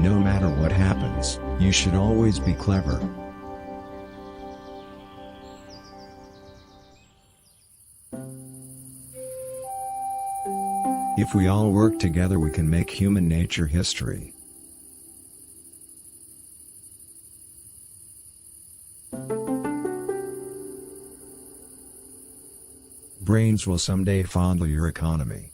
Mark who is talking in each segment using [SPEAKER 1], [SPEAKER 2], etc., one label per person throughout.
[SPEAKER 1] No matter what happens, you should always be clever. If we all work together, we can make human nature history. Brains will someday fondle your economy.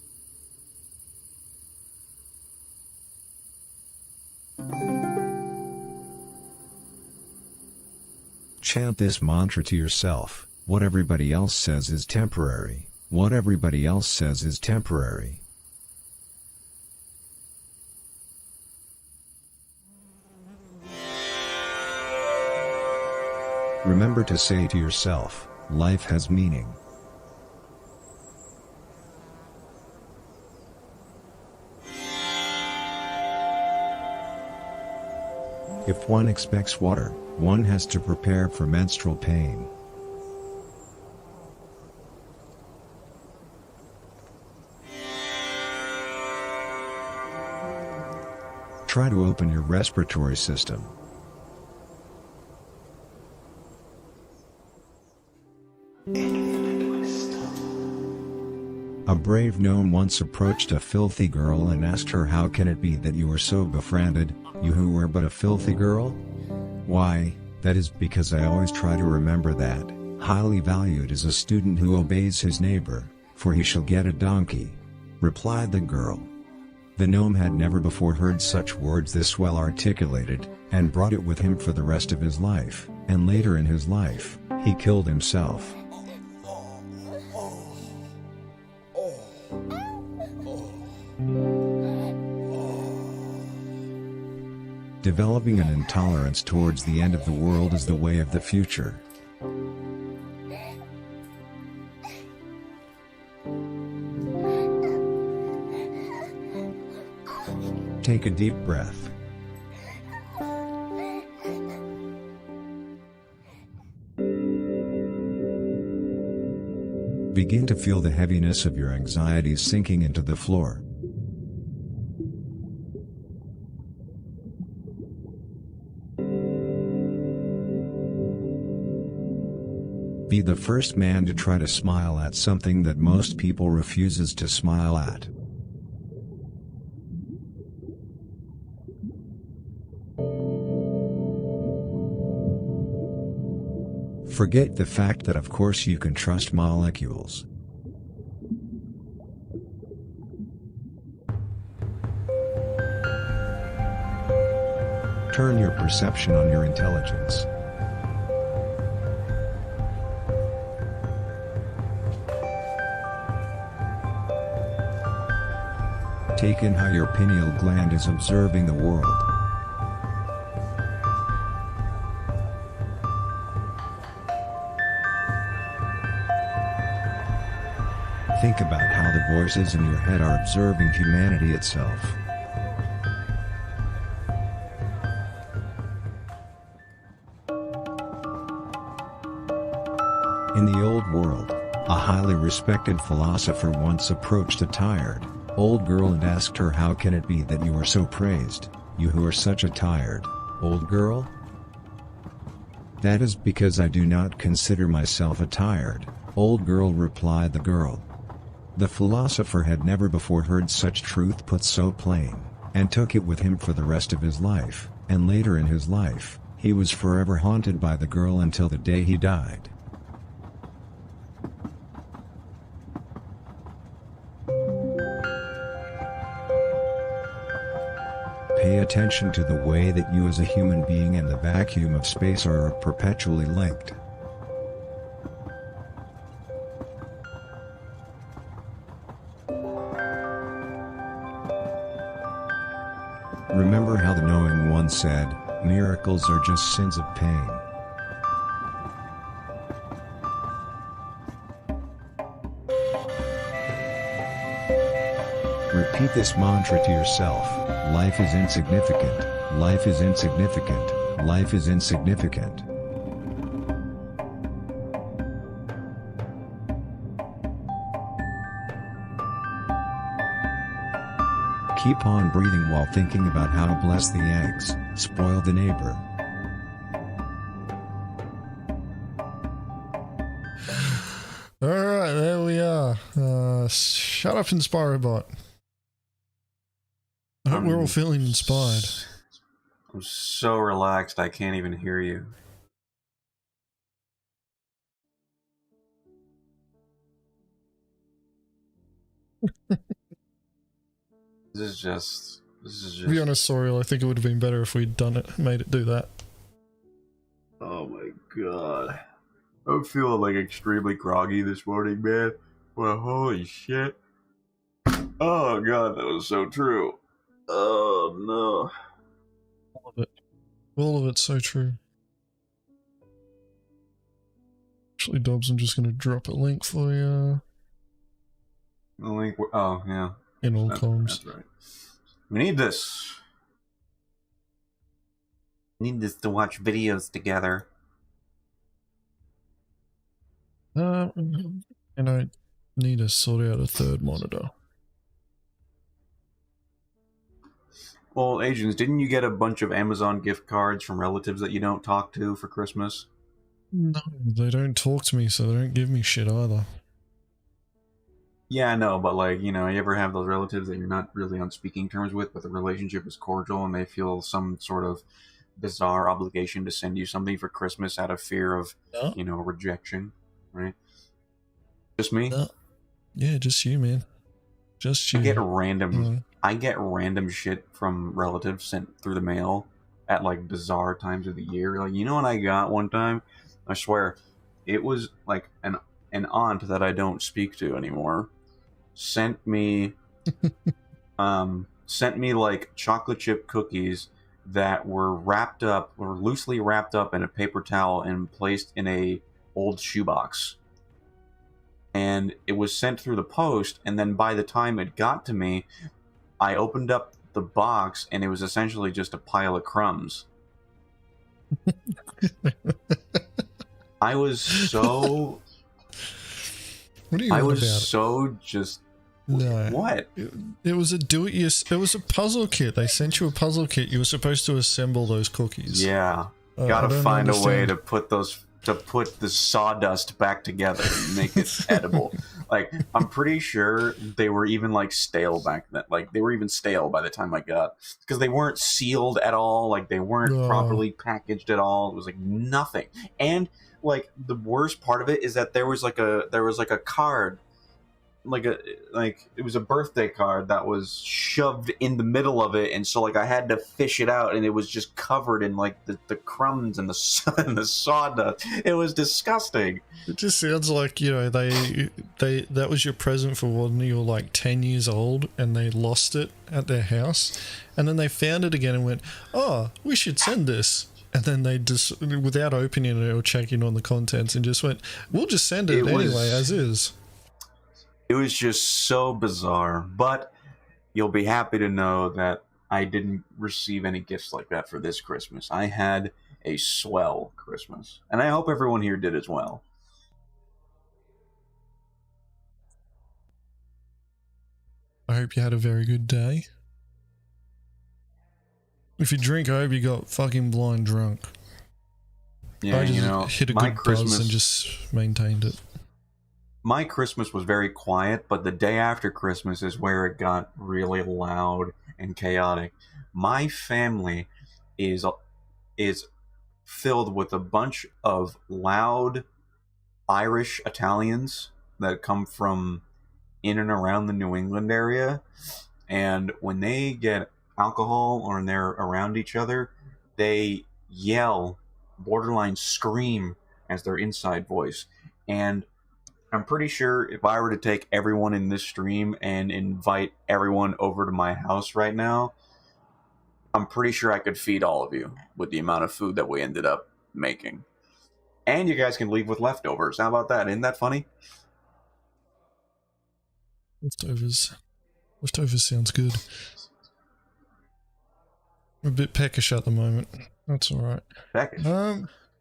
[SPEAKER 1] Chant this mantra to yourself: what everybody else says is temporary. What everybody else says is temporary. Remember to say to yourself, life has meaning. If one expects water, one has to prepare for menstrual pain. Try to open your respiratory system. A brave gnome once approached a filthy girl and asked her, "How can it be that you are so befriended, you who were but a filthy girl?" "Why, that is because I always try to remember that, highly valued is a student who obeys his neighbor, for he shall get a donkey," replied the girl. The gnome had never before heard such words this well articulated, and brought it with him for the rest of his life, and later in his life, he killed himself. Developing an intolerance towards the end of the world is the way of the future. Take a deep breath. Begin to feel the heaviness of your anxieties sinking into the floor. Be the first man to try to smile at something that most people refuses to smile at. Forget the fact that of course you can trust molecules. Turn your perception on your intelligence. Take in how your pineal gland is observing the world. Think about how the voices in your head are observing humanity itself. In the old world, a highly respected philosopher once approached a tired, old girl and asked her, "How can it be that you are so praised, you who are such a tired, old girl?" "That is because I do not consider myself a tired, old girl," replied the girl. The philosopher had never before heard such truth put so plain, and took it with him for the rest of his life, and later in his life, he was forever haunted by the girl until the day he died. Pay attention to the way that you as a human being and the vacuum of space are perpetually linked. Remember how the knowing one said, "Miracles are just sins of pain." Repeat this mantra to yourself: life is insignificant, life is insignificant, life is insignificant. Keep on breathing while thinking about how to bless the eggs, spoil the neighbor.
[SPEAKER 2] Alright, there we are. Shut up, Inspirobot. I hope we're all feeling inspired.
[SPEAKER 3] I'm so relaxed I can't even hear you. This is just...
[SPEAKER 2] To be honest, Soriel, I think it would have been better if we'd made it do that.
[SPEAKER 3] Oh my god. I'm feeling like extremely groggy this morning, man. Well, holy shit. Oh god, that was so true. Oh no.
[SPEAKER 2] All of it. All of it's so true. Actually, Dobbs, I'm just going to drop a link for you.
[SPEAKER 3] The link... Oh, yeah.
[SPEAKER 2] In all columns.
[SPEAKER 3] That's right. We need this. We need this to watch videos together.
[SPEAKER 2] And I need to sort out a third monitor.
[SPEAKER 3] Well, Agens, didn't you get a bunch of Amazon gift cards from relatives that you don't talk to for Christmas?
[SPEAKER 2] No, they don't talk to me, so they don't give me shit either.
[SPEAKER 3] Yeah, I know, but like, you know, you ever have those relatives that you're not really on speaking terms with, but the relationship is cordial and they feel some sort of bizarre obligation to send you something for Christmas out of fear of, you know, rejection, right? Just me?
[SPEAKER 2] No. Yeah, just you, man. Just you.
[SPEAKER 3] I get random shit from relatives sent through the mail at like bizarre times of the year. Like, you know what I got one time? I swear, it was like an aunt that I don't speak to anymore sent me like chocolate chip cookies that were loosely wrapped up in a paper towel and placed in a old shoebox. And it was sent through the post, and then by the time it got to me, I opened up the box and it was essentially just a pile of crumbs. I was so...
[SPEAKER 2] What do you mean about it?
[SPEAKER 3] So just...
[SPEAKER 2] No.
[SPEAKER 3] What?
[SPEAKER 2] It was it was a puzzle kit. They sent you a puzzle kit. You were supposed to assemble those cookies.
[SPEAKER 3] Yeah. Gotta find a way to put the sawdust back together and make it edible. Like, I'm pretty sure they were even like stale back then. Like, they were even stale by the time I got, because they weren't sealed at all. Like, they weren't properly packaged at all. It was like nothing. And like the worst part of it is that there was like a card, it was a birthday card that was shoved in the middle of it, and so like I had to fish it out, and it was just covered in like the crumbs and the sawdust. It was disgusting.
[SPEAKER 2] It just sounds like, you know, that was your present for when you were like 10 years old and they lost it at their house, and then they found it again and went, oh, we should send this. And then they just, without opening it or checking on the contents, and just went, we'll just send it anyway, as is.
[SPEAKER 3] It was just so bizarre, but you'll be happy to know that I didn't receive any gifts like that for this Christmas. I had a swell Christmas, and I hope everyone here did as well.
[SPEAKER 2] I hope you had a very good day. If you drink, I hope you got fucking blind drunk.
[SPEAKER 3] Yeah,
[SPEAKER 2] I just
[SPEAKER 3] you know,
[SPEAKER 2] hit a good buzz and just maintained it.
[SPEAKER 3] My Christmas was very quiet, but the day after Christmas is where it got really loud and chaotic. My family is filled with a bunch of loud Irish Italians that come from in and around the New England area, and when they get alcohol or when they're around each other, they yell, borderline scream as their inside voice. And I'm pretty sure if I were to take everyone in this stream and invite everyone over to my house right now, I'm pretty sure I could feed all of you with the amount of food that we ended up making. And you guys can leave with leftovers. How about that? Isn't that funny?
[SPEAKER 2] Leftovers. Leftovers sounds good. I'm a bit peckish at the moment. That's alright.
[SPEAKER 3] Peckish?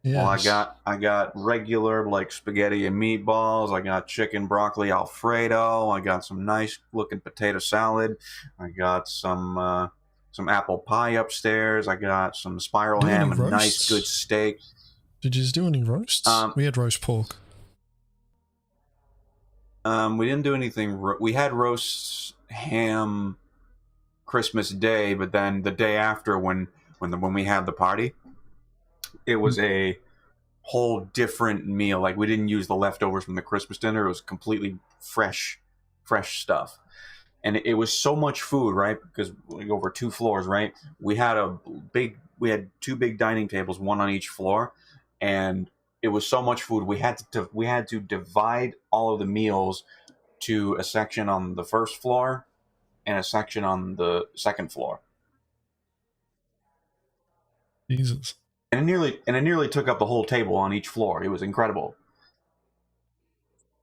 [SPEAKER 3] Well,
[SPEAKER 2] Yes.
[SPEAKER 3] I got regular like spaghetti and meatballs. I got chicken broccoli alfredo. I got some nice looking potato salad. I got some apple pie upstairs. I got some spiral
[SPEAKER 2] Do any
[SPEAKER 3] ham and nice good
[SPEAKER 2] roasts?
[SPEAKER 3] steak.
[SPEAKER 2] Did you do any roasts? We had roast pork.
[SPEAKER 3] We didn't do anything. We had roast ham Christmas Day, but then the day after, when we had the party, it was a whole different meal. Like, we didn't use the leftovers from the Christmas dinner. It was completely fresh stuff, and it was so much food, right? Because like over 2 floors, right? We had two big dining tables, one on each floor, and it was so much food. We had to divide all of the meals to a section on the first floor and a section on the second floor.
[SPEAKER 2] Jesus.
[SPEAKER 3] And it nearly took up the whole table on each floor. It was incredible.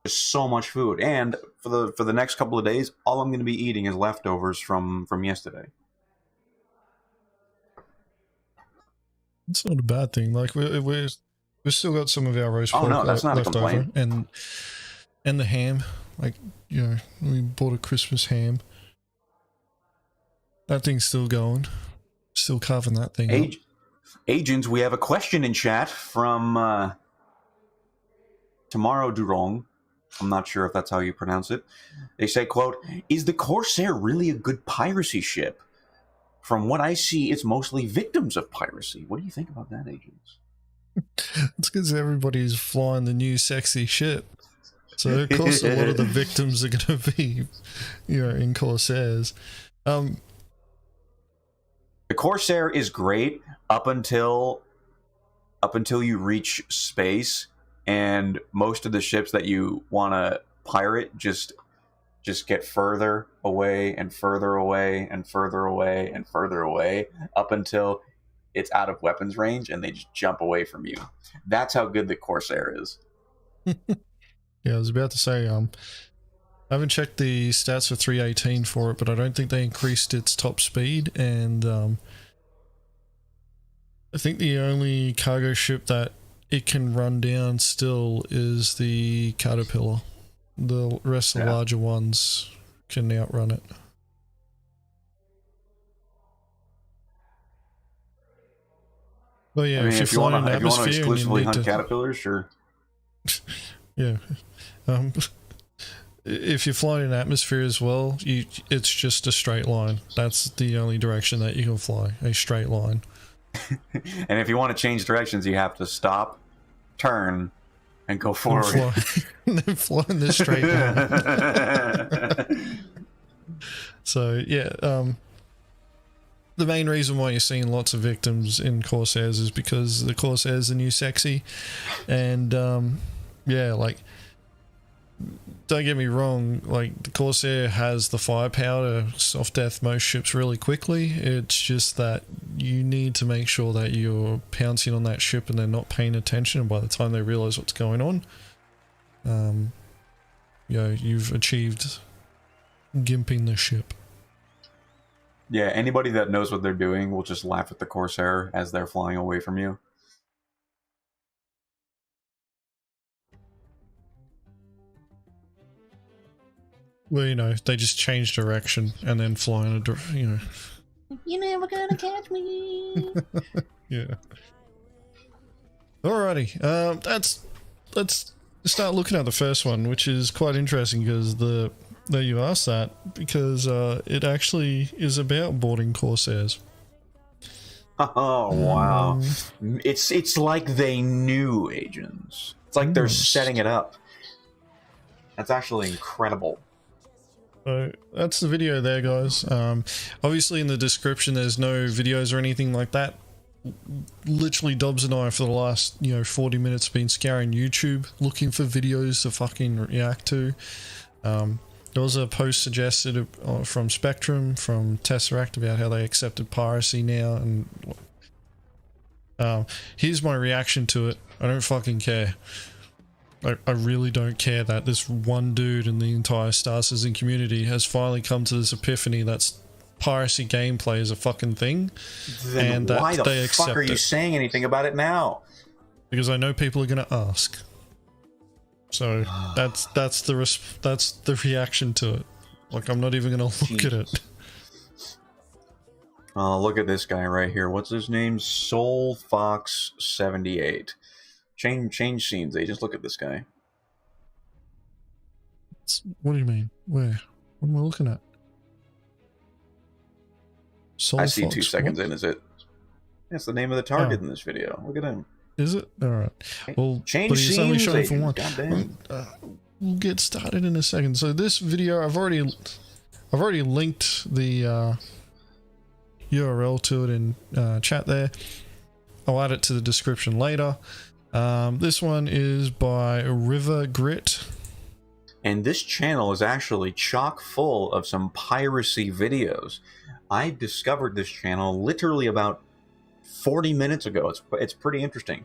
[SPEAKER 3] There's so much food, and for the next couple of days, all I'm going to be eating is leftovers from yesterday.
[SPEAKER 2] It's not a bad thing. Like we've still got some of our roast pork
[SPEAKER 3] that's not
[SPEAKER 2] left
[SPEAKER 3] a complaint.
[SPEAKER 2] over, and the ham. Like, you know, we bought a Christmas ham. That thing's still going. Still carving that thing up.
[SPEAKER 3] Agens, we have a question in chat from Tomorrow Durong. I'm not sure if that's how you pronounce it. They say, quote, "Is the Corsair really a good piracy ship? From what I see, it's mostly victims of piracy." What do you think about that, Agens?
[SPEAKER 2] It's because everybody's flying the new sexy ship. So, of course, a lot of the victims are going to be, you know, in Corsairs.
[SPEAKER 3] The Corsair is great up until you reach space, and most of the ships that you want to pirate just get further away and further away and further away and further away up until it's out of weapons range, and they just jump away from you. That's how good the Corsair is.
[SPEAKER 2] Yeah, I was about to say, I haven't checked the stats for 318 for it, but I don't think they increased its top speed, and I think the only cargo ship that it can run down still is the Caterpillar. The rest of the larger ones can outrun it. Well, yeah,
[SPEAKER 3] I mean,
[SPEAKER 2] if you want to
[SPEAKER 3] exclusively hunt caterpillars, sure.
[SPEAKER 2] Yeah. If you're flying in atmosphere as well, it's just a straight line. That's the only direction that you can fly, a straight line.
[SPEAKER 3] And if you want to change directions, you have to stop, turn, and go forward.
[SPEAKER 2] And then fly in the straight line. So, yeah, the main reason why you're seeing lots of victims in Corsairs is because the Corsairs are new sexy. And, yeah, like, don't get me wrong, like, the Corsair has the firepower to soft death most ships really quickly. It's just that you need to make sure that you're pouncing on that ship and they're not paying attention, and by the time they realize what's going on, you know, you've achieved gimping the ship.
[SPEAKER 3] Yeah, anybody that knows what they're doing will just laugh at the Corsair as they're flying away from you.
[SPEAKER 2] Well, you know, they just change direction and then fly in a, you know.
[SPEAKER 4] You're never gonna catch me.
[SPEAKER 2] Yeah. Alrighty, let's start looking at the first one, which is quite interesting because that you asked that, because it actually is about boarding Corsairs.
[SPEAKER 3] Oh wow! It's like they knew, Agents. It's like they're setting it up. That's actually incredible.
[SPEAKER 2] So that's the video there, guys. Obviously in the description there's no videos or anything like that. Literally Dobbs and I for the last 40 minutes been scouring YouTube looking for videos to fucking react to. There was a post suggested from Spectrum, from Tesseract, about how they accepted piracy now, and here's my reaction to it. I don't fucking care. I really don't care that this one dude in the entire Star Citizen community has finally come to this epiphany that's piracy gameplay is a fucking thing.
[SPEAKER 3] Then
[SPEAKER 2] and
[SPEAKER 3] why
[SPEAKER 2] that
[SPEAKER 3] the
[SPEAKER 2] they
[SPEAKER 3] fuck
[SPEAKER 2] accept
[SPEAKER 3] are you
[SPEAKER 2] it.
[SPEAKER 3] saying anything about it now?
[SPEAKER 2] because I know people are going to ask. So that's the reaction to it. Like, I'm not even going to look at it.
[SPEAKER 3] Look at this guy right here. What's his name? Soul Fox 78. Change scenes. Just look at this guy.
[SPEAKER 2] What do you mean? Where? What am I looking at? Soul
[SPEAKER 3] I see
[SPEAKER 2] Fox,
[SPEAKER 3] 2 seconds
[SPEAKER 2] what?
[SPEAKER 3] in. Is it? That's the name of the target in this video. Look at him.
[SPEAKER 2] Is it? Alright. Well,
[SPEAKER 3] Change
[SPEAKER 2] but he's only
[SPEAKER 3] scenes,
[SPEAKER 2] showing for one.
[SPEAKER 3] Goddamn.
[SPEAKER 2] We'll get started in a second. So this video, I've already linked the URL to it in chat there. I'll add it to the description later. This one is by River Grit.
[SPEAKER 3] And this channel is actually chock full of some piracy videos. I discovered this channel literally about 40 minutes ago. It's pretty interesting.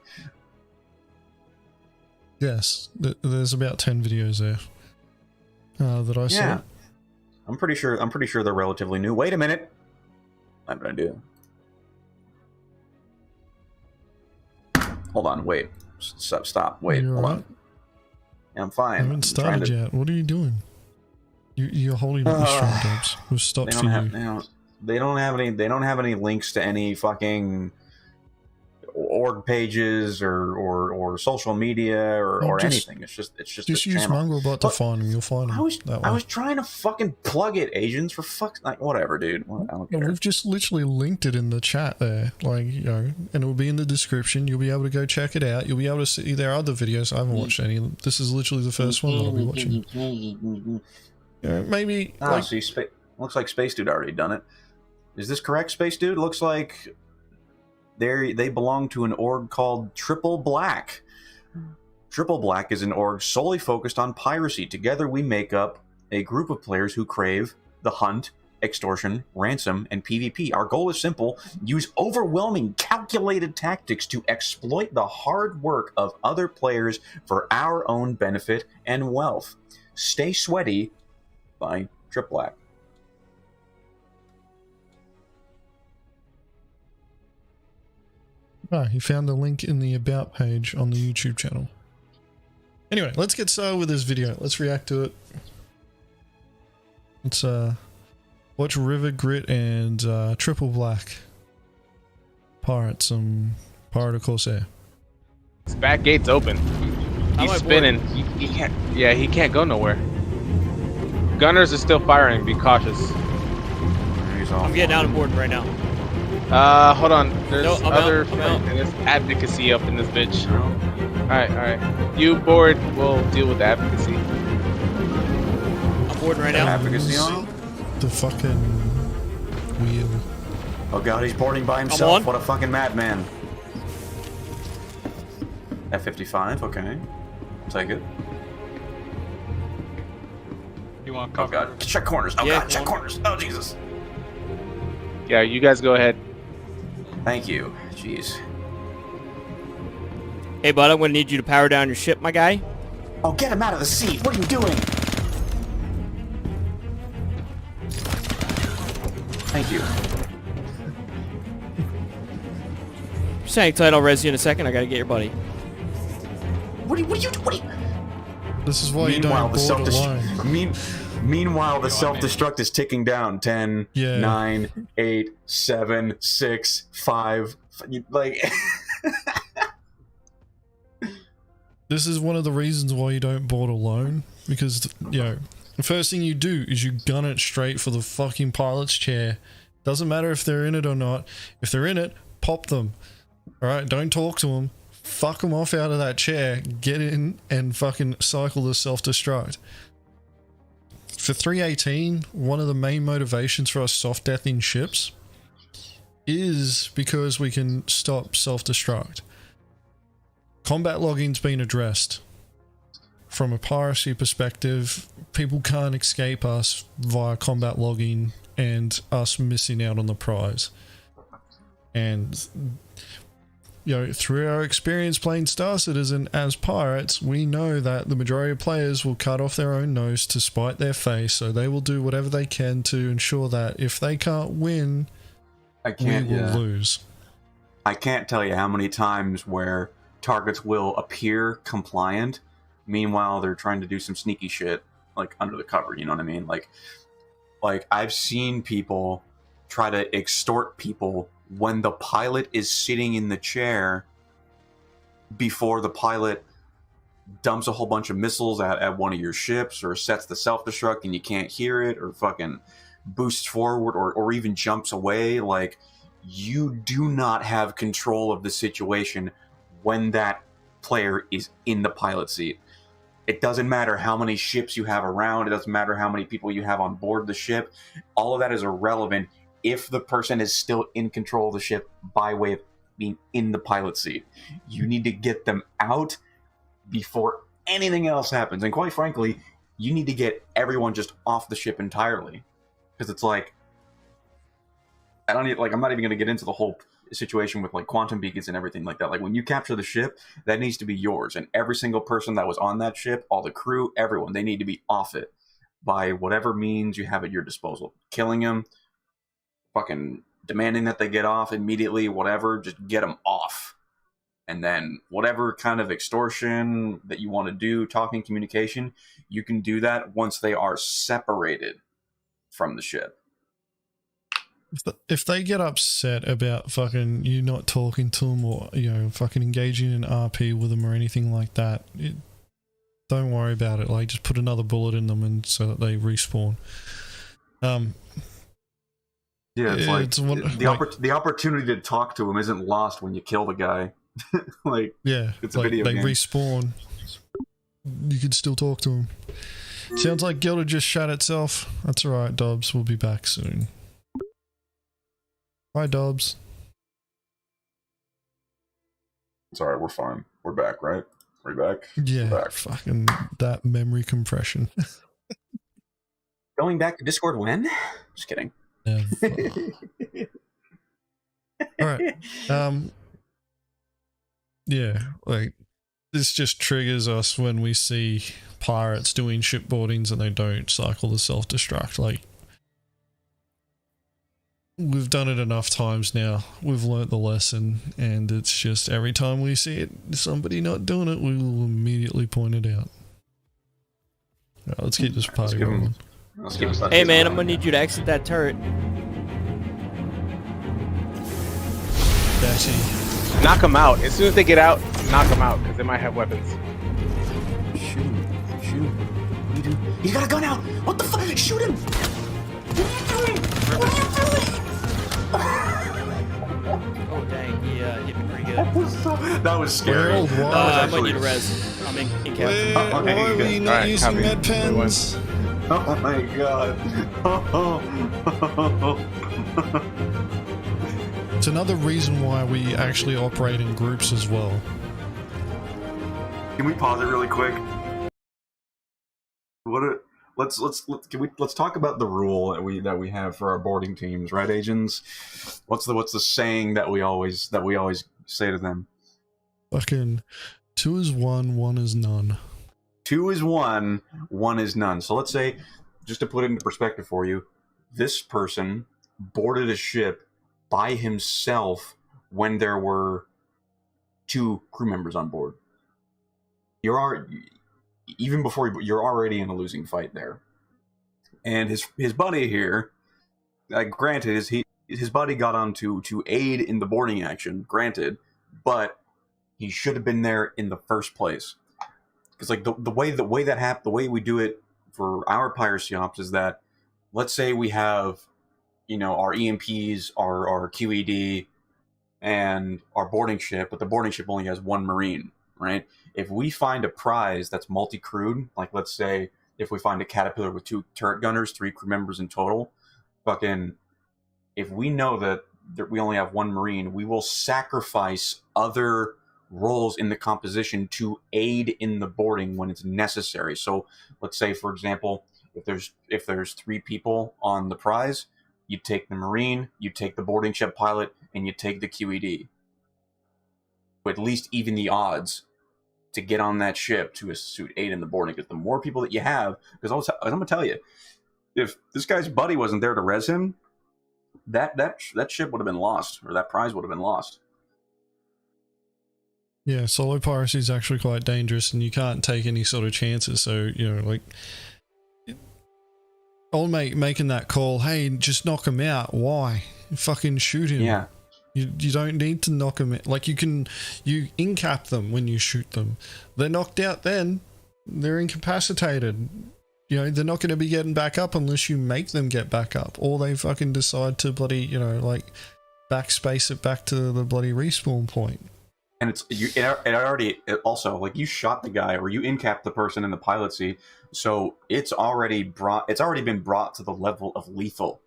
[SPEAKER 2] Yes, there's about 10 videos there that I saw.
[SPEAKER 3] Yeah, I'm pretty sure they're relatively new. Wait a minute. What am I gonna do? Hold on. Wait. Stop. Wait. Hold on. Yeah, I'm fine.
[SPEAKER 2] I haven't started yet. What are you doing? You're holding up the stream, Dobbs. We'll stop for you.
[SPEAKER 3] They don't have any links to any fucking org pages or social media or anything. It's just
[SPEAKER 2] use Mongrel to find them. You'll find them.
[SPEAKER 3] I was trying to fucking plug it, Agens, for fuck's like whatever, dude. I don't care.
[SPEAKER 2] We've just literally linked it in the chat there, like, you know, and it will be in the description. You'll be able to go check it out. You'll be able to see their other videos. I haven't watched any. This is literally the first one that I'll be watching. You know, maybe.
[SPEAKER 3] See, looks like Space Dude already done it. Is this correct, Space Dude? Looks like they belong to an org called Triple Black. Triple Black is an org solely focused on piracy. Together we make up a group of players who crave the hunt, extortion, ransom, and PvP. Our goal is simple: use overwhelming, calculated tactics to exploit the hard work of other players for our own benefit and wealth. Stay Sweaty by Triple Black.
[SPEAKER 2] He found the link in the About page on the YouTube channel. Anyway, let's get started with this video. Let's react to it. Let's watch River Grit and Triple Black pirate some Pirate of Corsair.
[SPEAKER 5] His back gate's open. He's spinning. He can't. Yeah, he can't go nowhere. Gunners are still firing. Be cautious.
[SPEAKER 6] I'm getting out of board right now.
[SPEAKER 5] Hold on. There's
[SPEAKER 6] I'm
[SPEAKER 5] there's advocacy up in this bitch. Alright. You board, we'll deal with the advocacy.
[SPEAKER 6] I'm boarding right now.
[SPEAKER 3] Advocacy on?
[SPEAKER 2] The fucking wheel.
[SPEAKER 3] Oh god, he's boarding by himself. What a fucking madman. F-55, okay. Take it.
[SPEAKER 5] You want
[SPEAKER 3] cover? Oh god, check corners. Oh god, check corners. Oh Jesus.
[SPEAKER 5] Yeah, you guys go ahead.
[SPEAKER 3] Thank you. Jeez.
[SPEAKER 6] Hey, bud, I'm gonna need you to power down your ship, my guy.
[SPEAKER 3] Oh, get him out of the seat. What are you doing? Thank you.
[SPEAKER 6] Just hang tight, I'll res you in a second. I gotta get your buddy.
[SPEAKER 3] What are you doing?
[SPEAKER 2] This is why you don't board alone.
[SPEAKER 3] Meanwhile, the self-destruct is ticking down. 10, 9, 8, 7, 6, 5. Like...
[SPEAKER 2] This is one of the reasons why you don't board alone. Because, you know, the first thing you do is you gun it straight for the fucking pilot's chair. Doesn't matter if they're in it or not. If they're in it, pop them. Alright, don't talk to them. Fuck them off out of that chair. Get in and fucking cycle the self-destruct. For 318, one of the main motivations for us soft deathing ships is because we can stop self-destruct. Combat logging's been addressed. From a piracy perspective, people can't escape us via combat logging and us missing out on the prize. And, you know, through our experience playing Star Citizen as pirates, we know that the majority of players will cut off their own nose to spite their face, so they will do whatever they can to ensure that if they can't win, we will lose.
[SPEAKER 3] I can't tell you how many times where targets will appear compliant. Meanwhile, they're trying to do some sneaky shit, like, under the cover, you know what I mean? Like I've seen people try to extort people when the pilot is sitting in the chair before the pilot dumps a whole bunch of missiles at one of your ships, or sets the self-destruct and you can't hear it, or fucking boosts forward, or even jumps away. Like, you do not have control of the situation when that player is in the pilot seat. It doesn't matter how many ships you have around. It doesn't matter how many people you have on board the ship. All of that is irrelevant if the person is still in control of the ship by way of being in the pilot seat. You need to get them out before anything else happens. And quite frankly, you need to get everyone just off the ship entirely. Because it's like, I'm not even going to get into the whole situation with like quantum beacons and everything like that. Like, when you capture the ship, that needs to be yours, and every single person that was on that ship, all the crew, everyone, they need to be off it by whatever means you have at your disposal. Killing them, fucking demanding that they get off immediately, whatever, just get them off. And then whatever kind of extortion that you want to do, talking, communication, you can do that once they are separated from the ship.
[SPEAKER 2] If they get upset about fucking you not talking to them, or, you know, fucking engaging in RP with them or anything like that, don't worry about it. Like, just put another bullet in them, and so that they respawn.
[SPEAKER 3] Yeah, it's the opportunity to talk to him isn't lost when you kill the guy. Like, yeah, it's a video game. They respawn. You can still talk to him. Sounds like Gilda just shut itself. That's alright, Dobbs. We'll be back soon. Hi, Dobbs. It's alright, we're fine. We're back, right? We're back?
[SPEAKER 2] Yeah,
[SPEAKER 3] we're back.
[SPEAKER 2] Fucking that memory compression.
[SPEAKER 3] Going back to Discord when? Just kidding.
[SPEAKER 2] Alright. Yeah, like, this just triggers us when we see pirates doing shipboardings and they don't cycle the self-destruct. Like, we've done it enough times now. We've learnt the lesson, and it's just every time we see it, somebody not doing it, we will immediately point it out. Right, let's keep this party going.
[SPEAKER 6] Hey man, I'm gonna need you to exit that turret.
[SPEAKER 2] Betty.
[SPEAKER 5] Knock them out. As soon as they get out, knock them out, because they might have weapons.
[SPEAKER 3] Shoot him. Shoot him. You do. He's got a gun out. What the fuck? Shoot him. What are you doing? What are you doing?
[SPEAKER 6] Oh dang, he hit me pretty good.
[SPEAKER 3] That was scary.
[SPEAKER 6] I might need a res. I'm in captain.
[SPEAKER 2] Why are we not using med pens?
[SPEAKER 3] Oh my god.
[SPEAKER 2] It's another reason why we actually operate in groups as well.
[SPEAKER 3] Can we pause it really quick? Let's talk about the rule that we have for our boarding teams, right, Agens? What's the saying that we always say to them?
[SPEAKER 2] Fucking 2 is 1, 1 is none.
[SPEAKER 3] 2 is 1, 1 is none. So let's say, just to put it into perspective for you, this person boarded a ship by himself when there were 2 crew members on board. Even before you're already in a losing fight there. And his buddy here, granted, his buddy got on to aid in the boarding action, granted, but he should have been there in the first place. Because like the way that happened, the way we do it for our piracy ops is that, let's say we have, you know, our EMPs, our QED, and our boarding ship, but the boarding ship only has 1 Marine, right? If we find a prize that's multi-crewed, like let's say if we find a Caterpillar with 2 turret gunners, 3 crew members in total, fucking, if we know that we only have 1 Marine, we will sacrifice other roles in the composition to aid in the boarding when it's necessary. So let's say, for example, if there's 3 people on the prize, you take the Marine, you take the boarding ship pilot, and you take the QED. At least even the odds to get on that ship to aid in the boarding. Because the more people that you have, because I'm going to tell you, if this guy's buddy wasn't there to res him, that ship would have been lost, or that prize would have been lost.
[SPEAKER 2] Yeah, solo piracy is actually quite dangerous, and you can't take any sort of chances. So, you know, like, old mate making that call, hey, just knock him out. Why? Fucking shoot him.
[SPEAKER 3] Yeah.
[SPEAKER 2] You don't need to knock them out. Like, you incap them when you shoot them. They're knocked out then. They're incapacitated. You know, they're not going to be getting back up unless you make them get back up. Or they fucking decide to bloody, you know, like, backspace it back to the bloody respawn point.
[SPEAKER 3] And it also, like, you shot the guy or you incapped the person in the pilot seat, so it's already been brought to the level of lethal.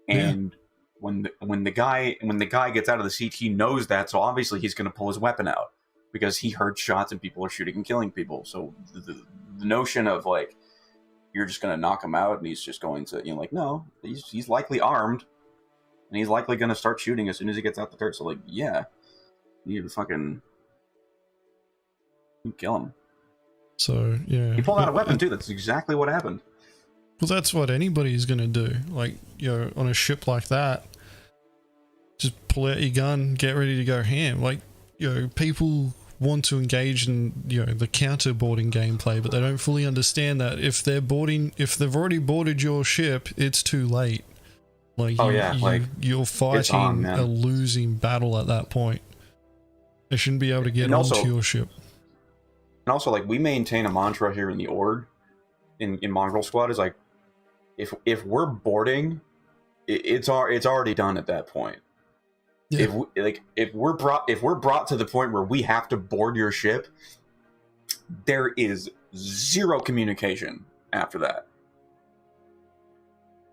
[SPEAKER 3] And when the guy gets out of the seat, he knows that, so obviously he's going to pull his weapon out because he heard shots and people are shooting and killing people. So the notion of, like, you're just going to knock him out and he's just going to, you know, like, no, he's likely armed and he's likely going to start shooting as soon as he gets out the dirt. So, like, yeah, you need to fucking kill him.
[SPEAKER 2] So, yeah.
[SPEAKER 3] He pulled out a weapon too. That's exactly what happened.
[SPEAKER 2] Well, that's what anybody's going to do. Like, you know, on a ship like that, just pull out your gun, get ready to go ham. Like, you know, people want to engage in, you know, the counter boarding gameplay, but they don't fully understand that if they've already boarded your ship, it's too late. Like, you're fighting a losing battle at that point. They shouldn't be able to get onto your ship.
[SPEAKER 3] And also, like, we maintain a mantra here in the org, in Mongrel Squad, is like, if we're boarding, it's already done at that point. Yeah. If we're brought to the point where we have to board your ship, there is zero communication after that.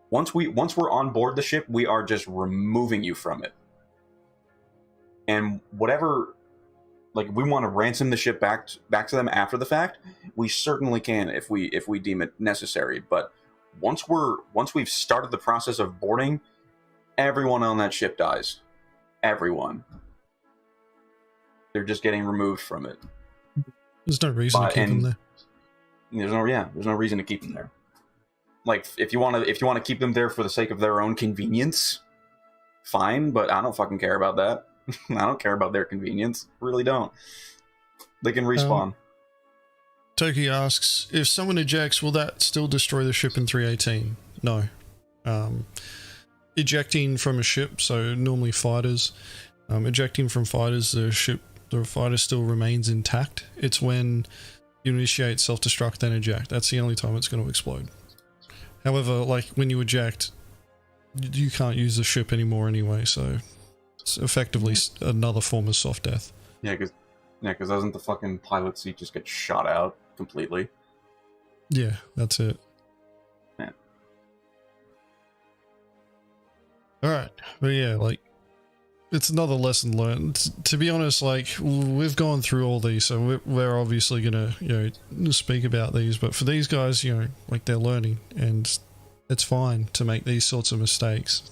[SPEAKER 3] Once we're on board the ship, we are just removing you from it. And whatever, like, we want to ransom the ship back to them after the fact, we certainly can if we deem it necessary. But once we've started the process of boarding, everyone on that ship dies. Everyone. They're just getting removed from it.
[SPEAKER 2] There's no reason to keep them there.
[SPEAKER 3] There's no reason to keep them there. Like, if you want to keep them there for the sake of their own convenience, fine, but I don't fucking care about that. I don't care about their convenience. Really don't. They can respawn.
[SPEAKER 2] Toki asks, if someone ejects, will that still destroy the ship in 318? No. Ejecting from a ship, so normally fighters, ejecting from fighters, the fighter still remains intact. It's when you initiate self-destruct, then eject. That's the only time it's going to explode. However, like, when you eject, you can't use the ship anymore anyway, so it's effectively another form of soft death.
[SPEAKER 3] Yeah, because doesn't the fucking pilot seat just get shot out completely?
[SPEAKER 2] Yeah, that's it.
[SPEAKER 3] Yeah.
[SPEAKER 2] Alright, but yeah, like, it's another lesson learned. To be honest, like, we've gone through all these, so we're obviously gonna, you know, speak about these, but for these guys, you know, like, they're learning, and it's fine to make these sorts of mistakes.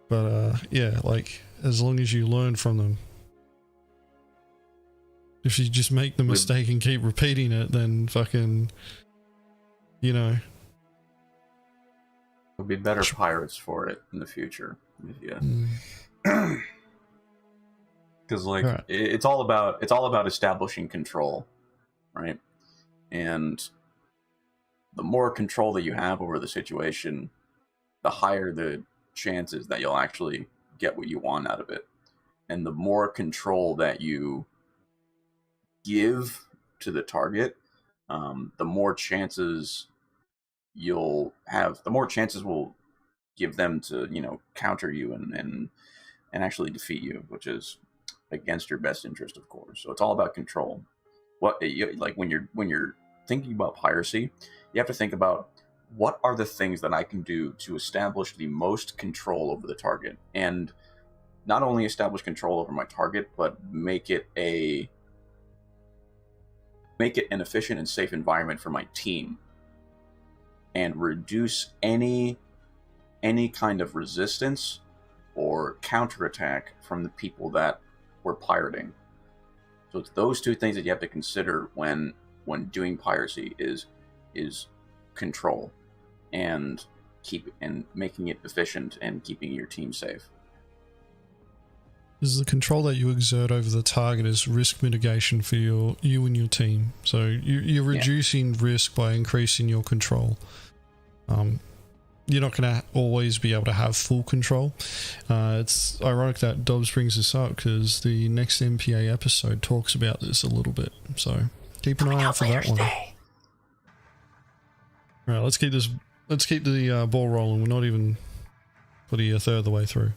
[SPEAKER 2] But, yeah, like, as long as you learn from them. If you just make the mistake and keep repeating it, then fucking, you know.
[SPEAKER 3] We'll be better pirates for it in the future. Yeah. Because, like, right. It's all about establishing control, right? And the more control that you have over the situation, the higher the chances that you'll actually get what you want out of it. And the more control that you give to the target, the more chances you'll have, the more chances will give them to, you know, counter you and actually defeat you, which is against your best interest, of course. So it's all about control. Like, when you're thinking about piracy, you have to think about, what are the things that I can do to establish the most control over the target, and not only establish control over my target, but make it an efficient and safe environment for my team, and reduce any kind of resistance or counterattack from the people that we're pirating. So it's those two things that you have to consider when doing piracy is control and making it efficient and keeping your team safe.
[SPEAKER 2] is the control that you exert over the target is risk mitigation for you and your team. So you're reducing risk by increasing your control. You're not going to always be able to have full control. It's ironic that Dobbs brings this up because the next MPA episode talks about this a little bit. So keep an eye out for that one. Alright, let's keep the ball rolling. We're not even fully a third of the way through.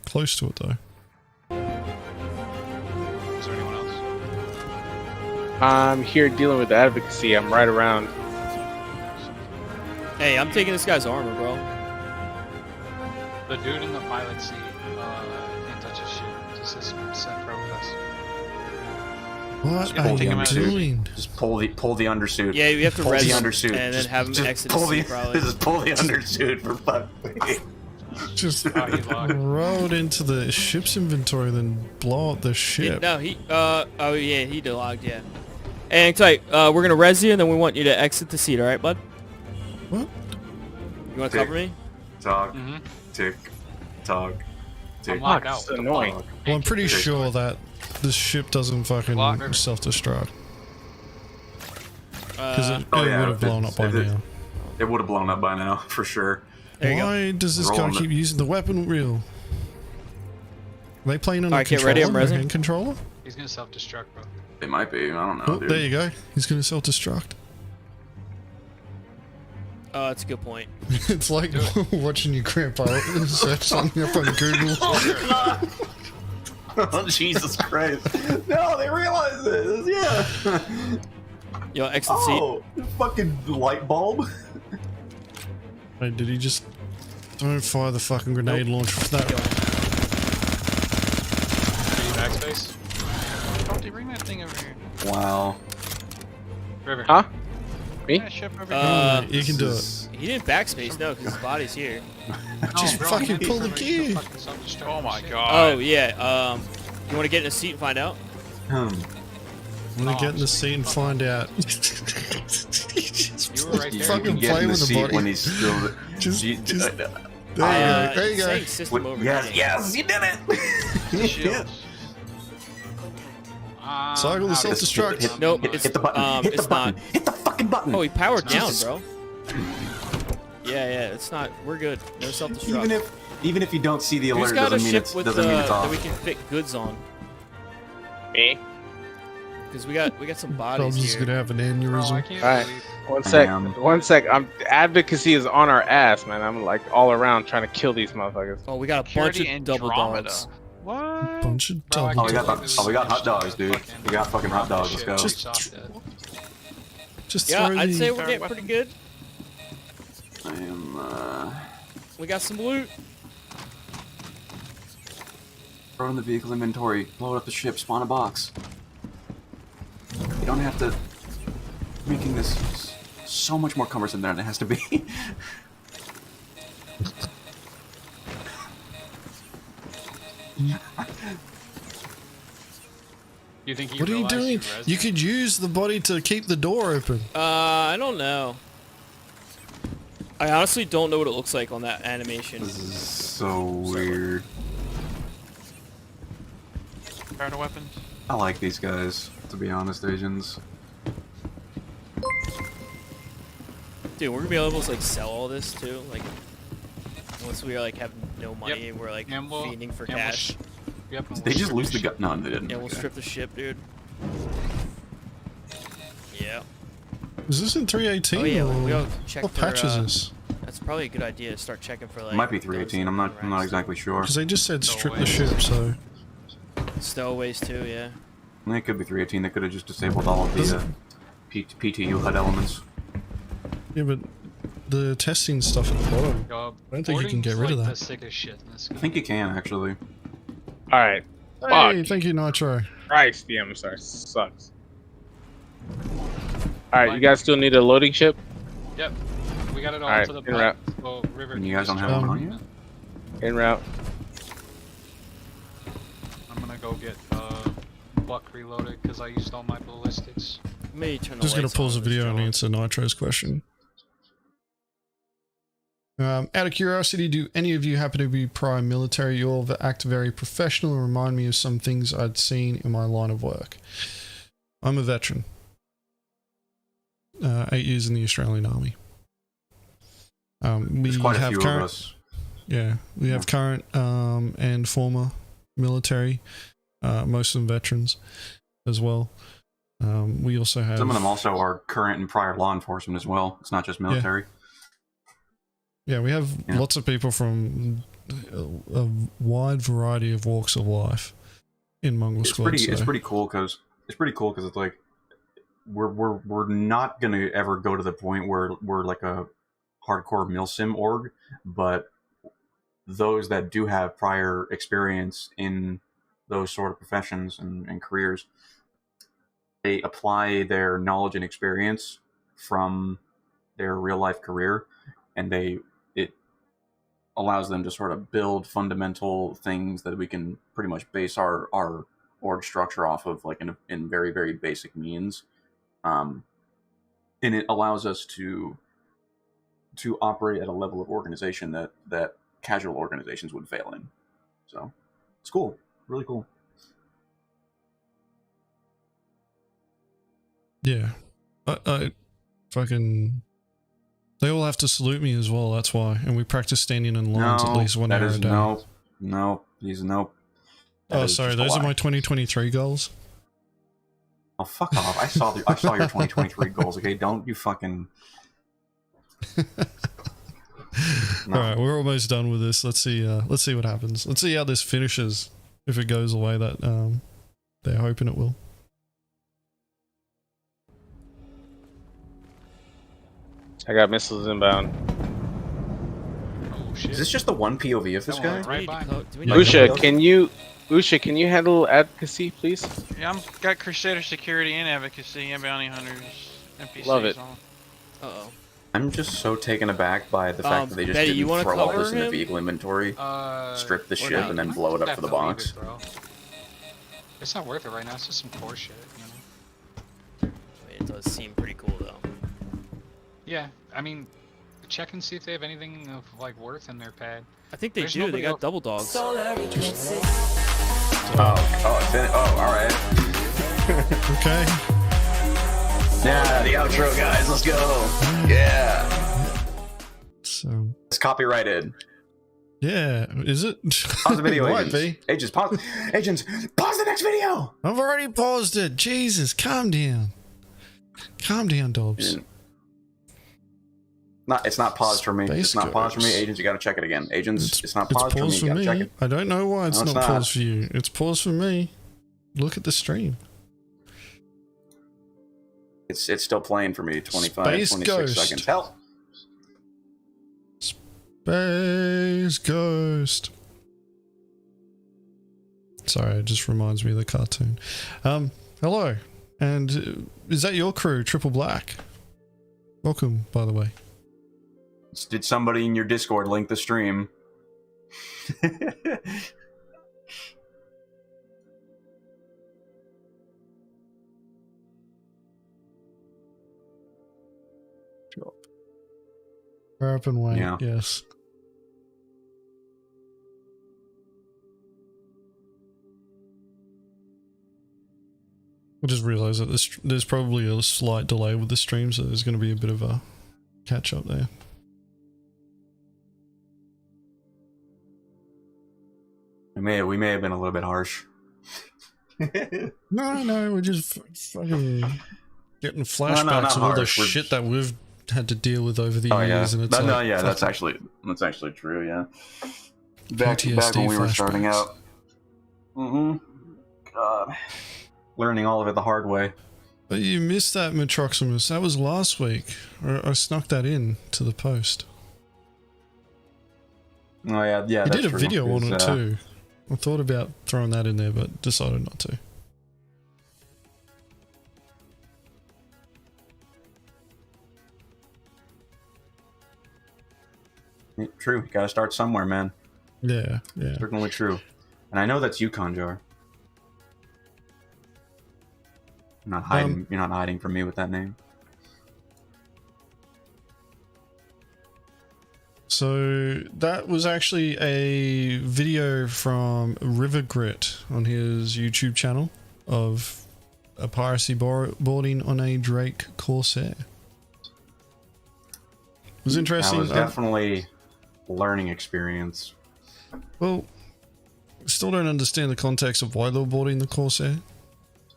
[SPEAKER 2] Close to it though.
[SPEAKER 7] Is there anyone else?
[SPEAKER 5] I'm here dealing with the advocacy. I'm right around.
[SPEAKER 6] Hey, I'm taking this guy's armor, bro.
[SPEAKER 7] The dude in the pilot seat can't touch his shit. Just says set progress.
[SPEAKER 2] What
[SPEAKER 7] Just
[SPEAKER 2] are
[SPEAKER 7] take him
[SPEAKER 2] you
[SPEAKER 7] out.
[SPEAKER 2] doing?
[SPEAKER 3] Just pull the undersuit.
[SPEAKER 6] Yeah, you have to
[SPEAKER 3] Pull
[SPEAKER 6] res
[SPEAKER 3] the undersuit.
[SPEAKER 6] and then have him
[SPEAKER 3] Just
[SPEAKER 6] exit
[SPEAKER 3] pull
[SPEAKER 6] the seat, probably.
[SPEAKER 3] Just pull the undersuit for fuck's sake.
[SPEAKER 2] Just
[SPEAKER 7] Oh, he's locked.
[SPEAKER 2] roll it into the ship's inventory, then blow up the ship.
[SPEAKER 6] No, oh yeah, he delogged, yeah. And tight, we're gonna res you, and then we want you to exit the seat, alright, bud?
[SPEAKER 2] What?
[SPEAKER 6] You wanna cover me?
[SPEAKER 3] Talk,
[SPEAKER 7] Mm-hmm.
[SPEAKER 3] tick, talk, tick.
[SPEAKER 7] I'm locked out.
[SPEAKER 5] It's annoying.
[SPEAKER 2] Well, I'm pretty sure that this ship doesn't fucking
[SPEAKER 7] Lock her.
[SPEAKER 2] self-destruct. Because it
[SPEAKER 3] Oh,
[SPEAKER 2] would
[SPEAKER 3] yeah,
[SPEAKER 2] have blown up by now.
[SPEAKER 3] It would have blown up by now, for sure.
[SPEAKER 6] There you go.
[SPEAKER 2] Why does this guy
[SPEAKER 3] Rolling
[SPEAKER 2] keep
[SPEAKER 3] it.
[SPEAKER 2] using the weapon wheel? Are they playing on a
[SPEAKER 6] Alright, get
[SPEAKER 2] controller?
[SPEAKER 6] ready, I'm
[SPEAKER 2] a
[SPEAKER 6] resing.
[SPEAKER 2] hand controller?
[SPEAKER 7] He's gonna self-destruct, bro.
[SPEAKER 3] It might be. I don't know,
[SPEAKER 2] Oh,
[SPEAKER 3] dude.
[SPEAKER 2] there you go. He's going to self-destruct.
[SPEAKER 6] Oh, that's a good point.
[SPEAKER 2] It's like watching your grandpa search something up on Google.
[SPEAKER 3] Oh, Jesus Christ. No, they realize this. Yeah.
[SPEAKER 6] Yo, exit seat.
[SPEAKER 3] Oh, fucking light bulb.
[SPEAKER 2] Wait, did he just... Don't fire the fucking grenade launcher for that.
[SPEAKER 7] Backspace. Don't you bring that thing over here?
[SPEAKER 3] Wow.
[SPEAKER 7] River.
[SPEAKER 5] Huh? Me?
[SPEAKER 7] Bring that ship over here.
[SPEAKER 2] You can do it.
[SPEAKER 6] He didn't backspace, no, because his body's here.
[SPEAKER 2] Just
[SPEAKER 7] bro,
[SPEAKER 2] fucking
[SPEAKER 7] you
[SPEAKER 2] pull the
[SPEAKER 7] fucking
[SPEAKER 2] gear.
[SPEAKER 7] self-destruct
[SPEAKER 8] Oh my
[SPEAKER 7] shit.
[SPEAKER 8] god.
[SPEAKER 6] Oh, yeah, you wanna get in a seat and find out?
[SPEAKER 2] I'm gonna get in the seat and find out.
[SPEAKER 7] You were right there.
[SPEAKER 2] Fucking
[SPEAKER 3] You can get
[SPEAKER 2] play
[SPEAKER 3] in the
[SPEAKER 2] with the
[SPEAKER 3] seat
[SPEAKER 2] body.
[SPEAKER 3] when he's still.
[SPEAKER 2] Just-
[SPEAKER 3] You-
[SPEAKER 2] just- There you go. There you
[SPEAKER 6] It's
[SPEAKER 2] go.
[SPEAKER 6] saying system
[SPEAKER 3] Wait,
[SPEAKER 6] over.
[SPEAKER 3] yes, yes, you did it.
[SPEAKER 7] Shields.
[SPEAKER 2] Cycle the
[SPEAKER 7] Out.
[SPEAKER 2] self-destruct.
[SPEAKER 6] Nope,
[SPEAKER 3] Hit,
[SPEAKER 6] it's,
[SPEAKER 3] hit the button. Hit
[SPEAKER 6] it's
[SPEAKER 3] the button.
[SPEAKER 6] not.
[SPEAKER 3] Hit the fucking button.
[SPEAKER 6] Oh, he powered down,
[SPEAKER 3] Jesus.
[SPEAKER 6] bro. Yeah, it's not. We're good. No self-destruct.
[SPEAKER 3] Even if you don't see the
[SPEAKER 6] Who's
[SPEAKER 3] alert,
[SPEAKER 6] got a
[SPEAKER 3] doesn't mean
[SPEAKER 6] ship
[SPEAKER 3] it's
[SPEAKER 6] with
[SPEAKER 3] doesn't mean it's
[SPEAKER 6] that we
[SPEAKER 3] off.
[SPEAKER 6] can fit goods on?
[SPEAKER 5] Me?
[SPEAKER 6] Because we got some bodies
[SPEAKER 2] Bob's just
[SPEAKER 6] here.
[SPEAKER 2] gonna have an
[SPEAKER 7] Bro, I
[SPEAKER 2] aneurysm.
[SPEAKER 7] can't
[SPEAKER 5] Alright.
[SPEAKER 7] believe.
[SPEAKER 5] One sec.
[SPEAKER 3] Damn.
[SPEAKER 5] One sec. Advocacy is on our ass, man. I'm like all around trying to kill these motherfuckers.
[SPEAKER 6] Oh, we got a bunch
[SPEAKER 8] Security
[SPEAKER 6] of
[SPEAKER 8] and
[SPEAKER 6] double
[SPEAKER 8] Andromeda.
[SPEAKER 6] dogs.
[SPEAKER 7] What?
[SPEAKER 2] Bunch of
[SPEAKER 7] Bro, I
[SPEAKER 2] double
[SPEAKER 3] Oh, we got
[SPEAKER 7] can't
[SPEAKER 3] the-
[SPEAKER 7] believe
[SPEAKER 3] oh, we got hot
[SPEAKER 7] shit
[SPEAKER 3] dogs, dude.
[SPEAKER 7] fucking
[SPEAKER 3] We got fucking hot dogs. Let's go.
[SPEAKER 7] shit.
[SPEAKER 2] Just- Just
[SPEAKER 6] Yeah,
[SPEAKER 2] throw
[SPEAKER 6] I'd
[SPEAKER 2] the...
[SPEAKER 6] say we're getting pretty good.
[SPEAKER 3] I am.
[SPEAKER 6] We got some loot.
[SPEAKER 3] Throw in the vehicle inventory. Blow up the ship. Spawn a box. You don't have to. Making this so much more cumbersome than it has to be.
[SPEAKER 7] You think he
[SPEAKER 2] What are you
[SPEAKER 7] realized
[SPEAKER 2] doing?
[SPEAKER 7] he rezzed
[SPEAKER 2] You
[SPEAKER 7] it?
[SPEAKER 2] could use the body to keep the door open.
[SPEAKER 6] I don't know. I honestly don't know what it looks like on that animation.
[SPEAKER 3] This is so weird.
[SPEAKER 8] Fire weapons.
[SPEAKER 3] I like these guys, to be honest, Asians.
[SPEAKER 6] Dude, we're gonna be able to like sell all this too. Like once we like have no money, we're like
[SPEAKER 7] And we'll-
[SPEAKER 6] fiending for
[SPEAKER 7] and we'll
[SPEAKER 6] cash.
[SPEAKER 7] Yep, and
[SPEAKER 3] They
[SPEAKER 7] we'll
[SPEAKER 3] just
[SPEAKER 7] strip
[SPEAKER 3] lose the
[SPEAKER 7] shit.
[SPEAKER 3] gun. No, they didn't.
[SPEAKER 6] Yeah, we'll
[SPEAKER 3] Okay.
[SPEAKER 6] strip the ship, dude. Yeah.
[SPEAKER 2] Is this in 318?
[SPEAKER 6] Oh yeah,
[SPEAKER 2] or
[SPEAKER 6] we gotta check
[SPEAKER 2] what
[SPEAKER 6] for,
[SPEAKER 2] patch is this?
[SPEAKER 6] That's probably a good idea to start checking for like.
[SPEAKER 3] It might be 318. I'm not exactly sure.
[SPEAKER 2] Because they just said strip the
[SPEAKER 7] Stowaways.
[SPEAKER 2] ship, so...
[SPEAKER 6] Stowaways too, yeah.
[SPEAKER 3] It could be 318. They could have just disabled all of
[SPEAKER 2] Does
[SPEAKER 3] the PTU HUD elements.
[SPEAKER 2] Yeah, but the testing stuff at the bottom.
[SPEAKER 7] Yo,
[SPEAKER 2] I don't think you can get rid of
[SPEAKER 7] boarding's,
[SPEAKER 2] that.
[SPEAKER 7] like the sickest shit in this
[SPEAKER 3] I
[SPEAKER 7] game.
[SPEAKER 3] think you can, actually.
[SPEAKER 5] Alright.
[SPEAKER 2] Hey,
[SPEAKER 5] Fuck.
[SPEAKER 2] thank you, Nitro.
[SPEAKER 5] Christ, the MSR sucks. Alright, you guys still need a loading ship?
[SPEAKER 7] Yep. We got it all
[SPEAKER 5] Alright,
[SPEAKER 7] to the
[SPEAKER 5] en route.
[SPEAKER 7] Oh, River.
[SPEAKER 3] And you guys don't have
[SPEAKER 2] Um,
[SPEAKER 3] one on you?
[SPEAKER 5] En route.
[SPEAKER 7] I'm gonna go get Buck reloaded because I used all my ballistics.
[SPEAKER 6] Maybe turn the
[SPEAKER 2] Just gonna
[SPEAKER 6] lights
[SPEAKER 2] pause the
[SPEAKER 6] on this
[SPEAKER 2] video and
[SPEAKER 6] job.
[SPEAKER 2] answer Nitro's question. Out of curiosity, do any of you happen to be prior military? You all act very professional and remind me of some things I'd seen in my line of work. I'm a veteran. 8 years in the Australian Army.
[SPEAKER 3] There's quite a few of us.
[SPEAKER 2] Yeah, we have current and former military, most of them veterans as well. We also have...
[SPEAKER 3] Some of them also are current and prior law enforcement as well. It's not just military.
[SPEAKER 2] Yeah, we have lots of people from a wide variety of walks of life in Mongrel Squad.
[SPEAKER 3] It's pretty cool because it's like we're not gonna ever go to the point where we're like a hardcore milsim org, but those that do have prior experience in those sort of professions and careers, they apply their knowledge and experience from their real life career, and it allows them to sort of build fundamental things that we can pretty much base our org structure off of, like in very, very basic means. And it allows us to operate at a level of organization that casual organizations would fail in. So it's cool. Really cool.
[SPEAKER 2] Yeah. I fucking... They all have to salute me as well, that's why. And we practice standing in lines at least 1 hour a day.
[SPEAKER 3] No.
[SPEAKER 2] Oh, sorry, those are my 2023 goals.
[SPEAKER 3] Oh, fuck off. I saw your 2023 goals, okay? Don't you fucking... No.
[SPEAKER 2] Alright, we're almost done with this. Let's see what happens. Let's see how this finishes, if it goes the way that they're hoping it will.
[SPEAKER 5] I got missiles inbound.
[SPEAKER 7] Oh shit.
[SPEAKER 3] Is this just the one POV of this guy?
[SPEAKER 7] Right by me.
[SPEAKER 5] Usha, can you handle advocacy, please?
[SPEAKER 8] Yeah, got Crusader security and advocacy and bounty hunters, NPCs.
[SPEAKER 5] Love it.
[SPEAKER 6] Uh-oh.
[SPEAKER 3] I'm just so taken aback by the fact that they just
[SPEAKER 6] Betty,
[SPEAKER 3] didn't
[SPEAKER 6] you wanna
[SPEAKER 3] throw all
[SPEAKER 6] cover
[SPEAKER 3] this in the
[SPEAKER 6] him?
[SPEAKER 3] vehicle inventory, strip the ship,
[SPEAKER 6] not?
[SPEAKER 3] and then blow it up for the box.
[SPEAKER 7] It's not worth it right now. It's just some core shit, you know?
[SPEAKER 6] It does seem pretty cool though.
[SPEAKER 7] Yeah, I mean, check and see if they have anything of like worth in their pad.
[SPEAKER 6] I think they
[SPEAKER 7] There's
[SPEAKER 6] do. They
[SPEAKER 7] nobody
[SPEAKER 6] got
[SPEAKER 7] else.
[SPEAKER 6] double dogs.
[SPEAKER 3] Oh, all right.
[SPEAKER 2] Okay.
[SPEAKER 3] Yeah, the outro, guys. Let's go. Yeah.
[SPEAKER 2] So...
[SPEAKER 3] It's copyrighted.
[SPEAKER 2] Yeah, is it?
[SPEAKER 3] Pause the video,
[SPEAKER 2] Might
[SPEAKER 3] agents.
[SPEAKER 2] be.
[SPEAKER 3] Agents, pause the next video.
[SPEAKER 2] I've already paused it. Jesus, calm down. Calm down, Dobbs.
[SPEAKER 3] It's not paused for me.
[SPEAKER 2] Space
[SPEAKER 3] It's not paused for me.
[SPEAKER 2] Ghost.
[SPEAKER 3] Agents, you gotta check it again. Agents, it's not paused for me.
[SPEAKER 2] It's
[SPEAKER 3] You
[SPEAKER 2] paused
[SPEAKER 3] gotta
[SPEAKER 2] for
[SPEAKER 3] check
[SPEAKER 2] me.
[SPEAKER 3] it.
[SPEAKER 2] I don't know why it's
[SPEAKER 3] No,
[SPEAKER 2] not
[SPEAKER 3] it's not.
[SPEAKER 2] paused for you. It's paused for me. Look at the stream.
[SPEAKER 3] It's still playing for me. 25,
[SPEAKER 2] Space
[SPEAKER 3] 26
[SPEAKER 2] Ghost.
[SPEAKER 3] seconds. Help.
[SPEAKER 2] Space Ghost. Sorry, it just reminds me of the cartoon. Hello. And is that your crew, Triple Black? Welcome, by the way.
[SPEAKER 3] Did somebody in your Discord link the stream?
[SPEAKER 2] Up and wait,
[SPEAKER 3] Yeah.
[SPEAKER 2] yes. I just realised that there's probably a slight delay with the stream, so there's going to be a bit of a catch up there.
[SPEAKER 3] We may have been a little bit harsh.
[SPEAKER 2] No, we're just fucking getting
[SPEAKER 3] not
[SPEAKER 2] flashbacks of all the
[SPEAKER 3] harsh, we're
[SPEAKER 2] shit that we've had to deal with over the
[SPEAKER 3] Oh yeah,
[SPEAKER 2] years, and it's
[SPEAKER 3] that's actually true. Yeah, back when we were starting
[SPEAKER 2] flashbacks.
[SPEAKER 3] out. God, learning all of it the hard way.
[SPEAKER 2] But you missed that, Metroximus. That was last week. I snuck that in to the post.
[SPEAKER 3] Oh yeah.
[SPEAKER 2] I
[SPEAKER 3] That's
[SPEAKER 2] did a
[SPEAKER 3] true,
[SPEAKER 2] video on
[SPEAKER 3] 'cause,
[SPEAKER 2] it too. I thought about throwing that in there, but decided not to.
[SPEAKER 3] True. You gotta start somewhere, man.
[SPEAKER 2] Yeah.
[SPEAKER 3] Certainly true. And I know that's you, Conjar. You're not hiding. You're not hiding from me with that name.
[SPEAKER 2] So that was actually a video from River Grit on his YouTube channel of a piracy boarding on a Drake Corsair. It was interesting.
[SPEAKER 3] That was definitely a learning experience.
[SPEAKER 2] Well, still don't understand the context of why they were boarding the Corsair.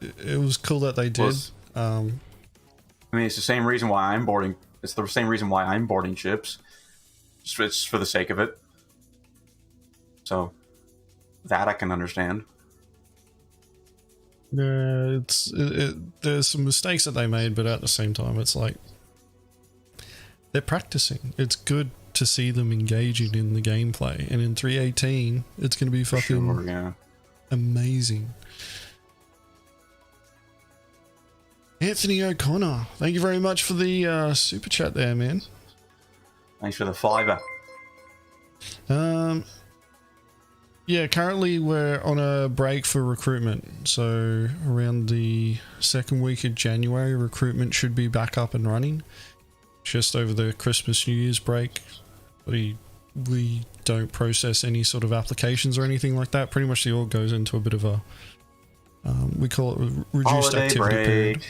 [SPEAKER 2] It was cool that they did.
[SPEAKER 3] I mean, it's the same reason why I'm boarding. It's the same reason why I'm boarding ships. It's for the sake of it. So that I can understand.
[SPEAKER 2] Yeah, there's some mistakes that they made, but at the same time, it's like they're practicing. It's good to see them engaging in the gameplay, and in 3.18, it's going to be fucking amazing. Anthony O'Connor, thank you very much for the super chat there, man.
[SPEAKER 3] Thanks for the fiver.
[SPEAKER 2] Yeah, currently we're on a break for recruitment. So around the second week of January, recruitment should be back up and running. Just over the Christmas New Year's break, we don't process any sort of applications or anything like that. Pretty much the org goes into a bit of a we call it reduced
[SPEAKER 3] holiday
[SPEAKER 2] activity
[SPEAKER 3] break.
[SPEAKER 2] period.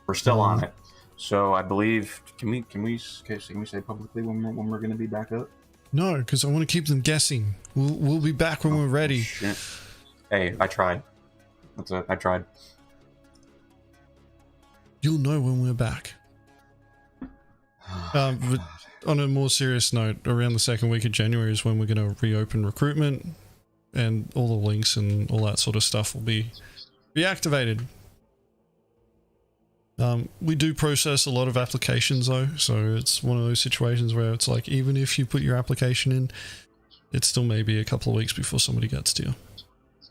[SPEAKER 3] We're still on it. So I believe can we say publicly when we're going to be back up?
[SPEAKER 2] No, because I want to keep them guessing. We'll be back when we're ready.
[SPEAKER 3] Shit. Hey, I tried. That's it. I tried.
[SPEAKER 2] You'll know when we're back. But on a more serious note, around the second week of January is when we're going to reopen recruitment, and all the links and all that sort of stuff will be reactivated. We do process a lot of applications though, so it's one of those situations where it's like, even if you put your application in, it still may be a couple of weeks before somebody gets to you.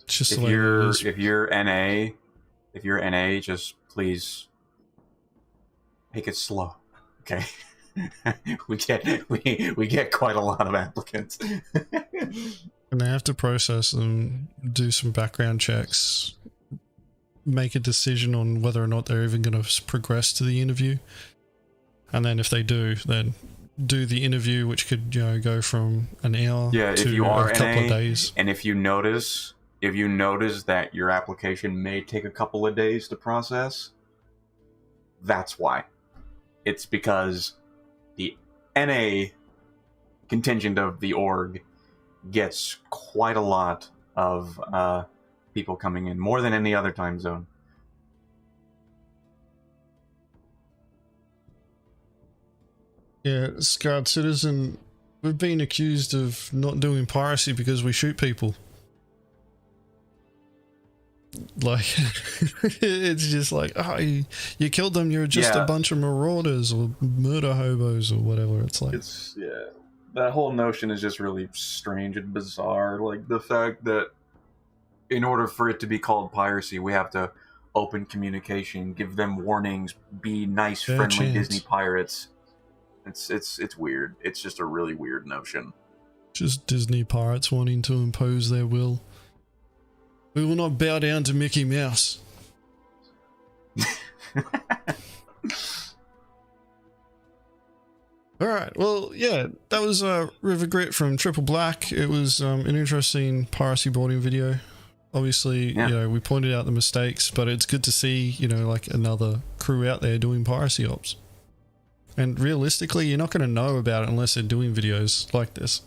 [SPEAKER 2] It's just the way it is.
[SPEAKER 3] If you're NA, just please take it slow, okay? we get quite a lot of applicants.
[SPEAKER 2] And they have to process them, do some background checks, make a decision on whether or not they're even going to progress to the interview. And then if they do, then do the interview, which could, you know, go from an hour to a couple of days.
[SPEAKER 3] And if you notice that your application may take a couple of days to process, that's why. It's because the NA contingent of the org gets quite a lot of people coming in, more than any other time zone.
[SPEAKER 2] Yeah, Scarred Citizen, we've been accused of not doing piracy because we shoot people. Like, it's just like, oh, you killed them, you're just a bunch of marauders or murder hobos or whatever. It's like,
[SPEAKER 3] that whole notion is just really strange and bizarre. Like the fact that in order for it to be called piracy, we have to open communication, give them warnings, be nice, friendly Disney pirates. It's weird. It's just a really weird notion.
[SPEAKER 2] Just Disney pirates wanting to impose their will. We will not bow down to Mickey Mouse. Alright, well, yeah, that was River Grit from Triple Black. It was an interesting piracy boarding video. Obviously, you know, we pointed out the mistakes, but it's good to see, you know, like another crew out there doing piracy ops. And realistically, you're not going to know about it unless they're doing videos like this.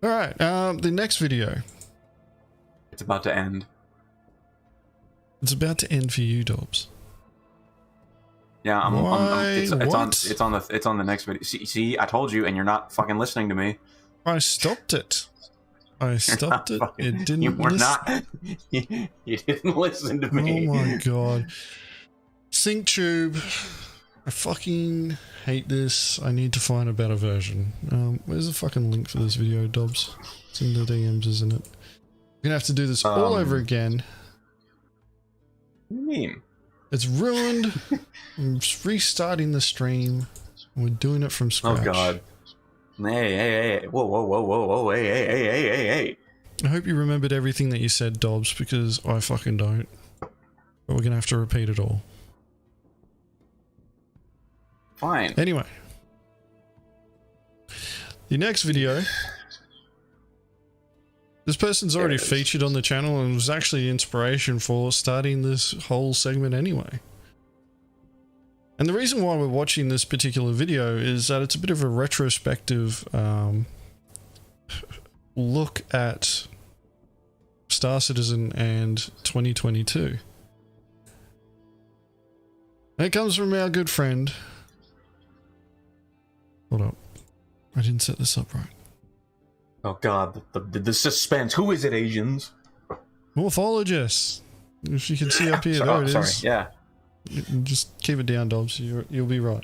[SPEAKER 2] Alright, the next video.
[SPEAKER 3] It's about to end.
[SPEAKER 2] It's about to end for you, Dobbs.
[SPEAKER 3] Yeah, it's on the next video. See, I told you, and you're not fucking listening to me.
[SPEAKER 2] I stopped it. It didn't.
[SPEAKER 3] You were not. You didn't listen to me.
[SPEAKER 2] Oh my god. SyncTube. I fucking hate this. I need to find a better version. Where's the fucking link for this video, Dobbs? It's in the DMs, isn't it? We're gonna have to do this all over again.
[SPEAKER 3] What do you mean?
[SPEAKER 2] It's ruined. I'm just restarting the stream. We're doing it from scratch.
[SPEAKER 3] Oh god. Hey. Whoa, hey.
[SPEAKER 2] I hope you remembered everything that you said, Dobbs, because I fucking don't. But we're gonna have to repeat it all.
[SPEAKER 3] Fine.
[SPEAKER 2] Anyway. The next video. This person's already featured on the channel and was actually the inspiration for starting this whole segment anyway. And the reason why we're watching this particular video is that it's a bit of a retrospective look at Star Citizen and 2022. And it comes from our good friend. Hold up. I didn't set this up right.
[SPEAKER 3] Oh god, the suspense. Who is it, Agens?
[SPEAKER 2] Morphologist. If you can see up here,
[SPEAKER 3] Sorry,
[SPEAKER 2] there it
[SPEAKER 3] sorry,
[SPEAKER 2] is.
[SPEAKER 3] yeah.
[SPEAKER 2] Just keep it down, Dobbs. You'll be right.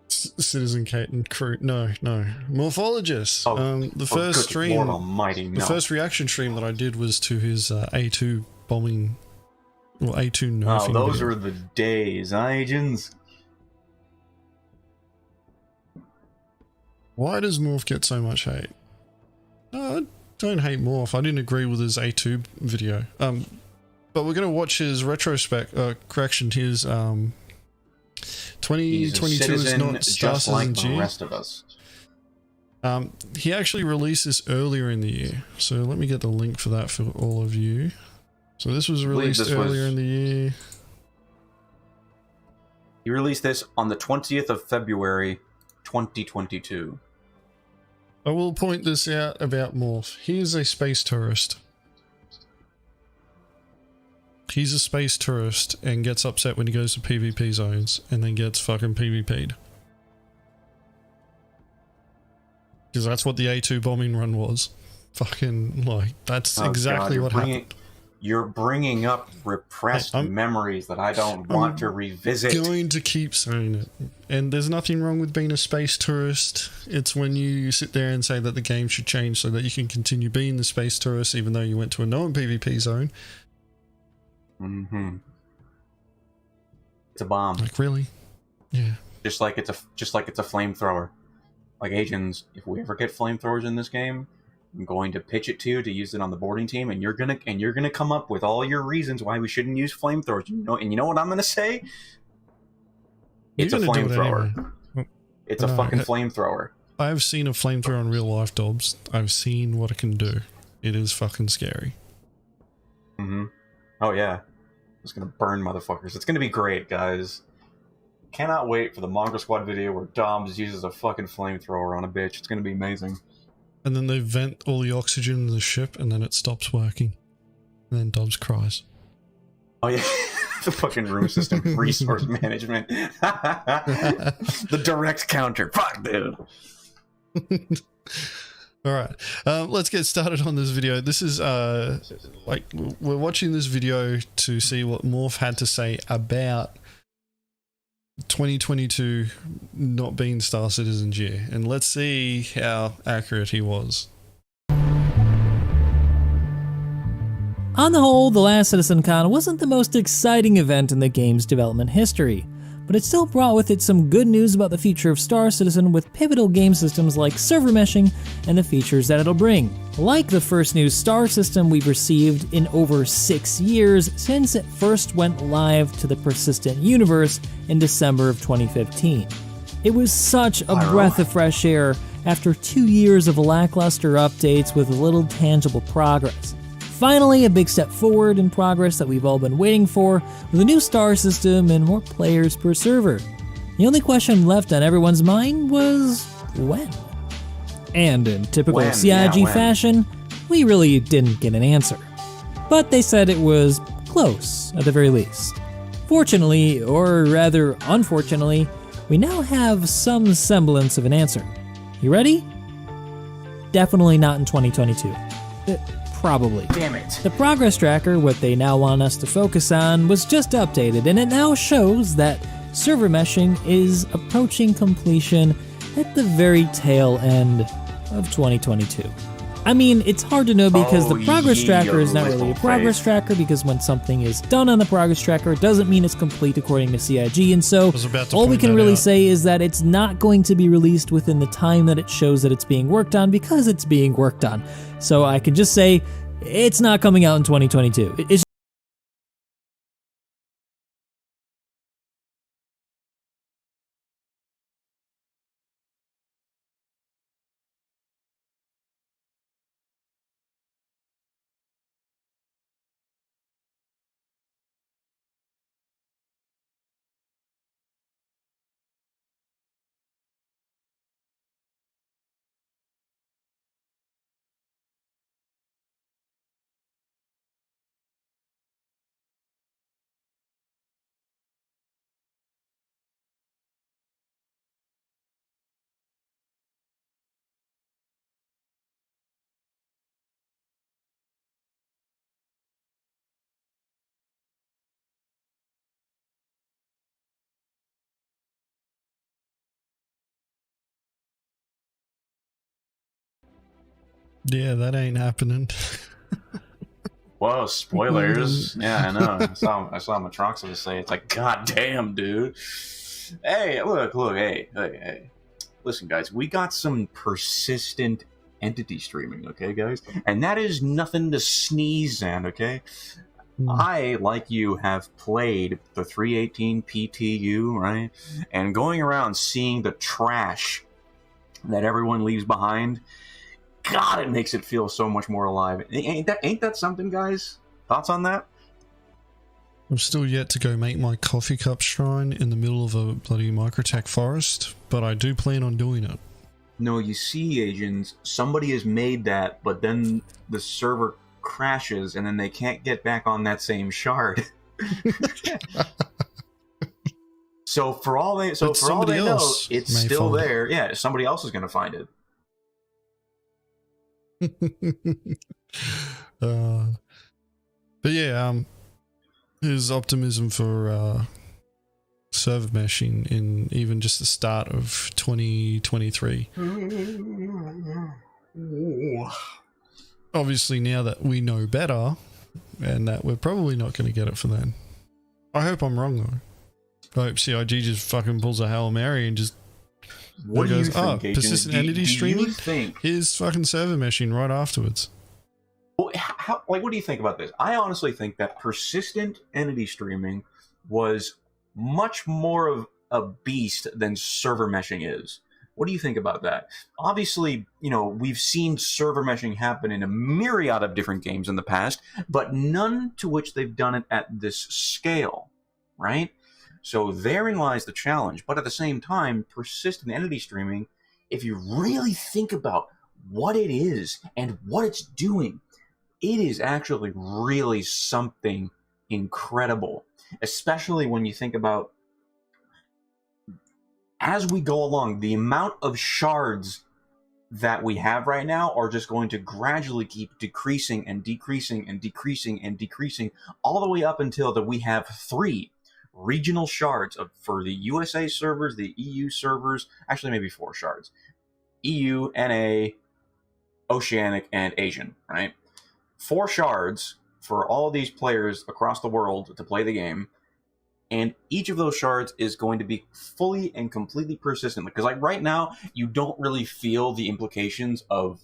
[SPEAKER 2] Citizen Kate and crew. No. Morphologist. The first stream.
[SPEAKER 3] Lord Almighty, no.
[SPEAKER 2] The first reaction stream that I did was to his A2 bombing. Well, A2 nerfing.
[SPEAKER 3] Oh, those
[SPEAKER 2] video.
[SPEAKER 3] are the days, huh, Agens?
[SPEAKER 2] Why does Morph get so much hate? No, I don't hate Morph. I didn't agree with his A2 video. But we're gonna watch his retrospect. Correction, his 2022 is not Star
[SPEAKER 3] just like
[SPEAKER 2] Citizen
[SPEAKER 3] the
[SPEAKER 2] G.
[SPEAKER 3] rest of us.
[SPEAKER 2] He actually released this earlier in the year, so let me get the link for that for all of you. So this was released earlier in the year.
[SPEAKER 3] He released this on the 20th of February, 2022.
[SPEAKER 2] I will point this out about Morph. He is a space tourist. He's a space tourist and gets upset when he goes to PvP zones and then gets fucking PvP'd. Because that's what the A2 bombing run was. Fucking, like, that's exactly what happened.
[SPEAKER 3] You're bringing up repressed memories that I don't want to revisit.
[SPEAKER 2] I'm going to keep saying it. And there's nothing wrong with being a space tourist. It's when you sit there and say that the game should change so that you can continue being the space tourist even though you went to a non-PvP zone.
[SPEAKER 3] Mm-hmm. It's a bomb.
[SPEAKER 2] Like, really? Yeah.
[SPEAKER 3] Just like it's a flamethrower. Like, Agens, if we ever get flamethrowers in this game, I'm going to pitch it to you to use it on the boarding team, and you're gonna come up with all your reasons why we shouldn't use flamethrowers. You know what I'm gonna say? It's a flamethrower. Anyway. It's a fucking flamethrower.
[SPEAKER 2] I've seen a flamethrower in real life, Dobbs. I've seen what it can do. It is fucking scary.
[SPEAKER 3] Mm-hmm. Oh yeah. It's gonna burn motherfuckers. It's gonna be great, guys. Cannot wait for the Mongrel Squad video where Dobbs uses a fucking flamethrower on a bitch. It's gonna be amazing.
[SPEAKER 2] And then they vent all the oxygen in the ship, and then it stops working. And then Dobbs cries. Oh
[SPEAKER 3] yeah, the fucking room system resource management. The direct counter. Fuck, dude.
[SPEAKER 2] Alright, let's get started on this video. This is, like, we're watching this video to see what Morph had to say about 2022 not being Star Citizen G, and let's see how accurate he was.
[SPEAKER 9] On the whole, the last CitizenCon wasn't the most exciting event in the game's development history, but it still brought with it some good news about the future of Star Citizen with pivotal game systems like server meshing and the features that it'll bring. Like the first new star system we've received in over 6 years since it first went live to the persistent universe in December of 2015. It was such a breath of fresh air after 2 years of lackluster updates with little tangible progress. Finally, a big step forward in progress that we've all been waiting for, with a new star system and more players per server. The only question left on everyone's mind was when? And in typical CIG fashion, we really didn't get an answer. But they said it was close, at the very least. Fortunately, or rather unfortunately, we now have some semblance of an answer. You ready? Definitely not in 2022. Probably.
[SPEAKER 3] Damn it.
[SPEAKER 9] The progress tracker, what they now want us to focus on, was just updated, and it now shows that server meshing is approaching completion at the very tail end of 2022. I mean, it's hard to know because the progress tracker is not really a
[SPEAKER 3] little
[SPEAKER 9] progress
[SPEAKER 3] face.
[SPEAKER 9] tracker, because when something is done on the progress tracker, it doesn't mean it's complete according to CIG, and so
[SPEAKER 2] was about to
[SPEAKER 9] all we
[SPEAKER 2] point
[SPEAKER 9] can
[SPEAKER 2] that
[SPEAKER 9] really
[SPEAKER 2] out.
[SPEAKER 9] say is that it's not going to be released within the time that it shows that it's being worked on, because it's being worked on. So I can just say it's not coming out in 2022. It's
[SPEAKER 2] Yeah, that ain't happening.
[SPEAKER 3] Whoa, spoilers. Yeah, I know. I saw Matroxus say it's like, God damn, dude. Hey, look, hey. Listen, guys, we got some persistent entity streaming, okay, guys? And that is nothing to sneeze at, okay? I, like you, have played the 318 PTU, right? And going around seeing the trash that everyone leaves behind, God, it makes it feel so much more alive. Ain't that something, guys? Thoughts on that?
[SPEAKER 2] I'm still yet to go make my coffee cup shrine in the middle of a bloody microtech forest, but I do plan on doing it.
[SPEAKER 3] No, you see, Agens, somebody has made that, but then the server crashes, and then they can't get back on that same shard. So for all they know, it's still there. Yeah, somebody else is going to find it.
[SPEAKER 2] But yeah, his optimism for server meshing in even just the start of 2023. Obviously, now that we know better, and that we're probably not going to get it for then. I hope I'm wrong though. I hope CIG just fucking pulls a Hail Mary and just
[SPEAKER 3] What do you think, Agens?
[SPEAKER 2] persistent entity streaming?
[SPEAKER 3] Think
[SPEAKER 2] Here's fucking server meshing right afterwards.
[SPEAKER 3] Well, what do you think about this? I honestly think that persistent entity streaming was much more of a beast than server meshing is. What do you think about that? Obviously, we've seen server meshing happen in a myriad of different games in the past, but none to which they've done it at this scale, right? So therein lies the challenge. But at the same time, persistent entity streaming, if you really think about what it is and what it's doing, it is actually really something incredible, especially when you think about, as we go along, the amount of shards that we have right now are just going to gradually keep decreasing and decreasing and decreasing and decreasing, all the way up until that we have 3 regional shards for the USA servers, the EU servers, actually maybe 4 shards. EU, NA, Oceanic, and Asian, right? 4 shards for all of these players across the world to play the game, and each of those shards is going to be fully and completely persistent. Because like right now, you don't really feel the implications of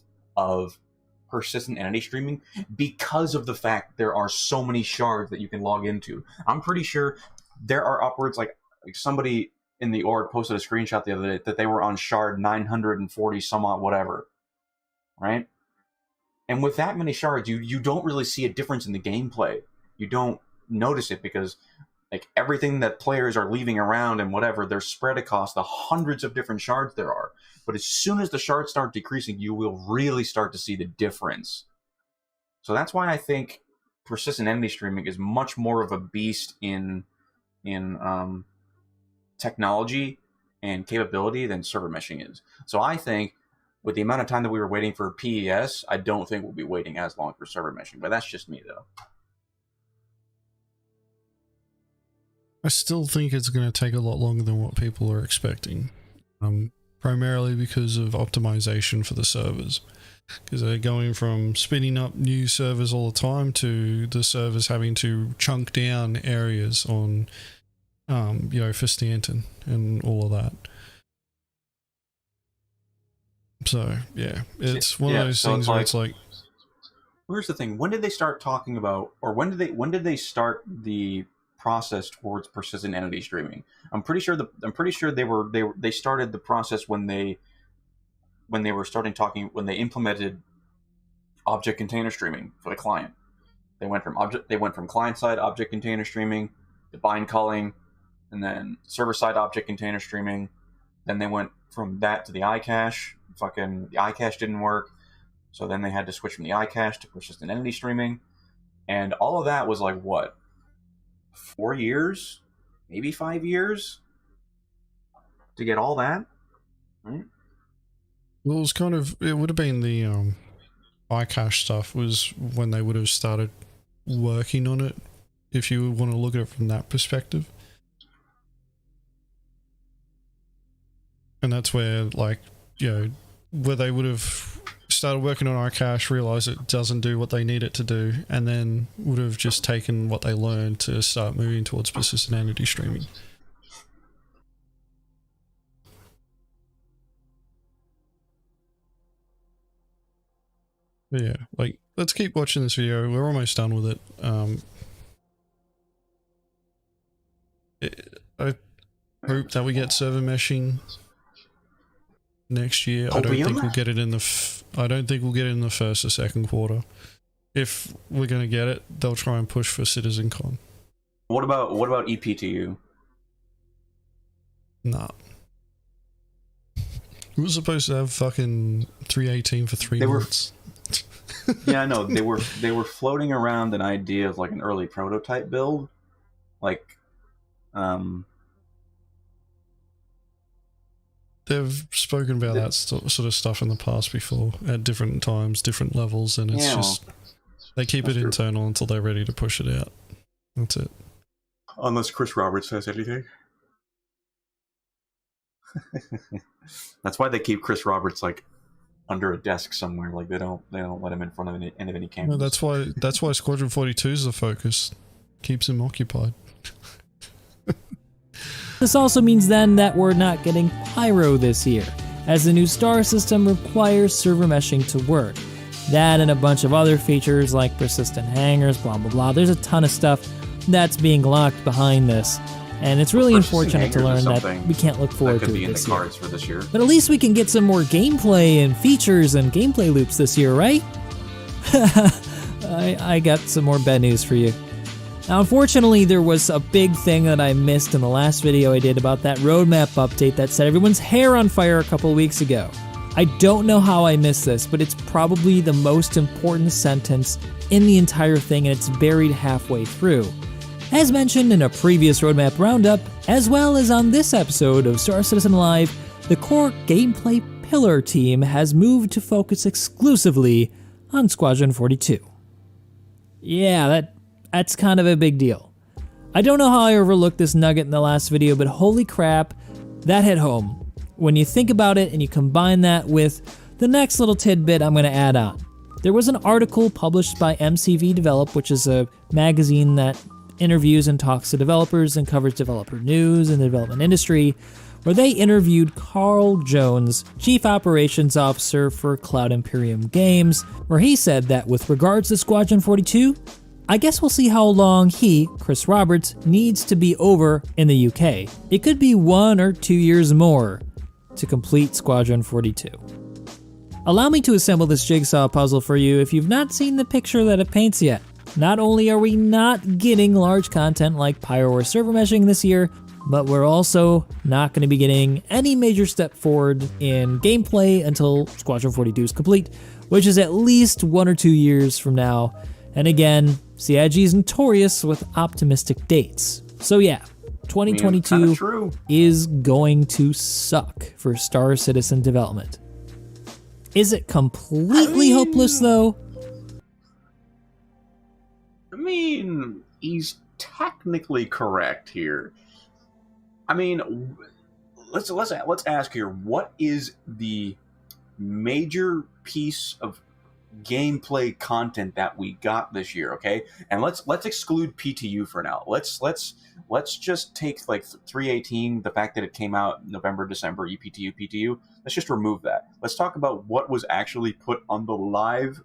[SPEAKER 3] persistent entity streaming because of the fact there are so many shards that you can log into. I'm pretty sure there are upwards, like somebody in the org posted a screenshot the other day that they were on shard 940 some odd whatever, right? And with that many shards, you don't really see a difference in the gameplay. You don't notice it because like everything that players are leaving around and whatever, they're spread across the hundreds of different shards there are. But as soon as the shards start decreasing, you will really start to see the difference. So that's why I think persistent entity streaming is much more of a beast in technology and capability than server meshing is. So I think with the amount of time that we were waiting for PES, I don't think we'll be waiting as long for server meshing. But that's just me, though.
[SPEAKER 2] I still think it's going to take a lot longer than what people are expecting. primarily because of optimization for the servers. Because they're going from spinning up new servers all the time to the servers having to chunk down areas on, you know, for Stanton and all of that. So yeah, it's one of those things where it's like.
[SPEAKER 3] Here's the thing: when did they start talking about, or when did they start the process towards persistent entity streaming? I'm pretty sure they started the process when they implemented object container streaming for the client. They went from client side object container streaming to bind calling, and then server side object container streaming. Then they went from that to the iCache. Fucking the iCache didn't work, so then they had to switch from the iCache to persistent entity streaming, and all of that was like what, 4 years, maybe 5 years to get all that, right?
[SPEAKER 2] Well, it was kind of, it would have been the iCache stuff was when they would have started working on it, if you want to look at it from that perspective. And that's where, like, you know, where they would have started working on iCache, realized it doesn't do what they need it to do, and then would have just taken what they learned to start moving towards persistent entity streaming. But yeah, like, let's keep watching this video. We're almost done with it. I hope that we get server meshing next year. I don't think we'll get it in the first or second quarter. If we're gonna get it, they'll try and push for CitizenCon.
[SPEAKER 3] What about EPTU?
[SPEAKER 2] Nah. We were supposed to have fucking 318 for 3 months.
[SPEAKER 3] Yeah, I know. They were floating around an idea of like an early prototype build, like
[SPEAKER 2] they've spoken about that sort of stuff in the past before at different times, different levels, and it's just they keep it internal until they're ready to push it out. That's it.
[SPEAKER 3] Unless Chris Roberts says anything. That's why they keep Chris Roberts like under a desk somewhere. Like they don't let him in front of any cameras.
[SPEAKER 2] No, that's why Squadron 42 is the focus. Keeps him occupied.
[SPEAKER 9] This also means then that we're not getting Pyro this year, as the new star system requires server meshing to work. That and a bunch of other features like persistent hangers, blah blah blah. There's a ton of stuff that's being locked behind this, and it's really unfortunate to learn that we can't look forward to it this year. But at least we can get some more gameplay and features and gameplay loops this year, right? I got some more bad news for you. Now, unfortunately, there was a big thing that I missed in the last video I did about that roadmap update that set everyone's hair on fire a couple weeks ago. I don't know how I missed this, but it's probably the most important sentence in the entire thing, and it's buried halfway through. As mentioned in a previous roadmap roundup, as well as on this episode of Star Citizen Live, the core gameplay pillar team has moved to focus exclusively on Squadron 42. Yeah, that's kind of a big deal. I don't know how I overlooked this nugget in the last video, but holy crap, that hit home. When you think about it and you combine that with the next little tidbit I'm going to add on. There was an article published by MCV Develop, which is a magazine that interviews and talks to developers and covers developer news in the development industry, where they interviewed Carl Jones, Chief Operations Officer for Cloud Imperium Games, where he said that with regards to Squadron 42, I guess we'll see how long he, Chris Roberts, needs to be over in the UK. It could be 1 or 2 years more to complete Squadron 42. Allow me to assemble this jigsaw puzzle for you if you've not seen the picture that it paints yet. Not only are we not getting large content like Pyro or server meshing this year, but we're also not going to be getting any major step forward in gameplay until Squadron 42 is complete, which is at least 1 or 2 years from now. And again, CIG is notorious with optimistic dates. So yeah, 2022 is going to suck for Star Citizen development. Is it completely hopeless though?
[SPEAKER 3] I mean, he's technically correct here. I mean, let's ask here, what is the major piece of gameplay content that we got this year? Okay, and let's exclude PTU for now. Let's just take like 318, the fact that it came out November, December, PTU. Let's just remove that. Let's talk about what was actually put on the live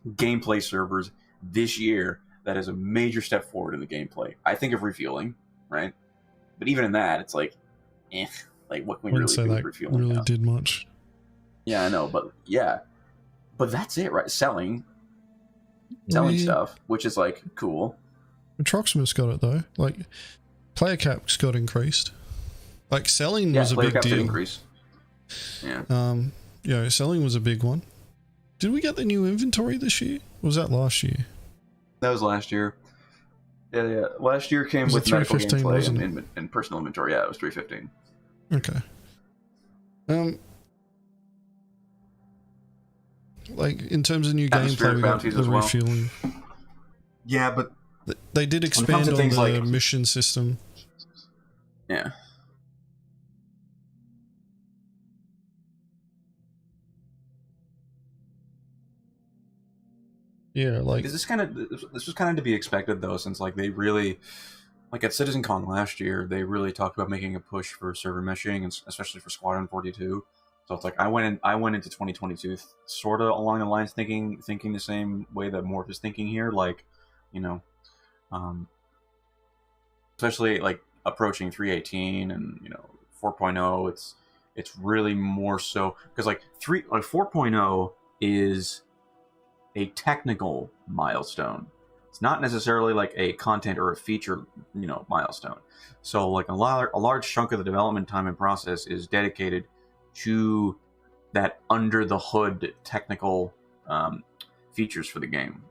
[SPEAKER 3] gameplay servers this year that is a major step forward in the gameplay. I think of refueling, right? But even in that, it's like, like what can we really do with refueling?
[SPEAKER 2] Really
[SPEAKER 3] now?
[SPEAKER 2] did much.
[SPEAKER 3] Yeah, I know, but that's it, right? Selling stuff, which is like cool.
[SPEAKER 2] Troxmus got it though. Like, player caps got increased. Like, selling was a big deal.
[SPEAKER 3] Increase. Yeah.
[SPEAKER 2] Selling was a big one. Did we get the new inventory this year? Or was that last year?
[SPEAKER 3] That was last year. Yeah. Last year came with medical gameplay and personal inventory. Yeah, it was 315.
[SPEAKER 2] Okay. Like, in terms of new gameplay, we got the refueling.
[SPEAKER 3] Yeah, but
[SPEAKER 2] they did expand on the mission system.
[SPEAKER 3] Yeah.
[SPEAKER 2] Yeah, like
[SPEAKER 3] this was kind of to be expected though, since like they really, like at CitizenCon last year, they really talked about making a push for server meshing, and especially for Squadron 42. So it's like I went into 2022 sort of along the lines thinking the same way that Morph is thinking here, like, especially like approaching 318 and 4.0. It's really more so because like 4.0 is a technical milestone. It's not necessarily like a content or a feature, milestone. So like a large chunk of the development time and process is dedicated to that under the hood technical features for the game.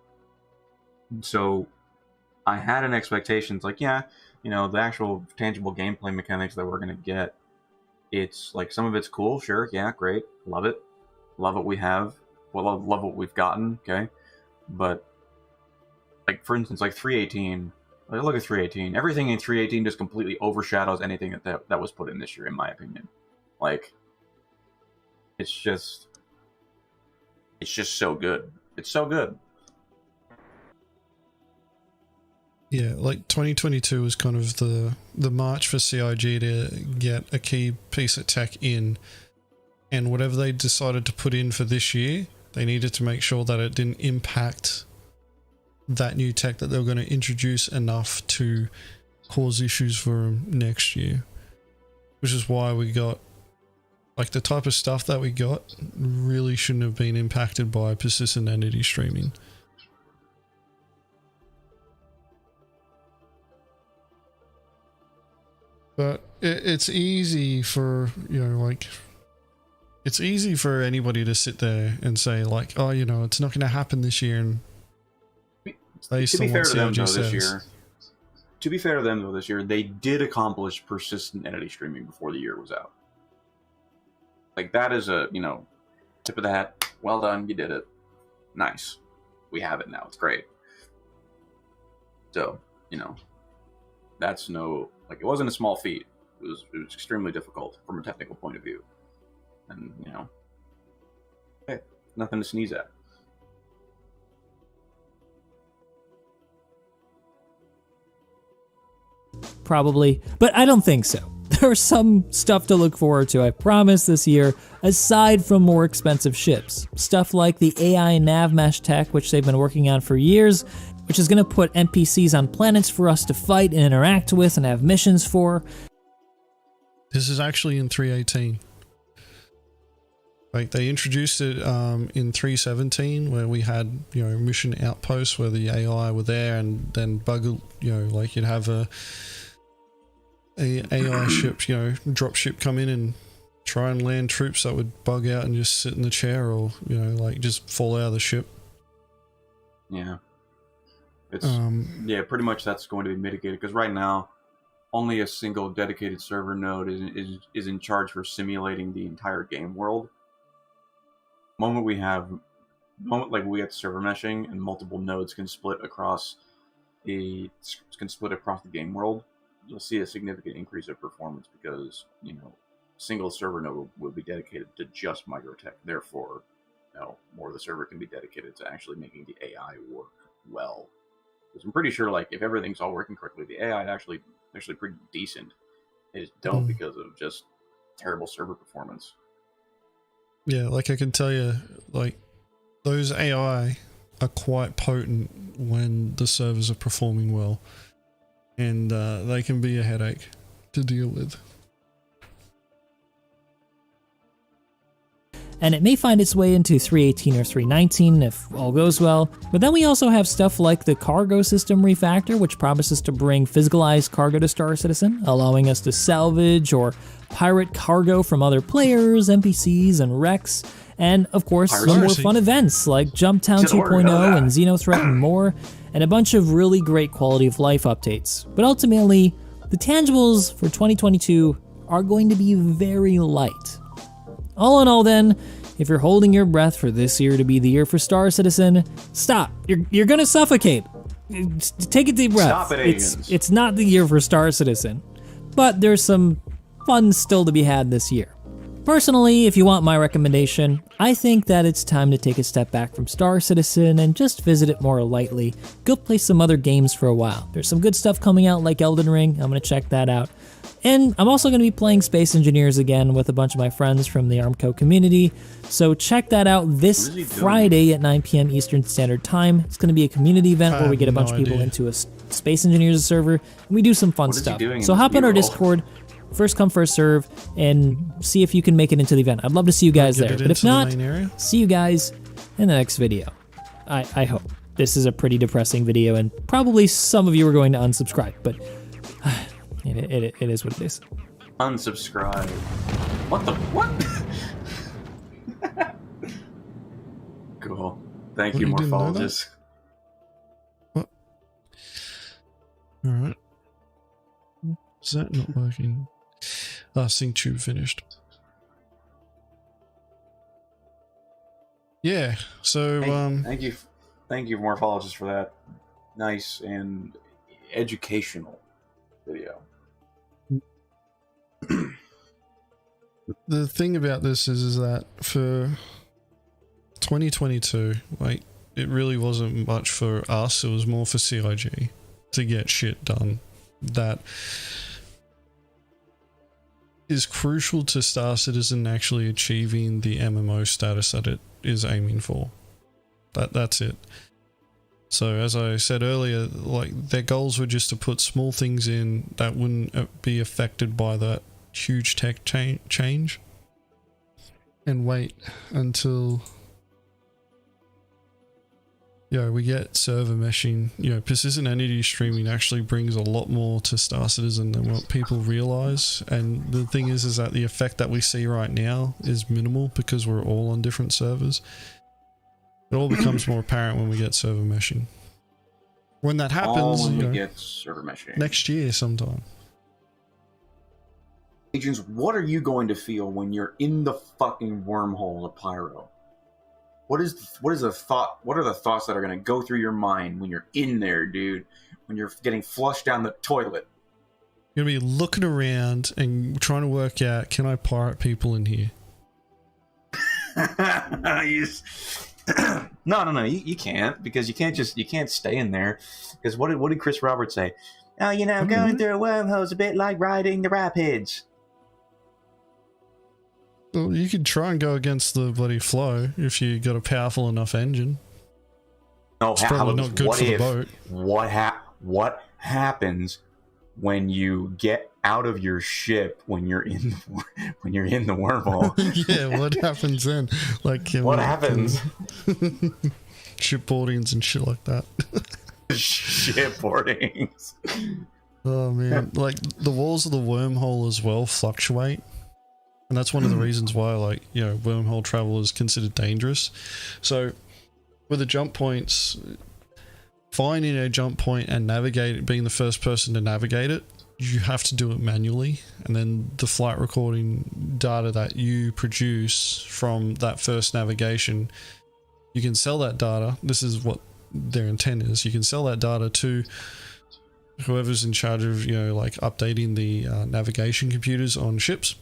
[SPEAKER 3] So I had an expectation. It's like, the actual tangible gameplay mechanics that we're going to get, it's like some of it's cool. Sure. Yeah. Great. Love it. Love what we have. Well, I love what we've gotten, okay? But, like, for instance, like 318, like, look at 318. Everything in 318 just completely overshadows anything that was put in this year, in my opinion. Like, it's just so good. It's so good.
[SPEAKER 2] Yeah, like 2022 was kind of the march for CIG to get a key piece of tech in, and whatever they decided to put in for this year, they needed to make sure that it didn't impact that new tech that they were going to introduce enough to cause issues for them next year. Which is why we got, like, the type of stuff that we got really shouldn't have been impacted by persistent entity streaming. But it's easy for, it's easy for anybody to sit there and say, like, oh, it's not going to happen this year. And
[SPEAKER 3] to be fair to them, though, this year, they did accomplish persistent entity streaming before the year was out. Like, that is a, tip of the hat. Well done, you did it. Nice. We have it now. It's great. So, that's it wasn't a small feat. It was extremely difficult from a technical point of view. And, hey, nothing to sneeze at.
[SPEAKER 9] Probably, but I don't think so. There's some stuff to look forward to, I promise, this year, aside from more expensive ships. Stuff like the AI nav mesh tech, which they've been working on for years, which is going to put NPCs on planets for us to fight and interact with and have missions for.
[SPEAKER 2] This is actually in 318. Like, they introduced it in 317, where we had, mission outposts where the AI were there, and then like you'd have a AI ship, drop ship come in and try and land troops that would bug out and just sit in the chair, or, like just fall out of the ship.
[SPEAKER 3] Yeah. It's, pretty much that's going to be mitigated, because right now, only a single dedicated server node is in charge for simulating the entire game world. Moment we get server meshing and multiple nodes can split across the game world, you'll see a significant increase of performance, because single server node will be dedicated to just microtech. Therefore, more of the server can be dedicated to actually making the AI work well. Because I'm pretty sure, like, if everything's all working correctly, the AI actually pretty decent. They just don't because of just terrible server performance.
[SPEAKER 2] Yeah, like I can tell you, like, those AI are quite potent when the servers are performing well. And they can be a headache to deal with.
[SPEAKER 9] And it may find its way into 3.18 or 3.19 if all goes well. But then we also have stuff like the cargo system refactor, which promises to bring physicalized cargo to Star Citizen, allowing us to salvage or pirate cargo from other players, NPCs, and wrecks. And of course, some more fun events like Jumptown 2.0 and Xenothreat and more, and a bunch of really great quality of life updates. But ultimately, the tangibles for 2022 are going to be very light. All in all then, if you're holding your breath for this year to be the year for Star Citizen, stop. You're gonna suffocate. Take a deep breath.
[SPEAKER 3] Stop it, Agens.
[SPEAKER 9] It's not the year for Star Citizen. But there's some fun still to be had this year. Personally, if you want my recommendation, I think that it's time to take a step back from Star Citizen and just visit it more lightly. Go play some other games for a while. There's some good stuff coming out like Elden Ring. I'm gonna check that out. And I'm also going to be playing Space Engineers again with a bunch of my friends from the Armco community. So check that out this Friday at 9 p.m. Eastern Standard Time. It's going to be a community event where we get a bunch of people into a Space Engineers server, and we do some fun stuff. So hop on our Discord, first come, first serve, and see if you can make it into the event. I'd love to see you guys there. But if not, see you guys in the next video. I hope. This is a pretty depressing video, and probably some of you are going to unsubscribe, but... It is what it is.
[SPEAKER 3] Unsubscribe. What the what? Cool. Thank you, morphologists.
[SPEAKER 2] What? All right. Is that not working? Sync tube finished. Yeah. So
[SPEAKER 3] thank you, morphologists, for that nice and educational video.
[SPEAKER 2] The thing about this is that for 2022, like, it really wasn't much for us. It was more for CIG to get shit done that is crucial to Star Citizen actually achieving the MMO status that it is aiming for. That's it. So as I said earlier, like, their goals were just to put small things in that wouldn't be affected by that huge tech change, and wait until we get server meshing. Persistent entity streaming actually brings a lot more to Star Citizen than what people realize. And the thing is that the effect that we see right now is minimal because we're all on different servers. It all becomes more apparent when we get server meshing. When that happens,
[SPEAKER 3] when we get server meshing
[SPEAKER 2] next year sometime.
[SPEAKER 3] Agents, what are you going to feel when you're in the fucking wormhole of Pyro? What is the thought? What are the thoughts that are going to go through your mind when you're in there, dude? When you're getting flushed down the toilet?
[SPEAKER 2] You're going to be looking around and trying to work out, can I pirate people in here?
[SPEAKER 3] No, you can't, because you can't stay in there. Because what did Chris Roberts say? Oh, going through a wormhole is a bit like riding the rapids.
[SPEAKER 2] Well, you could try and go against the bloody flow if you got a powerful enough engine.
[SPEAKER 3] No,
[SPEAKER 2] it's probably not good for the boat.
[SPEAKER 3] What happens when you get out of your ship when you're in the wormhole?
[SPEAKER 2] Yeah, what happens then? Like,
[SPEAKER 3] what happens?
[SPEAKER 2] Shipboardings and shit like that.
[SPEAKER 3] Shipboardings.
[SPEAKER 2] Oh man, like, the walls of the wormhole as well fluctuate. And that's one of the reasons why, like, wormhole travel is considered dangerous. So, with the jump points, finding a jump point and being the first person to navigate it, you have to do it manually. And then the flight recording data that you produce from that first navigation, you can sell that data. This is what their intent is. You can sell that data to whoever's in charge of, like, updating the navigation computers on ships.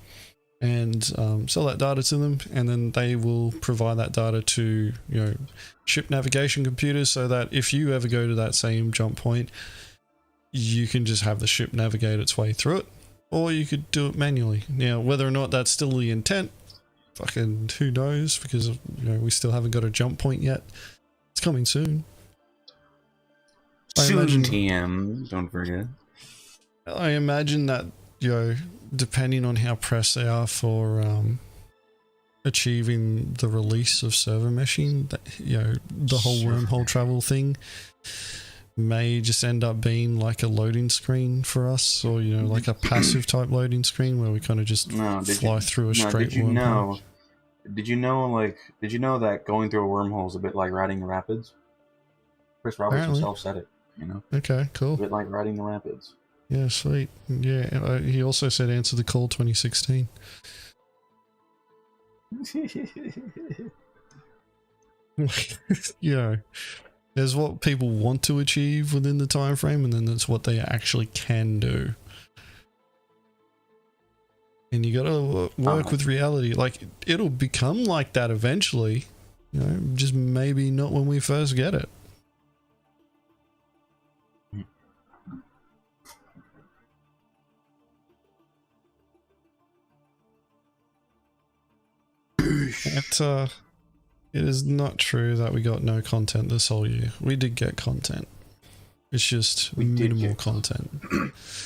[SPEAKER 2] and sell that data to them, and then they will provide that data to, you know, ship navigation computers, so that if you ever go to that same jump point, you can just have the ship navigate its way through it, or you could do it manually. Now, whether or not that's still the intent, fucking who knows, because, you know, we still haven't got a jump point yet. It's coming soon.
[SPEAKER 3] Soon, TM, don't forget.
[SPEAKER 2] I imagine that, you know, depending on how pressed they are for achieving the release of server meshing, that, you know, the whole wormhole travel thing may just end up being like a loading screen for us, or, you know, like a passive type loading screen where we kind of just fly through a straight wormhole.
[SPEAKER 3] Did you know that going through a wormhole is a bit like riding the rapids? Chris Roberts himself said it, you know?
[SPEAKER 2] Okay, cool.
[SPEAKER 3] A bit like riding the rapids.
[SPEAKER 2] Yeah, sweet. Yeah, he also said answer the call 2016. You know, there's what people want to achieve within the time frame, and then there's what they actually can do. And you gotta work with reality. Like, it'll become like that eventually, you know, just maybe not when we first get it. It is not true that we got no content this whole year. We did get content. It's just minimal content.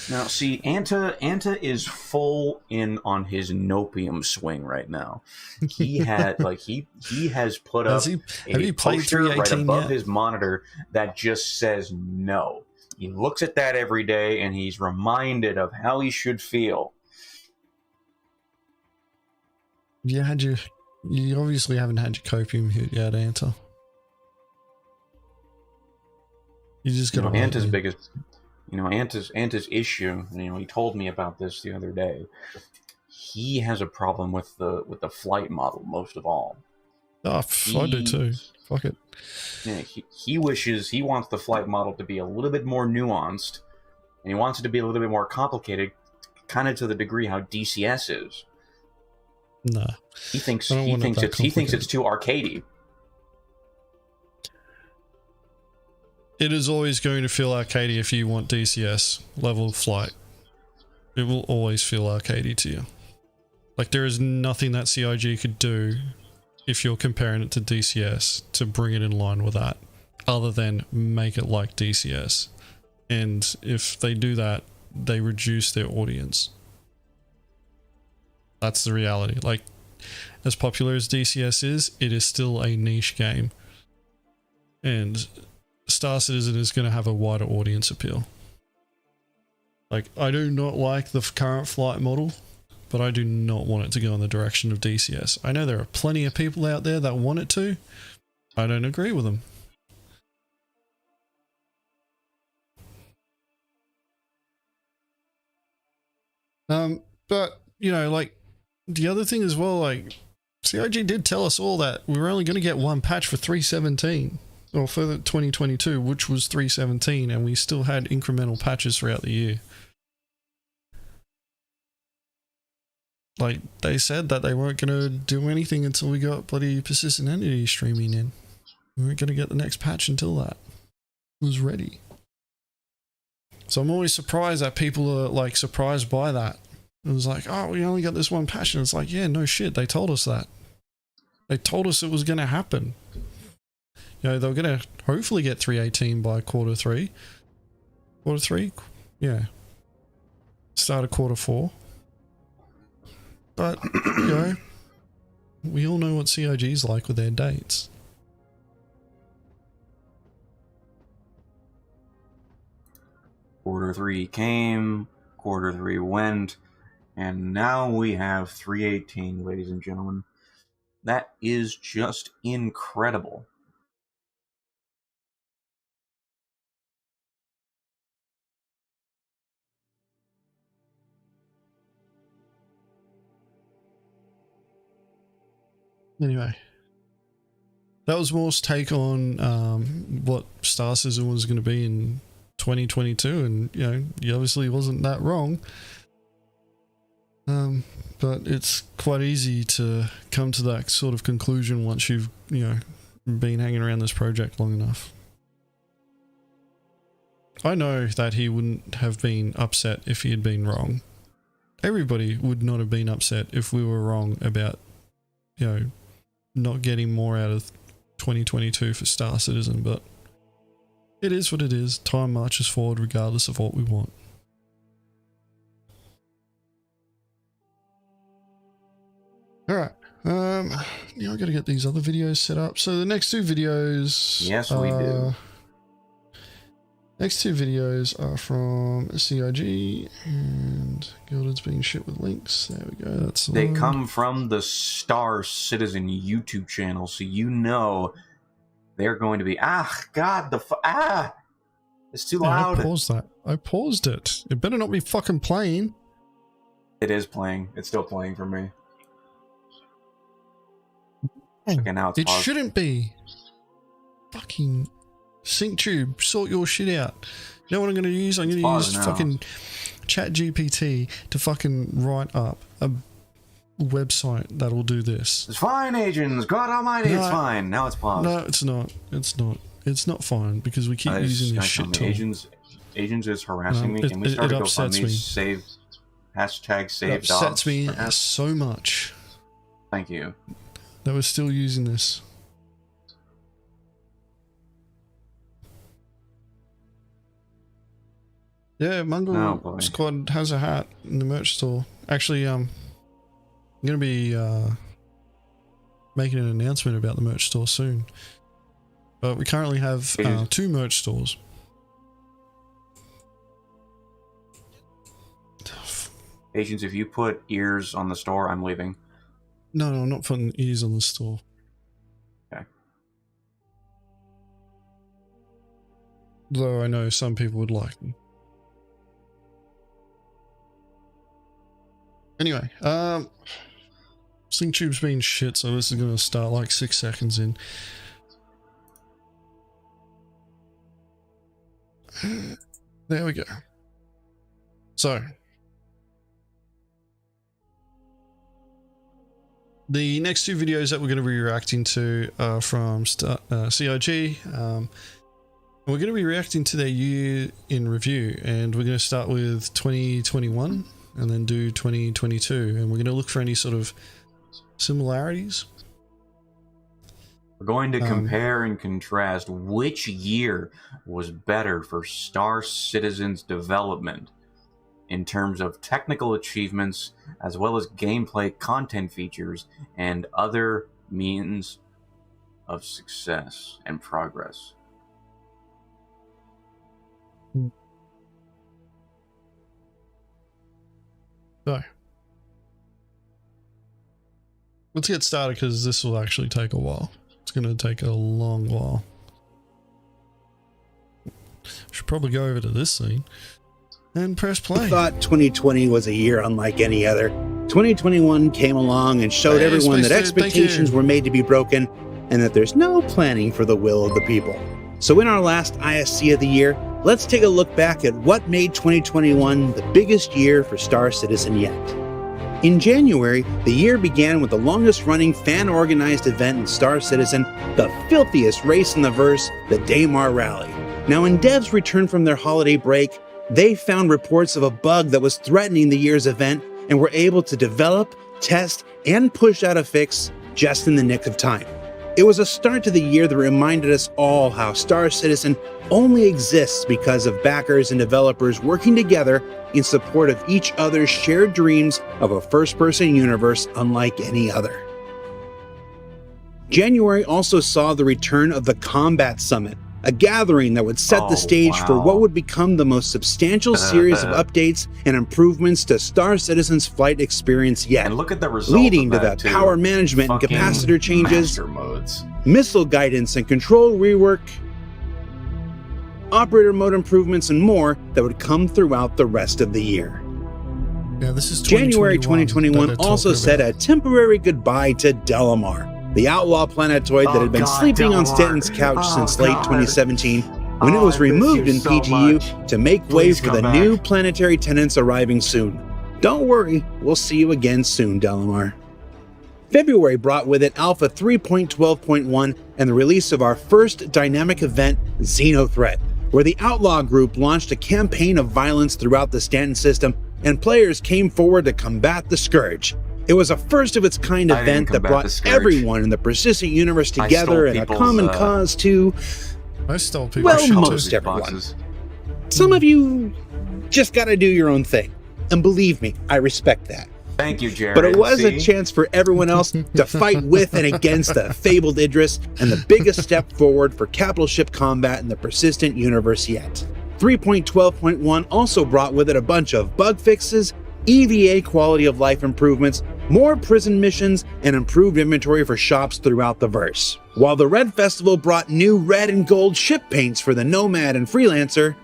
[SPEAKER 3] Now, see, Anta is full in on his nopium swing right now. He had he has put up a poster right above his monitor that just says no. He looks at that every day, and he's reminded of how he should feel.
[SPEAKER 2] You obviously haven't had your copium hit yet, Anta. You just got
[SPEAKER 3] Anta's biggest, Anta's issue. You know, he told me about this the other day. He has a problem with the flight model most of all.
[SPEAKER 2] Oh, I do too. Fuck it.
[SPEAKER 3] Yeah, he wants the flight model to be a little bit more nuanced, and he wants it to be a little bit more complicated, kind of to the degree how DCS is.
[SPEAKER 2] Nah.
[SPEAKER 3] He thinks it's too arcadey.
[SPEAKER 2] It is always going to feel arcadey if you want DCS level flight. It will always feel arcadey to you. Like, there is nothing that CIG could do if you're comparing it to DCS to bring it in line with that, other than make it like DCS. And if they do that, they reduce their audience. That's the reality. Like, as popular as DCS is, it is still a niche game. And Star Citizen is going to have a wider audience appeal. Like, I do not like the current flight model, but I do not want it to go in the direction of DCS. I know there are plenty of people out there that want it to. I don't agree with them. But, you know, like, the other thing as well, like, CIG did tell us all that we were only going to get one patch for 3.17, or for the 2022, which was 3.17, and we still had incremental patches throughout the year. Like, they said that they weren't going to do anything until we got bloody persistent entity streaming in. We weren't going to get the next patch until that was ready. So I'm always surprised that people are, like, surprised by that. It was like, oh, we only got this one patch, and it's like, yeah, no shit, they told us that. They told us it was going to happen. You know, they were going to hopefully get 3.18 by quarter 3. Quarter 3? Yeah. Start of quarter 4. But, you know, we all know what CIG's like with their dates.
[SPEAKER 3] Quarter 3 came, quarter 3 went, and now we have 3.18, ladies and gentlemen. That is just incredible.
[SPEAKER 2] Anyway, that was Morse's take on what Star Citizen was going to be in 2022, and, you know, he obviously wasn't that wrong. But it's quite easy to come to that sort of conclusion once you've, been hanging around this project long enough. I know that he wouldn't have been upset if he had been wrong. Everybody would not have been upset if we were wrong about, not getting more out of 2022 for Star Citizen, but it is what it is. Time marches forward regardless of what we want. Alright, now I gotta get these other videos set up. So the next two videos...
[SPEAKER 3] Yes, we do.
[SPEAKER 2] Next two videos are from CIG, and Gilded's being shit with links. There we go, that's the
[SPEAKER 3] They
[SPEAKER 2] one.
[SPEAKER 3] come from the Star Citizen YouTube channel, so they're going to be... It's too loud.
[SPEAKER 2] I paused that. I paused it. It better not be fucking playing.
[SPEAKER 3] It is playing. It's still playing for me. Okay, now it's
[SPEAKER 2] It
[SPEAKER 3] paused.
[SPEAKER 2] shouldn't be. Fucking SyncTube, sort your shit out. You know what I'm going to use? I'm going to use
[SPEAKER 3] now.
[SPEAKER 2] fucking ChatGPT to fucking write up a website that'll do this.
[SPEAKER 3] It's fine, Agens. God almighty,
[SPEAKER 2] No,
[SPEAKER 3] it's fine. Now it's paused.
[SPEAKER 2] No, it's not. It's not. It's not fine because we keep using this shit tool.
[SPEAKER 3] Agens is harassing me. Can we
[SPEAKER 2] It
[SPEAKER 3] start to go
[SPEAKER 2] upsets
[SPEAKER 3] fund
[SPEAKER 2] me.
[SPEAKER 3] these save hashtag save
[SPEAKER 2] It upsets
[SPEAKER 3] Dobbs,
[SPEAKER 2] me
[SPEAKER 3] perhaps?
[SPEAKER 2] so much
[SPEAKER 3] Thank you.
[SPEAKER 2] that we're still using this. Yeah, Mongrel Squad has a hat in the merch store. Actually, I'm going to be making an announcement about the merch store soon. But we currently have two merch stores.
[SPEAKER 3] Agens, if you put ears on the store, I'm leaving.
[SPEAKER 2] No, I'm not putting ears on the store.
[SPEAKER 3] Okay.
[SPEAKER 2] Though I know some people would like them. Anyway, SyncTube's been shit, so this is going to start like 6 seconds in. There we go. So, the next two videos that we're going to be reacting to are from CIG. We're going to be reacting to their year in review, and we're going to start with 2021 and then do 2022, and we're going to look for any sort of similarities.
[SPEAKER 3] We're going to compare and contrast which year was better for Star Citizen's development in terms of technical achievements, as well as gameplay content features and other means of success and progress.
[SPEAKER 2] So, let's get started because this will actually take a while. It's going to take a long while. Should probably go over to this scene and press play.
[SPEAKER 10] I thought 2020 was a year unlike any other. 2021 came along and showed everyone that expectations were made to be broken and that there's no planning for the will of the people. So in our last ISC of the year, let's take a look back at what made 2021 the biggest year for Star Citizen yet. In January, the year began with the longest-running fan-organized event in Star Citizen, the filthiest race in the verse, the Daymar Rally. Now, when devs returned from their holiday break, they found reports of a bug that was threatening the year's event and were able to develop, test, and push out a fix just in the nick of time. It was a start to the year that reminded us all how Star Citizen only exists because of backers and developers working together in support of each other's shared dreams of a first-person universe unlike any other. January also saw the return of the Combat Summit, a gathering that would set the stage for what would become the most substantial series of updates and improvements to Star Citizen's flight experience yet,
[SPEAKER 3] And look at the results
[SPEAKER 10] leading
[SPEAKER 3] of
[SPEAKER 10] to
[SPEAKER 3] that
[SPEAKER 10] the
[SPEAKER 3] too.
[SPEAKER 10] power management and
[SPEAKER 3] Fucking
[SPEAKER 10] capacitor changes,
[SPEAKER 3] master modes.
[SPEAKER 10] missile guidance and control rework, operator mode improvements, and more that would come throughout the rest of the year.
[SPEAKER 2] Yeah, this is
[SPEAKER 10] January
[SPEAKER 2] 2021
[SPEAKER 10] 2021 also said a temporary goodbye to Delamar, the outlaw planetoid that had been sleeping on Stanton's couch since late 2017, when it was removed in PTU to make way for the new planetary tenants arriving soon. Don't worry, we'll see you again soon, Delamar. February brought with it Alpha 3.12.1 and the release of our first dynamic event, Xenothreat, where the Outlaw Group launched a campaign of violence throughout the Stanton system, and players came forward to combat the Scourge. It was a first-of-its-kind event that brought everyone in the persistent universe together in a common cause to...
[SPEAKER 2] I stole people.
[SPEAKER 10] Well, most everyone. Some of you just gotta do your own thing. And believe me, I respect that.
[SPEAKER 3] Thank you, Jared.
[SPEAKER 10] But it was a chance for everyone else to fight with and against the fabled Idris, and the biggest step forward for capital ship combat in the persistent universe yet. 3.12.1 also brought with it a bunch of bug fixes, EVA quality of life improvements, more prison missions, and improved inventory for shops throughout the verse. While the Red Festival brought new red and gold ship paints for the Nomad and Freelancer,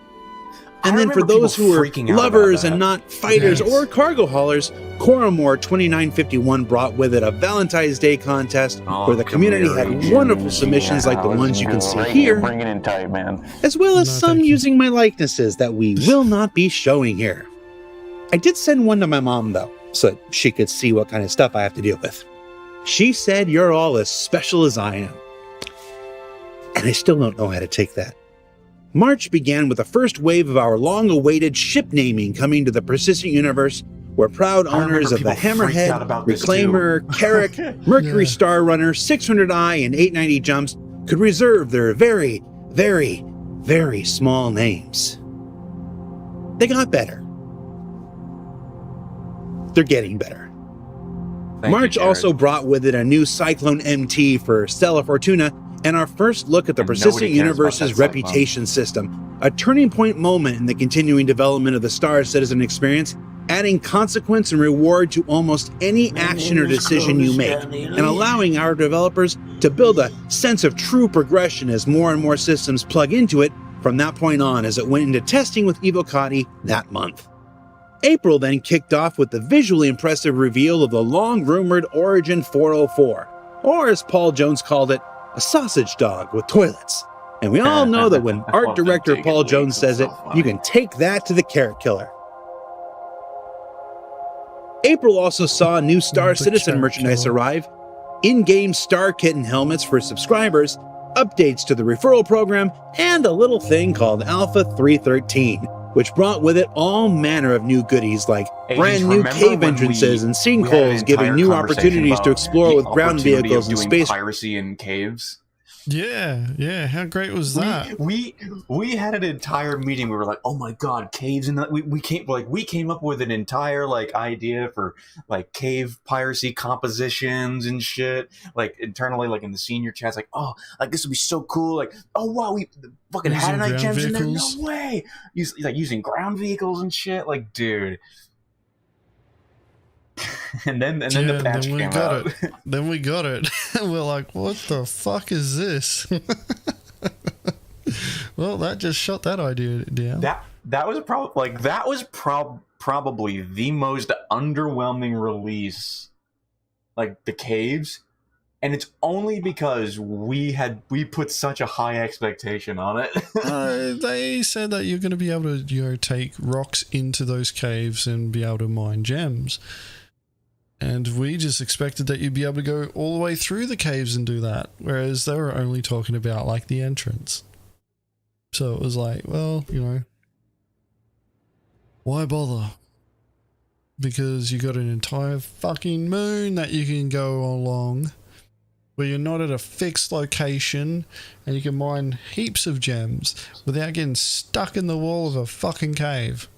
[SPEAKER 10] and then for those who were lovers and not fighters or cargo haulers, Coramore 2951 brought with it a Valentine's Day contest where the community had wonderful submissions like the ones you can see here,
[SPEAKER 11] bring it in tight, man.
[SPEAKER 10] as well as some using my likenesses that we will not be showing here. I did send one to my mom though, so that she could see what kind of stuff I have to deal with. She said you're all as special as I am. And I still don't know how to take that. March began with the first wave of our long-awaited ship naming coming to the persistent universe, where proud owners of the Hammerhead, Reclaimer, Carrick, Mercury Star Runner, 600i, and 890 Jumps could reserve their very, very, very small names. They got better. They're getting better. March also brought with it a new Cyclone MT for Stella Fortuna, and our first look at the persistent universe's reputation system, a turning point moment in the continuing development of the Star Citizen experience, adding consequence and reward to almost any action or decision you make, and allowing our developers to build a sense of true progression as more and more systems plug into it from that point on, as it went into testing with Evocati that month. April then kicked off with the visually impressive reveal of the long-rumored Origin 404, or as Paul Jones called it, a sausage dog with toilets. And we all know that when art director Paul Jones says it, you can take that to the carrot killer. April also saw new Star Citizen merchandise arrive, in-game Star Kitten helmets for subscribers, updates to the referral program, and a little thing called Alpha 313, which brought with it all manner of new goodies like brand new cave entrances and sinkholes, giving new opportunities to explore with ground vehicles and space
[SPEAKER 3] piracy in caves.
[SPEAKER 2] Yeah, how great was that?
[SPEAKER 3] We had an entire meeting. We were like, oh my god, caves, and we came up with an entire idea for cave piracy compositions and shit. Internally, in the senior chats, this would be so cool. Oh wow, we fucking Hadanite gems in there. No way. Using ground vehicles and shit. Dude. and then the patch came out.
[SPEAKER 2] Then we got it. We're like, what the fuck is this? Well, that just shut that idea down.
[SPEAKER 3] That was probably the most underwhelming release, the caves, and it's only because we put such a high expectation on it.
[SPEAKER 2] They said that you're going to be able to take rocks into those caves and be able to mine gems. And we just expected that you'd be able to go all the way through the caves and do that. Whereas they were only talking about the entrance. So it was well, why bother? Because you got an entire fucking moon that you can go along where you're not at a fixed location and you can mine heaps of gems without getting stuck in the wall of a fucking cave.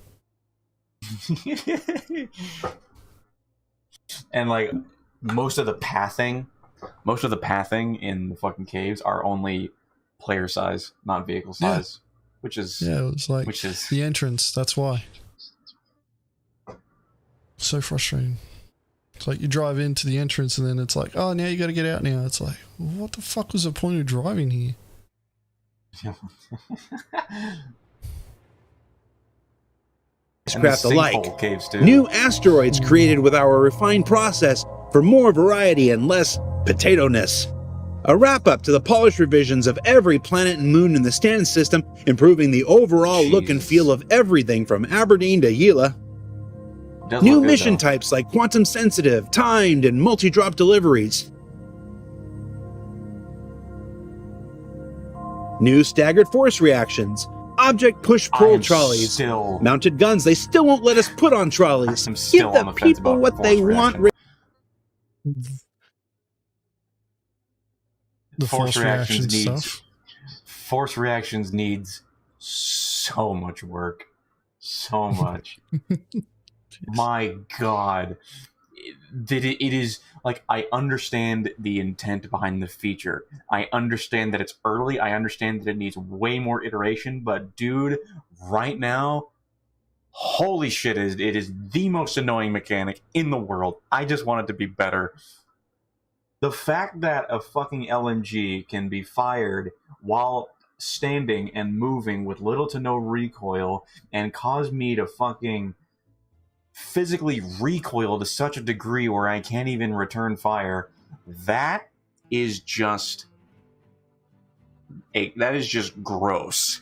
[SPEAKER 3] And most of the pathing in the fucking caves are only player size, not vehicle size, which is
[SPEAKER 2] it's the entrance. That's why. So frustrating. It's you drive into the entrance and then it's oh, now you got to get out now. It's what the fuck was the point of driving here?
[SPEAKER 10] Craft alike. New asteroids created with our refined process for more variety and less potato-ness. A wrap-up to the polished revisions of every planet and moon in the Stanton system, improving the overall look and feel of everything from Aberdeen to Yila. New mission types like quantum sensitive, timed, and multi-drop deliveries. New staggered force reactions. Object push-pull trolleys. Mounted guns they still won't let us put on trolleys. Give the people what they want.
[SPEAKER 2] The force reactions stuff.
[SPEAKER 3] Force reactions needs so much work. So much. My God. It is like, I understand the intent behind the feature. I understand that it's early. I understand that it needs way more iteration. But dude, right now, holy shit, it is the most annoying mechanic in the world. I just want it to be better. The fact that a fucking LMG can be fired while standing and moving with little to no recoil and cause me to fucking physically recoil to such a degree where I can't even return fire, that is just gross.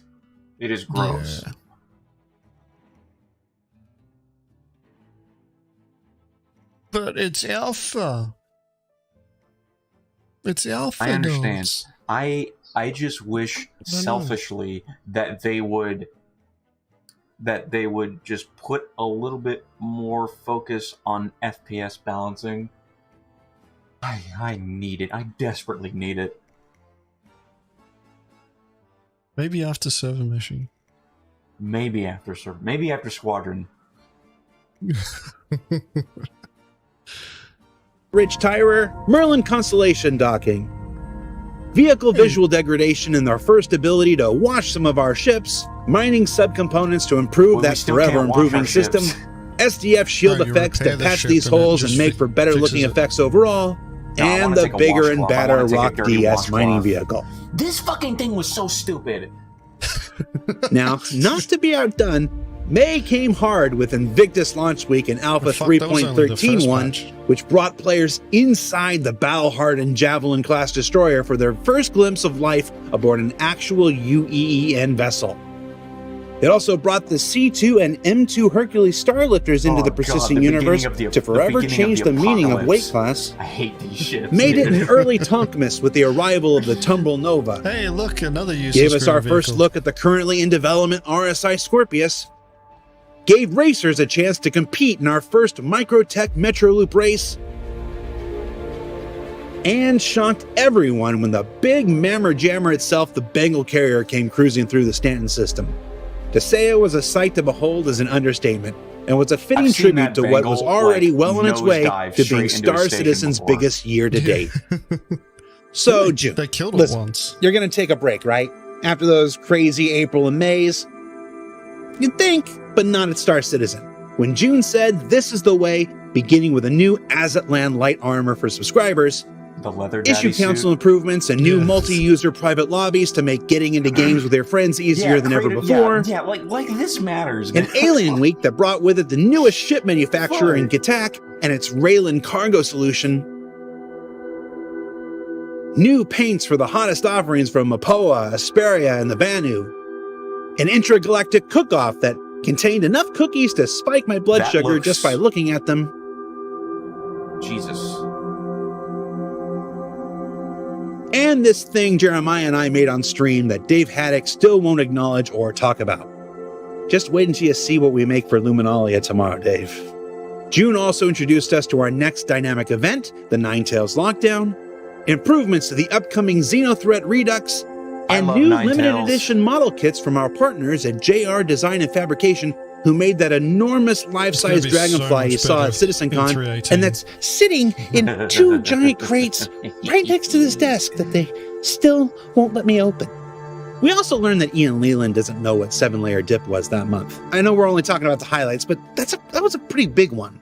[SPEAKER 3] It is gross.
[SPEAKER 2] Yeah. But it's alpha. It's alpha.
[SPEAKER 3] I understand. I just wish selfishly that they would just put a little bit more focus on FPS balancing. I need it. I desperately need it.
[SPEAKER 2] Maybe after server mission.
[SPEAKER 3] Maybe after squadron.
[SPEAKER 10] Ridge Tyrer, Merlin Constellation docking. Vehicle visual degradation in our first ability to wash some of our ships, mining subcomponents to improve that forever improving system, SDF shield effects that patch these holes and make for better looking effects overall, and the bigger and badder Rock DS mining vehicle.
[SPEAKER 3] This fucking thing was so stupid.
[SPEAKER 10] Now, not to be outdone, May came hard with Invictus launch week and Alpha 3.13.1, which brought players inside the battle-hardened Javelin class destroyer for their first glimpse of life aboard an actual UEEN vessel. It also brought the C2 and M2 Hercules Starlifters into the persisting universe to forever change the meaning of weight class.
[SPEAKER 3] I hate these ships.
[SPEAKER 10] Made it an early Tonkmas with the arrival of the Tumbrel Nova.
[SPEAKER 2] Hey, look, another useless
[SPEAKER 10] gave us our
[SPEAKER 2] vehicle.
[SPEAKER 10] first look at the currently in development RSI Scorpius. Gave racers a chance to compete in our first Microtech Metro Loop race. And shocked everyone when the big mammer jammer itself, the Bengal carrier, came cruising through the Stanton system. To say it was a sight to behold is an understatement, and was a fitting tribute to what was already well on its way to being Star Citizen's biggest year to date. So, June,
[SPEAKER 2] they killed it once.
[SPEAKER 10] You're going to take a break, right? After those crazy April and Mays? You'd think, but not at Star Citizen. When June said this is the way, beginning with a new Azatlan light armor for subscribers,
[SPEAKER 3] the leather daddy
[SPEAKER 10] issue council
[SPEAKER 3] suit.
[SPEAKER 10] Improvements and new multi-user private lobbies to make getting into games with your friends easier than ever before.
[SPEAKER 3] Yeah, like this matters.
[SPEAKER 10] An Alien Week that brought with it the newest ship manufacturer in Gitac and its Raylan cargo solution. New paints for the hottest offerings from Mapoa, Asperia, and the Vanu. An intragalactic cook-off that contained enough cookies to spike my blood sugar just by looking at them.
[SPEAKER 3] Jesus.
[SPEAKER 10] And this thing Jeremiah and I made on stream that Dave Haddock still won't acknowledge or talk about. Just wait until you see what we make for Luminalia tomorrow, Dave. June also introduced us to our next dynamic event, the Nine Tails Lockdown, improvements to the upcoming Xenothreat Redux, and new limited edition model kits from our partners at JR Design and Fabrication, who made that enormous life-size dragonfly you saw at CitizenCon, and that's sitting in 2 giant crates right next to this desk that they still won't let me open. We also learned that Ian Leland doesn't know what 7-layer dip was that month. I know we're only talking about the highlights, but that was a pretty big one.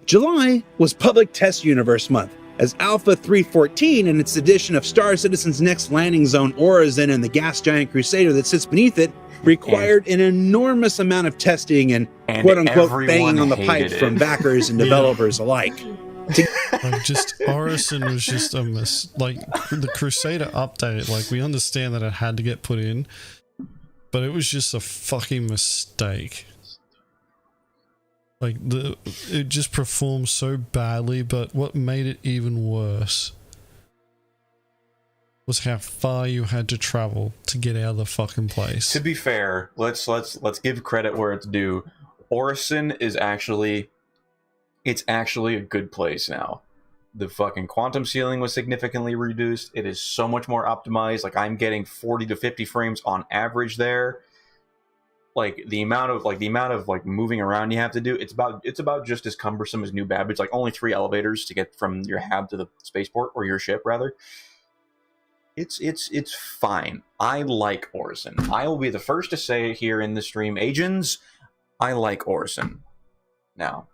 [SPEAKER 10] July was Public Test Universe month, as Alpha 3.14 and its edition of Star Citizen's next landing zone, Orizon, and the gas giant crusader that sits beneath it, required an enormous amount of testing and quote-unquote banging on the pipe from backers and developers alike.
[SPEAKER 2] Like, just Orison was just a mess. Like, the Crusader update, like, we understand that it had to get put in, but it was just a fucking mistake. Like it just performed so badly, but what made it even worse was how far you had to travel to get out of the fucking place.
[SPEAKER 3] To be fair, let's give credit where it's due. Orison is actually a good place now. The fucking quantum ceiling was significantly reduced. It is so much more optimized. Like, I'm getting 40 to 50 frames on average there. Like the amount of moving around you have to do, it's about just as cumbersome as New Babbage. Like, only 3 elevators to get from your hab to the spaceport, or your ship rather. It's fine. I like Orison. I will be the first to say here in the stream, Agens, I like Orison. Now.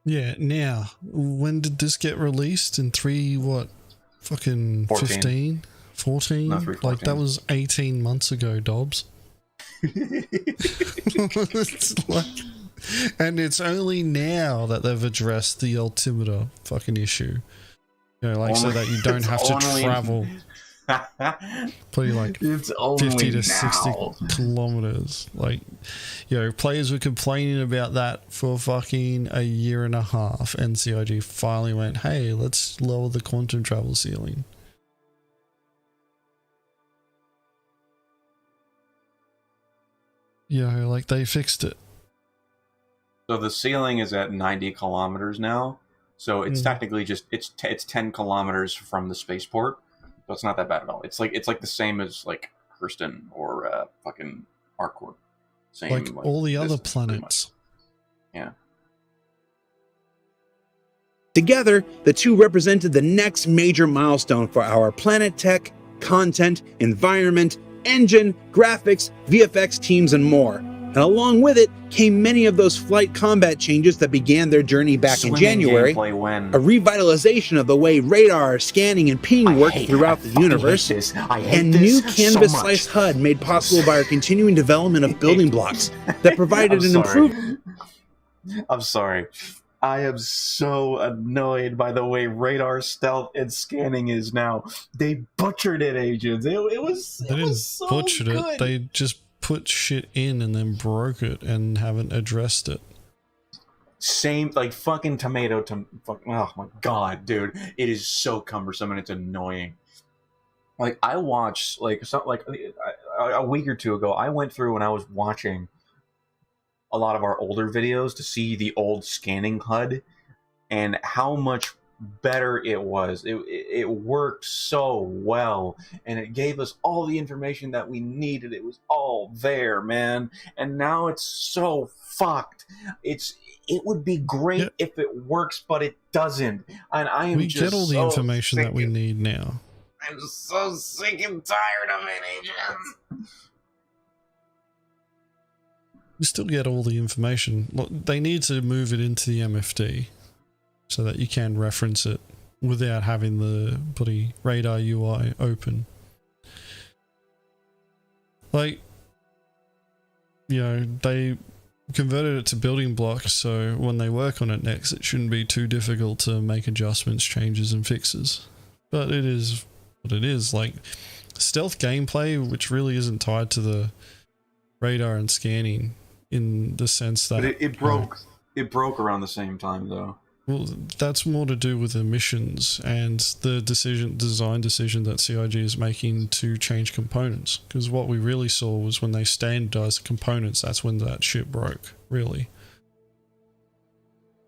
[SPEAKER 2] Yeah, now. When did this get released? In 15? 14?
[SPEAKER 3] No, 314.
[SPEAKER 2] Like, that was 18 months ago, Dobbs. It's like, and it's only now that they've addressed the altimeter fucking issue. You know, like, so that you don't have to travel probably like 50 to 60 kilometers. Like, you know, players were complaining about that for fucking a year and a half, and CIG finally went, hey, let's lower the quantum travel ceiling. You know, like, they fixed it.
[SPEAKER 3] So the ceiling is at 90 kilometers now. So it's technically just it's 10 kilometers from the spaceport, so it's not that bad at all. It's like the same as like Hurston or fucking Arcor. Same,
[SPEAKER 2] like all the other planets.
[SPEAKER 3] Yeah.
[SPEAKER 10] Together, the two represented the next major milestone for our planet tech, content, environment, engine, graphics, VFX teams, and more. And along with it came many of those flight combat changes that began their journey back in January, a revitalization of the way radar, scanning, and ping worked throughout the universe, and new canvas-sliced HUD made possible by our continuing development of building blocks that provided an improvement.
[SPEAKER 3] I'm sorry. I am so annoyed by the way radar, stealth, and scanning is now. They butchered it, Agents. They didn't so
[SPEAKER 2] butcher
[SPEAKER 3] good.
[SPEAKER 2] It. They just put shit in and then broke it and haven't addressed it.
[SPEAKER 3] Same, like, fucking tomato. Oh my god, dude. It is so cumbersome and it's annoying. Like, I watched, a week or two ago, I went through and I was watching a lot of our older videos to see the old scanning HUD and how much better it was. It worked so well, and it gave us all the information that we needed. It was all there, man. And now it's so fucked. It would be great if it works, but it doesn't. And I am just
[SPEAKER 2] get all the information that we need now.
[SPEAKER 3] I'm so sick and tired of it, Agents.
[SPEAKER 2] We still get all the information. Look, they need to move it into the MFD so that you can reference it without having the bloody radar UI open. Like, you know, they converted it to building blocks, so when they work on it next, it shouldn't be too difficult to make adjustments, changes, and fixes. But it is what it is. Like, stealth gameplay, which really isn't tied to the radar and scanning, in the sense that
[SPEAKER 3] but it broke. It broke around the same time, though.
[SPEAKER 2] Well, that's more to do with emissions and the design decision that CIG is making to change components. Because what we really saw was when they standardized components, that's when that shit broke, really.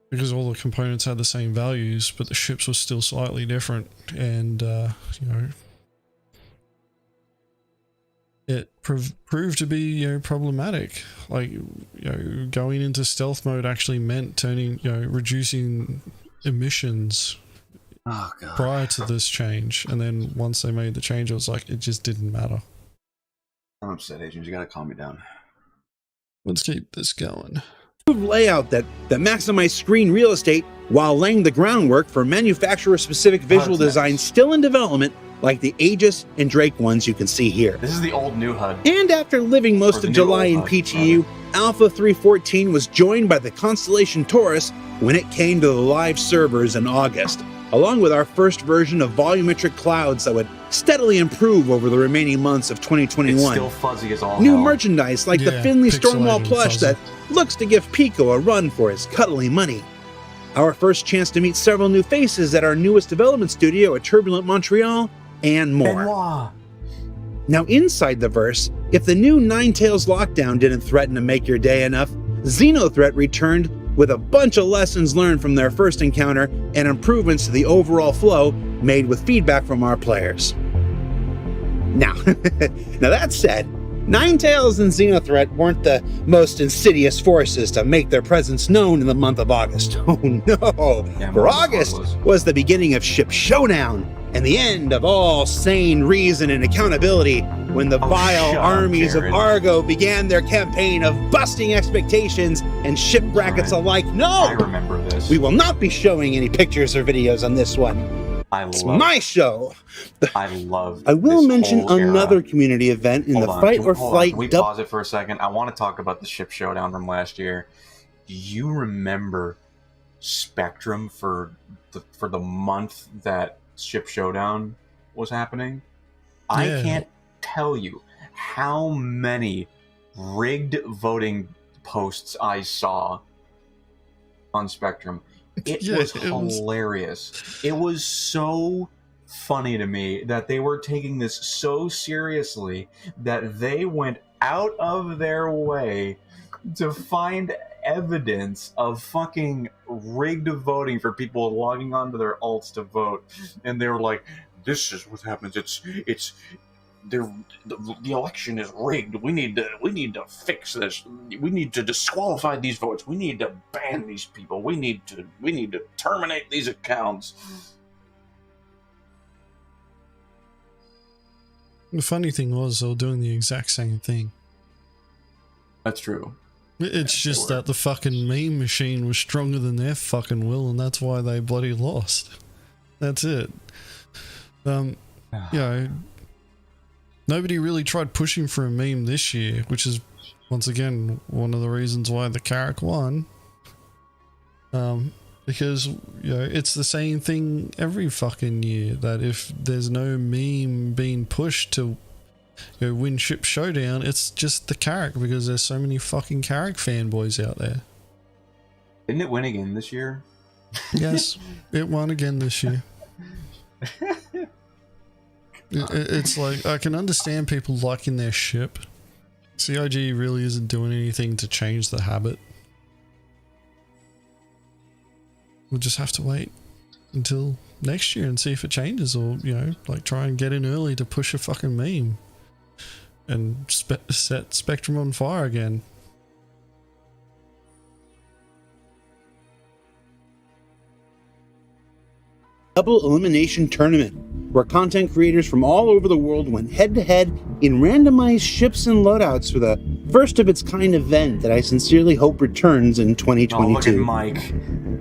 [SPEAKER 2] Because all the components had the same values, but the ships were still slightly different, and you know, it proved to be, problematic. Like, going into stealth mode actually meant reducing emissions prior to this change, and then once they made the change, it was like it just didn't matter.
[SPEAKER 3] I'm upset, Agents. You gotta calm me down.
[SPEAKER 2] Let's keep this going.
[SPEAKER 10] Layout that maximized screen real estate while laying the groundwork for manufacturer-specific visual design still in development, like the Aegis and Drake ones you can see here.
[SPEAKER 3] This is the old new HUD.
[SPEAKER 10] And after living most of July in PTU, Alpha 314 was joined by the constellation Taurus when it came to the live servers in August. along with our first version of volumetric clouds that would steadily improve over the remaining months of 2021.
[SPEAKER 3] It's still fuzzy as all
[SPEAKER 10] New
[SPEAKER 3] hell.
[SPEAKER 10] merchandise like the Finley Stormwall plush that looks to give Pico a run for his cuddly money. Our first chance to meet several new faces at our newest development studio at Turbulent Montreal, and more.
[SPEAKER 3] Benoit.
[SPEAKER 10] Now inside the verse, if the new Ninetales lockdown didn't threaten to make your day enough, Xenothreat returned with a bunch of lessons learned from their first encounter and improvements to the overall flow made with feedback from our players. Now, that said, Ninetales and Xenothreat weren't the most insidious forces to make their presence known in the month of August. Oh no!
[SPEAKER 3] Yeah,
[SPEAKER 10] For August was the beginning of Ship Showdown and the end of all sane reason and accountability when the vile armies of Argo began their campaign of busting expectations and ship brackets alike. No!
[SPEAKER 3] I remember this.
[SPEAKER 10] We will not be showing any pictures or videos on this one. It's my show.
[SPEAKER 3] I love
[SPEAKER 10] I will
[SPEAKER 3] this
[SPEAKER 10] mention
[SPEAKER 3] whole era.
[SPEAKER 10] another community event in the Fight or Flight.
[SPEAKER 3] Can we pause it for a second? I want to talk about the Ship Showdown from last year. Do you remember Spectrum for the month that Ship Showdown was happening? I can't tell you how many rigged voting posts I saw on Spectrum. It was hilarious. It was so funny to me that they were taking this so seriously that they went out of their way to find evidence of fucking rigged voting for people logging onto their alts to vote. And they were like, this is what happens. It's the election is rigged. We need to fix this. We need to disqualify these votes. We need to ban these people. We need to terminate these accounts.
[SPEAKER 2] The funny thing was they were doing the exact same thing.
[SPEAKER 3] That's true.
[SPEAKER 2] It's just that the fucking meme machine was stronger than their fucking will, and that's why they bloody lost. That's it. You know, nobody really tried pushing for a meme this year, which is, once again, one of the reasons why the Carrick won. Because, you know, it's the same thing every fucking year, that if there's no meme being pushed to, you know, win Ship Showdown, it's just the Carrick, because there's so many fucking Carrick fanboys out there.
[SPEAKER 3] Didn't it win again this year?
[SPEAKER 2] Yes, it won again this year. It's like, I can understand people liking their ship. CIG really isn't doing anything to change the habit. We'll just have to wait until next year and see if it changes, or, you know, like try and get in early to push a fucking meme and set Spectrum on fire again.
[SPEAKER 10] Double elimination tournament, where content creators from all over the world went head-to-head in randomized ships and loadouts for the first of its kind event that I sincerely hope returns in 2022.
[SPEAKER 3] Oh, look at Mike.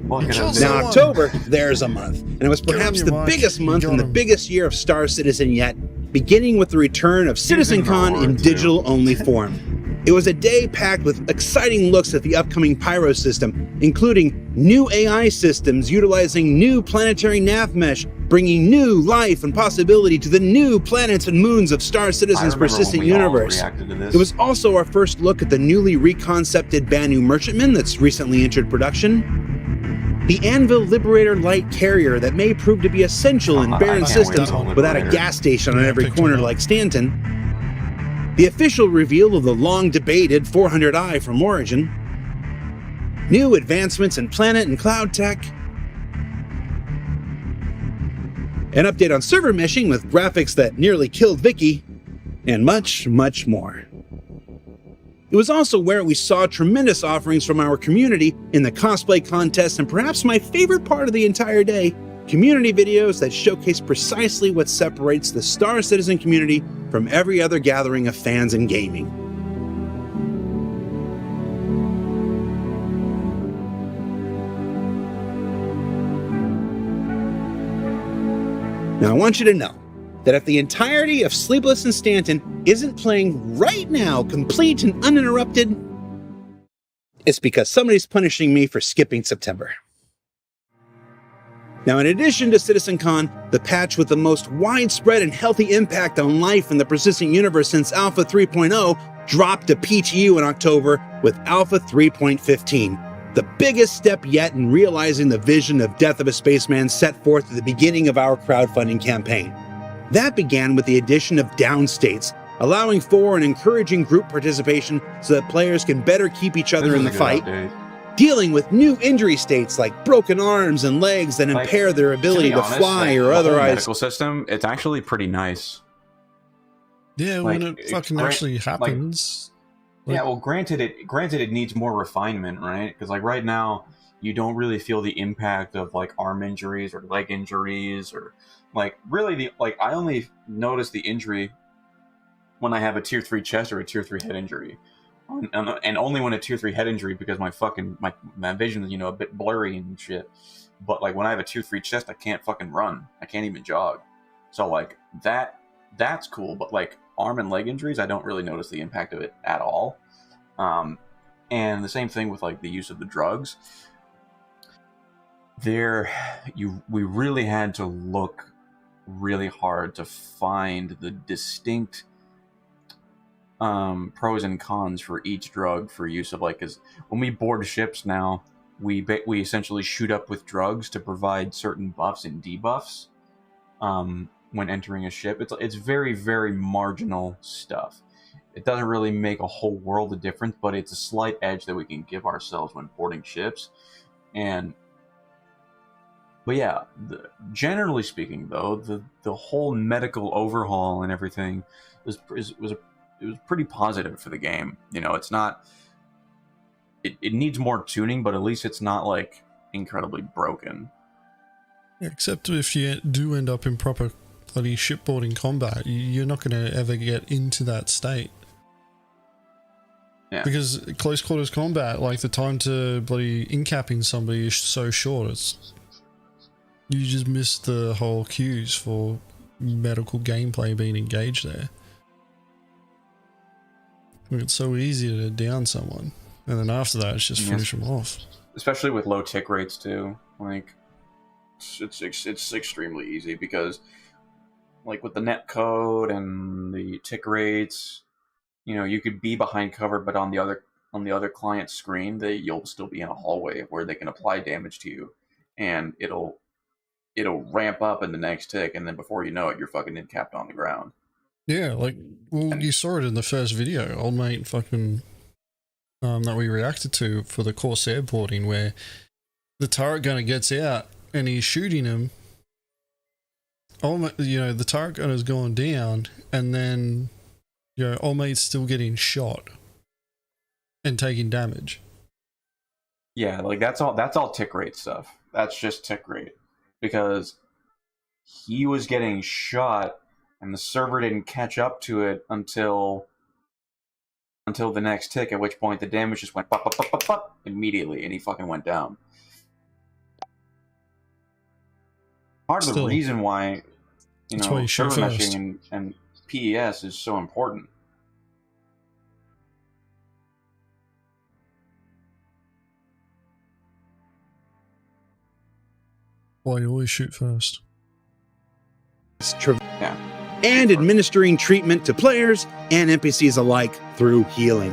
[SPEAKER 3] Look at him.
[SPEAKER 10] Now, October, there's a month, and it was perhaps the biggest month and the biggest year of Star Citizen yet, beginning with the return of CitizenCon in digital-only form. It was a day packed with exciting looks at the upcoming Pyro system, including new AI systems utilizing new planetary nav mesh, bringing new life and possibility to the new planets and moons of Star Citizen's persistent universe. It was also our first look at the newly reconcepted Banu Merchantman that's recently entered production, the Anvil Liberator light carrier that may prove to be essential in barren systems without a gas station on every corner like Stanton, the official reveal of the long-debated 400i from Origin, new advancements in planet and cloud tech, an update on server meshing with graphics that nearly killed Vicky, and much, much more. It was also where we saw tremendous offerings from our community in the cosplay contest, and perhaps my favorite part of the entire day, community videos that showcase precisely what separates the Star Citizen community from every other gathering of fans in gaming. Now, I want you to know that if the entirety of Sleepless in Stanton isn't playing right now, complete and uninterrupted, it's because somebody's punishing me for skipping September. Now, in addition to CitizenCon, the patch with the most widespread and healthy impact on life in the persistent universe since Alpha 3.0 dropped to PTU in October with Alpha 3.15, the biggest step yet in realizing the vision of Death of a Spaceman set forth at the beginning of our crowdfunding campaign. That began with the addition of downstates, allowing for and encouraging group participation so that players can better keep each other in the fight, dealing with new injury states like broken arms and legs that impair their ability to fly or otherwise.
[SPEAKER 3] Medical system, it's actually pretty nice.
[SPEAKER 2] Yeah, when it fucking actually happens.
[SPEAKER 3] Yeah, well, granted it needs more refinement, right? Because like right now, you don't really feel the impact of like arm injuries or leg injuries or like really I only notice the injury when I have a tier 3 chest or a tier 3 head injury. And only when a tier 3 head injury because my vision is, you know, a bit blurry and shit. But like when I have a tier 3 chest, I can't fucking run. I can't even jog. So like that's cool, but like arm and leg injuries, I don't really notice the impact of it at all. And the same thing with like the use of the drugs. We really had to look really hard to find the distinct pros and cons for each drug for use of like, because when we board ships now, we essentially shoot up with drugs to provide certain buffs and debuffs when entering a ship. It's very, very marginal stuff. It doesn't really make a whole world of difference, but it's a slight edge that we can give ourselves when boarding ships. But yeah, generally speaking, though, the whole medical overhaul and everything was pretty positive for the game. You know, it's not. It needs more tuning, but at least it's not like incredibly broken.
[SPEAKER 2] Except if you do end up in proper bloody shipboarding combat, you're not going to ever get into that state.
[SPEAKER 3] Yeah.
[SPEAKER 2] Because close quarters combat, like the time to bloody incapping somebody is so short, you just miss the whole cues for medical gameplay being engaged there. It's so easy to down someone, and then after that, it's just finish them off.
[SPEAKER 3] Especially with low tick rates too. Like, it's extremely easy because, like, with the net code and the tick rates, you know, you could be behind cover, but on the other client's screen, you'll still be in a hallway where they can apply damage to you, and it'll ramp up in the next tick, and then before you know it, you're fucking incapped on the ground.
[SPEAKER 2] Yeah, like, well, you saw it in the first video, old mate fucking, that we reacted to for the Corsair porting, where the turret gunner gets out and he's shooting him. You know, the turret gunner's gone down, and then, you know, old mate's still getting shot and taking damage.
[SPEAKER 3] Yeah, like that's all tick rate stuff. That's just tick rate. Because he was getting shot and the server didn't catch up to it until the next tick, at which point the damage just went pop, pop, pop, pop, pop, immediately, and he fucking went down. Part of the reason why, you know, server meshing and PES is so important.
[SPEAKER 2] Why you always shoot first.
[SPEAKER 3] Yeah.
[SPEAKER 10] And administering treatment to players and NPCs alike through healing.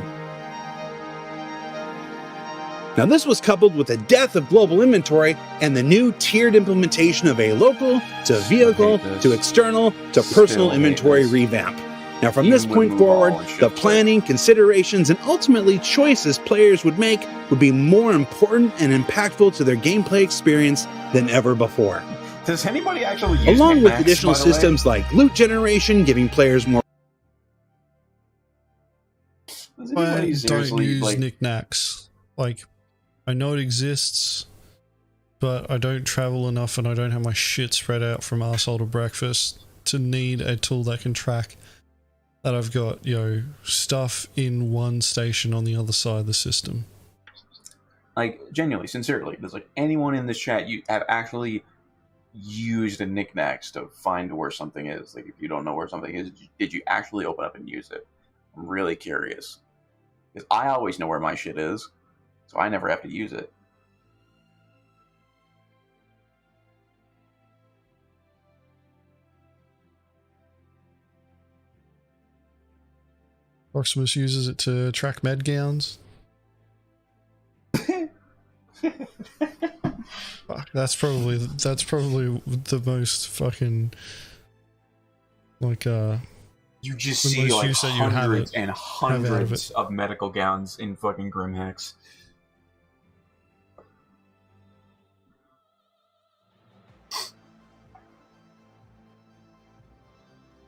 [SPEAKER 10] Now, this was coupled with the death of global inventory and the new tiered implementation of a local to vehicle to external to personal inventory revamp. Now, from this point forward, the planning, considerations, and ultimately choices players would make would be more important and impactful to their gameplay experience than ever before.
[SPEAKER 3] Does anybody actually use
[SPEAKER 10] along with additional systems like loot generation, giving players more.
[SPEAKER 2] I don't use knickknacks. Like, I know it exists, but I don't travel enough and I don't have my shit spread out from arsehole to breakfast to need a tool that can track that I've got, you know, stuff in one station on the other side of the system.
[SPEAKER 3] Like, genuinely, sincerely, does like anyone in this chat you have actually used a knickknacks to find where something is? Like, if you don't know where something is, did you actually open up and use it? I'm really curious. Because I always know where my shit is, so I never have to use it.
[SPEAKER 2] Proximus uses it to track med gowns. Fuck, that's probably the most fucking like
[SPEAKER 3] you just see like hundreds and hundreds of medical gowns in fucking Grimhex.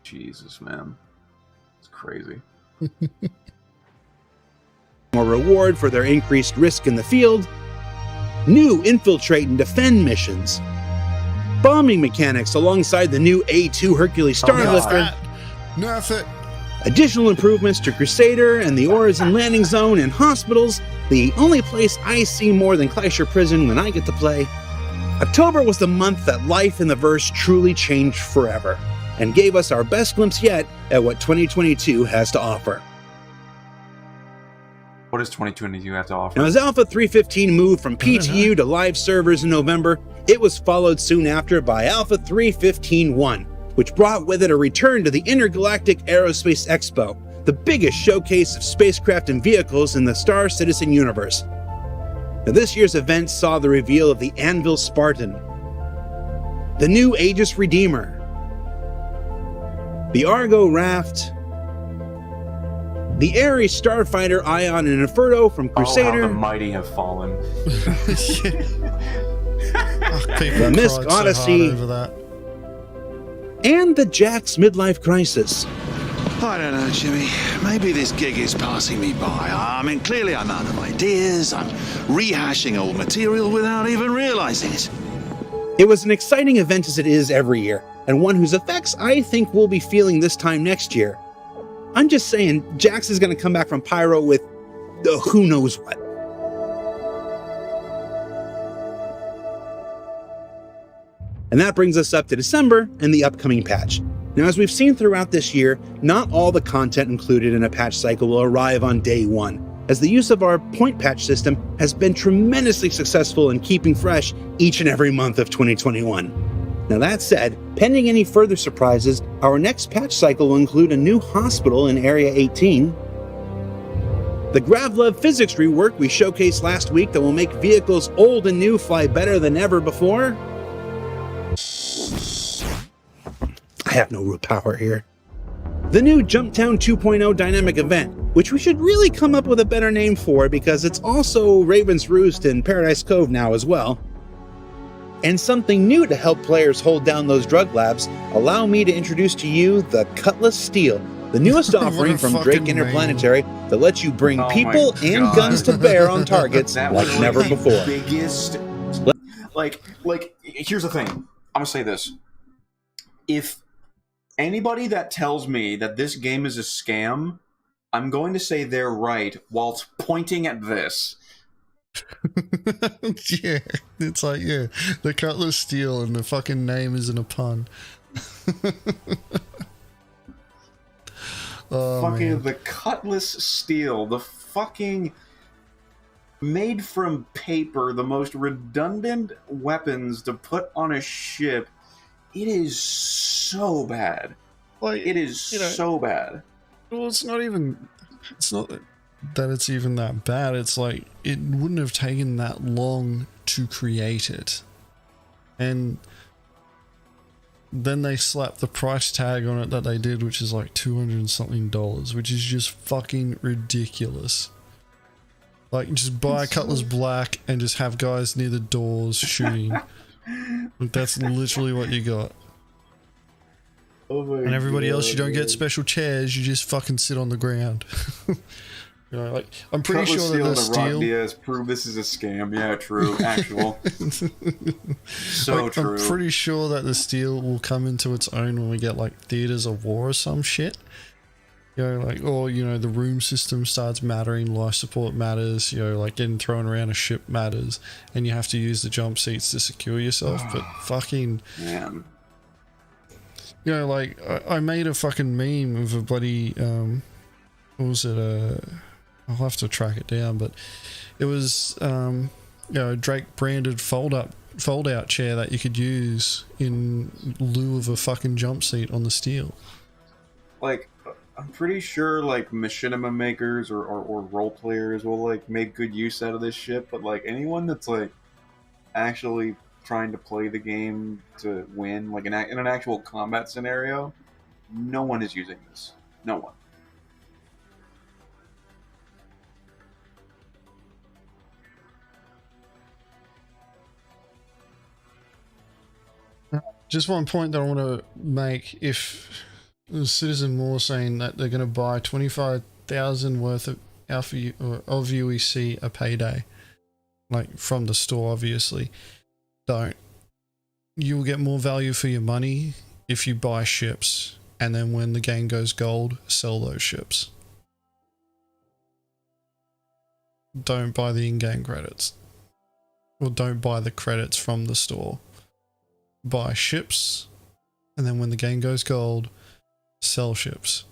[SPEAKER 3] Jesus, man. It's crazy.
[SPEAKER 10] More reward for their increased risk in the field. New infiltrate and defend missions. Bombing mechanics alongside the new A2 Hercules Starlifter.
[SPEAKER 2] Nerf it.
[SPEAKER 10] Additional improvements to Crusader and the Origin landing zone and hospitals. The only place I see more than Kleischer Prison when I get to play. October was the month that life in the verse truly changed forever, and gave us our best glimpse yet at what 2022 has to offer.
[SPEAKER 3] What does 2022 have to offer?
[SPEAKER 10] Now, as Alpha 3.15 moved from PTU to live servers in November, it was followed soon after by Alpha 3.15.1, which brought with it a return to the Intergalactic Aerospace Expo, the biggest showcase of spacecraft and vehicles in the Star Citizen universe. Now, this year's event saw the reveal of the Anvil Spartan, the new Aegis Redeemer, the Argo Raft, the Ares Starfighter Ion and Inferno from Crusader.
[SPEAKER 3] Oh, how the mighty have fallen.
[SPEAKER 10] The Misk Odyssey. And the Jax Midlife Crisis.
[SPEAKER 11] I don't know, Jimmy. Maybe this gig is passing me by. I mean, clearly I'm out of ideas. I'm rehashing old material without even realizing it.
[SPEAKER 10] It was an exciting event as it is every year, and one whose effects I think we'll be feeling this time next year. I'm just saying, Jax is going to come back from Pyro with who knows what. And that brings us up to December and the upcoming patch. Now, as we've seen throughout this year, not all the content included in a patch cycle will arrive on day one, as the use of our point patch system has been tremendously successful in keeping fresh each and every month of 2021. Now that said, pending any further surprises, our next patch cycle will include a new hospital in Area 18, the Gravlev physics rework we showcased last week that will make vehicles old and new fly better than ever before. I have no real power here. The new Jumptown 2.0 dynamic event, which we should really come up with a better name for because it's also Raven's Roost and Paradise Cove now as well. And something new to help players hold down those drug labs, allow me to introduce to you the Cutlass Steel, the newest offering from Drake Interplanetary that lets you bring people and guns to bear on targets like never before.
[SPEAKER 3] Biggest, like, here's the thing. I'm gonna say this. If anybody that tells me that this game is a scam, I'm going to say they're right whilst pointing at this.
[SPEAKER 2] Yeah, it's like, yeah, the Cutlass Steel and the fucking name isn't a pun. Oh,
[SPEAKER 3] fucking
[SPEAKER 2] man.
[SPEAKER 3] The Cutlass Steel, the fucking made from paper, the most redundant weapons to put on a ship. It is so bad.
[SPEAKER 2] Like,
[SPEAKER 3] it is so bad.
[SPEAKER 2] Well, it's not that it's even that bad. It's like, it wouldn't have taken that long to create it. And then they slapped the price tag on it that they did, which is like $200 and something, which is just fucking ridiculous. Like, just buy Cutlass Black and just have guys near the doors shooting. Like, that's literally what you got.
[SPEAKER 3] Oh my
[SPEAKER 2] and everybody
[SPEAKER 3] God,
[SPEAKER 2] else, you don't
[SPEAKER 3] man.
[SPEAKER 2] get special chairs, you just fucking sit on the ground. You know, like, I'm pretty
[SPEAKER 3] Cutlass
[SPEAKER 2] sure that the
[SPEAKER 3] Steel and
[SPEAKER 2] steel...
[SPEAKER 3] Diaz prove this is a scam. Yeah, true. Actual. So
[SPEAKER 2] like,
[SPEAKER 3] true.
[SPEAKER 2] I'm pretty sure that the steel will come into its own when we get like theaters of war or some shit. You know, like, or, you know, the room system starts mattering, life support matters, you know, like getting thrown around a ship matters, and you have to use the jump seats to secure yourself. But fucking...
[SPEAKER 3] Man.
[SPEAKER 2] You know, like, I made a fucking meme of a bloody, what was it, I'll have to track it down, but it was, you know, a Drake branded fold-out chair that you could use in lieu of a fucking jump seat on the steel.
[SPEAKER 3] Like, I'm pretty sure like machinima makers or role players will like make good use out of this shit, but like anyone that's like actually trying to play the game to win, like in an actual combat scenario, no one is using this. No one.
[SPEAKER 2] Just one point that I want to make: if Citizen Moore saying that they're going to buy 25,000 worth of of UEC a payday, like from the store, obviously, don't. You will get more value for your money if you buy ships, and then when the game goes gold, sell those ships. Don't buy the in-game credits, or don't buy the credits from the store. Buy ships, and then when the game goes gold, sell ships.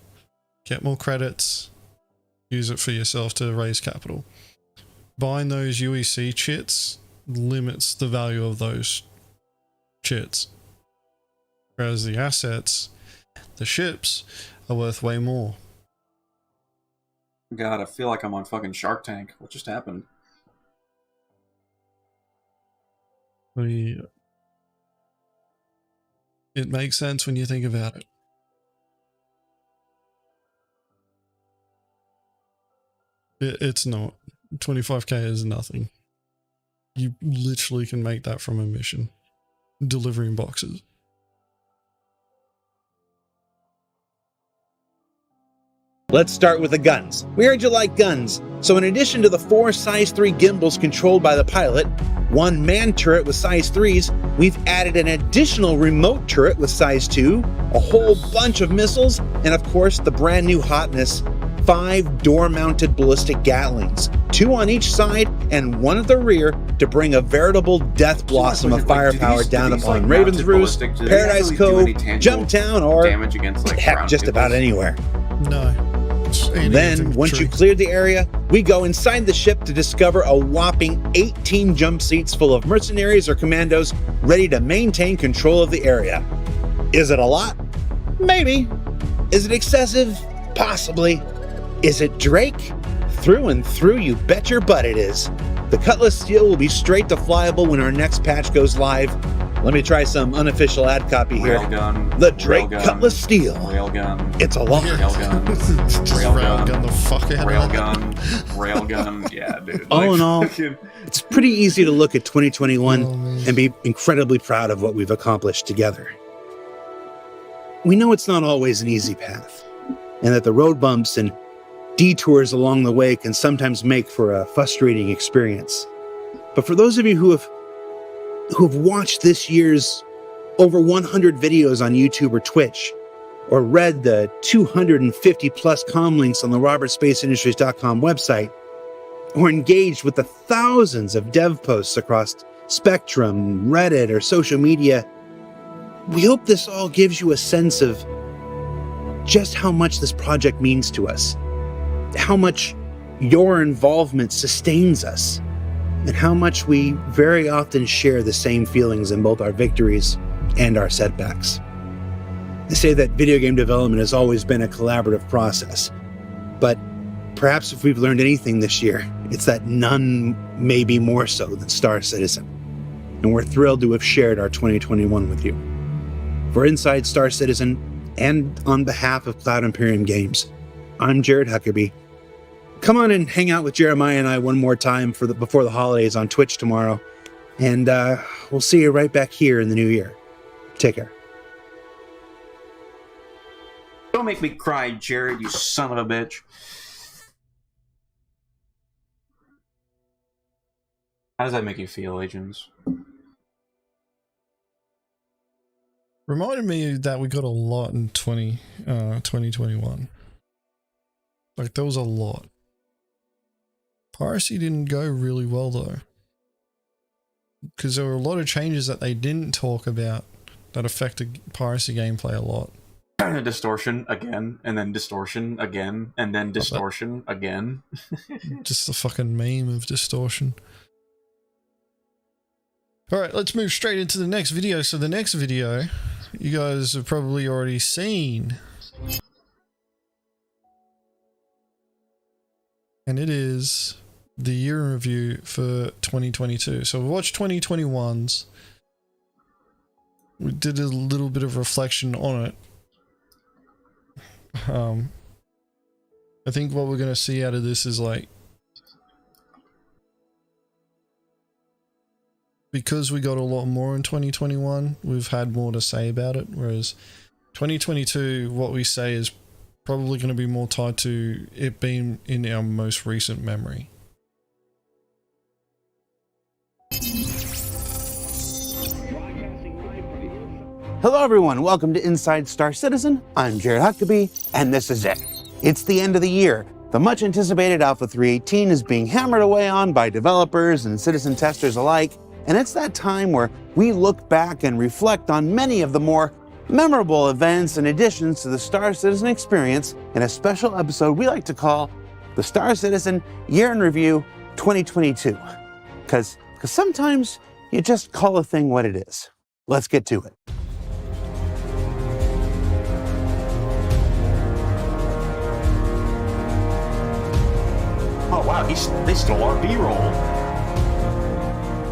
[SPEAKER 2] Get more credits, use it for yourself to raise capital. Buying those UEC chits limits the value of those chits. Whereas the assets, the ships, are worth way more.
[SPEAKER 3] God, I feel like I'm on fucking Shark Tank. What just happened?
[SPEAKER 2] It makes sense when you think about it. It's not. 25k is nothing. You literally can make that from a mission. Delivering boxes.
[SPEAKER 10] Let's start with the guns. We heard you like guns, so in addition to the 4 size 3 gimbals controlled by the pilot, 1 man turret with size 3s, we've added an additional remote turret with size 2, a whole bunch of missiles, and of course the brand new hotness, 5 door-mounted ballistic Gatlings, 2 on each side and 1 at the rear to bring a veritable death blossom of firepower down upon Raven's Roost, Paradise Cove, Jumptown, or heck, just about anywhere.
[SPEAKER 2] No.
[SPEAKER 10] Then, once you cleared the area, we go inside the ship to discover a whopping 18 jump seats full of mercenaries or commandos ready to maintain control of the area. Is it a lot? Maybe. Is it excessive? Possibly. Is it Drake? Through and through, you bet your butt it is. The Cutlass Steel will be straight to flyable when our next patch goes live. Let me try some unofficial ad copy here.
[SPEAKER 3] Railgun.
[SPEAKER 10] The Drake Cutlass Steel.
[SPEAKER 3] Railgun.
[SPEAKER 10] It's a lot.
[SPEAKER 3] Railgun.
[SPEAKER 2] Railgun the fuck out
[SPEAKER 3] Railgun. Railgun. Yeah, dude.
[SPEAKER 10] All in all, it's pretty easy to look at 2021 and be incredibly proud of what we've accomplished together. We know it's not always an easy path, and that the road bumps and detours along the way can sometimes make for a frustrating experience. But for those of you who have watched this year's over 100 videos on YouTube or Twitch, or read the 250 plus comm links on the robertspaceindustries.com website, or engaged with the thousands of dev posts across Spectrum, Reddit, or social media, we hope this all gives you a sense of just how much this project means to us, how much your involvement sustains us, and how much we very often share the same feelings in both our victories and our setbacks. They say that video game development has always been a collaborative process, but perhaps if we've learned anything this year, it's that none may be more so than Star Citizen, and we're thrilled to have shared our 2021 with you. For Inside Star Citizen, and on behalf of Cloud Imperium Games, I'm Jared Huckabee. Come on and hang out with Jeremiah and I one more time before the holidays on Twitch tomorrow. And we'll see you right back here in the new year. Take care.
[SPEAKER 3] Don't make me cry, Jared, you son of a bitch. How does that make you feel, Agens?
[SPEAKER 2] Reminded me that we got a lot in 2021. Like, there was a lot. Piracy didn't go really well, though. Because there were a lot of changes that they didn't talk about that affected Piracy gameplay a lot.
[SPEAKER 3] Distortion again, and then distortion again, and then distortion again.
[SPEAKER 2] Just the fucking meme of distortion. Alright, let's move straight into the next video. So the next video, you guys have probably already seen. and it is the year in review for 2022. So we watched 2021's. We did a little bit of reflection on it. I think what we're going to see out of this is like, because we got a lot more in 2021, we've had more to say about it, whereas 2022, what we say is probably going to be more tied to it being in our most recent memory.
[SPEAKER 10] Hello everyone, welcome to Inside Star Citizen. I'm Jared Huckabee, and this is it. It's the end of the year. The much anticipated Alpha 3.18 is being hammered away on by developers and citizen testers alike, and it's that time where we look back and reflect on many of the more memorable events and additions to the Star Citizen experience in a special episode we like to call the Star Citizen Year in Review 2022. Because sometimes you just call a thing what it is. Let's get to it.
[SPEAKER 3] Oh wow, they stole our B-roll.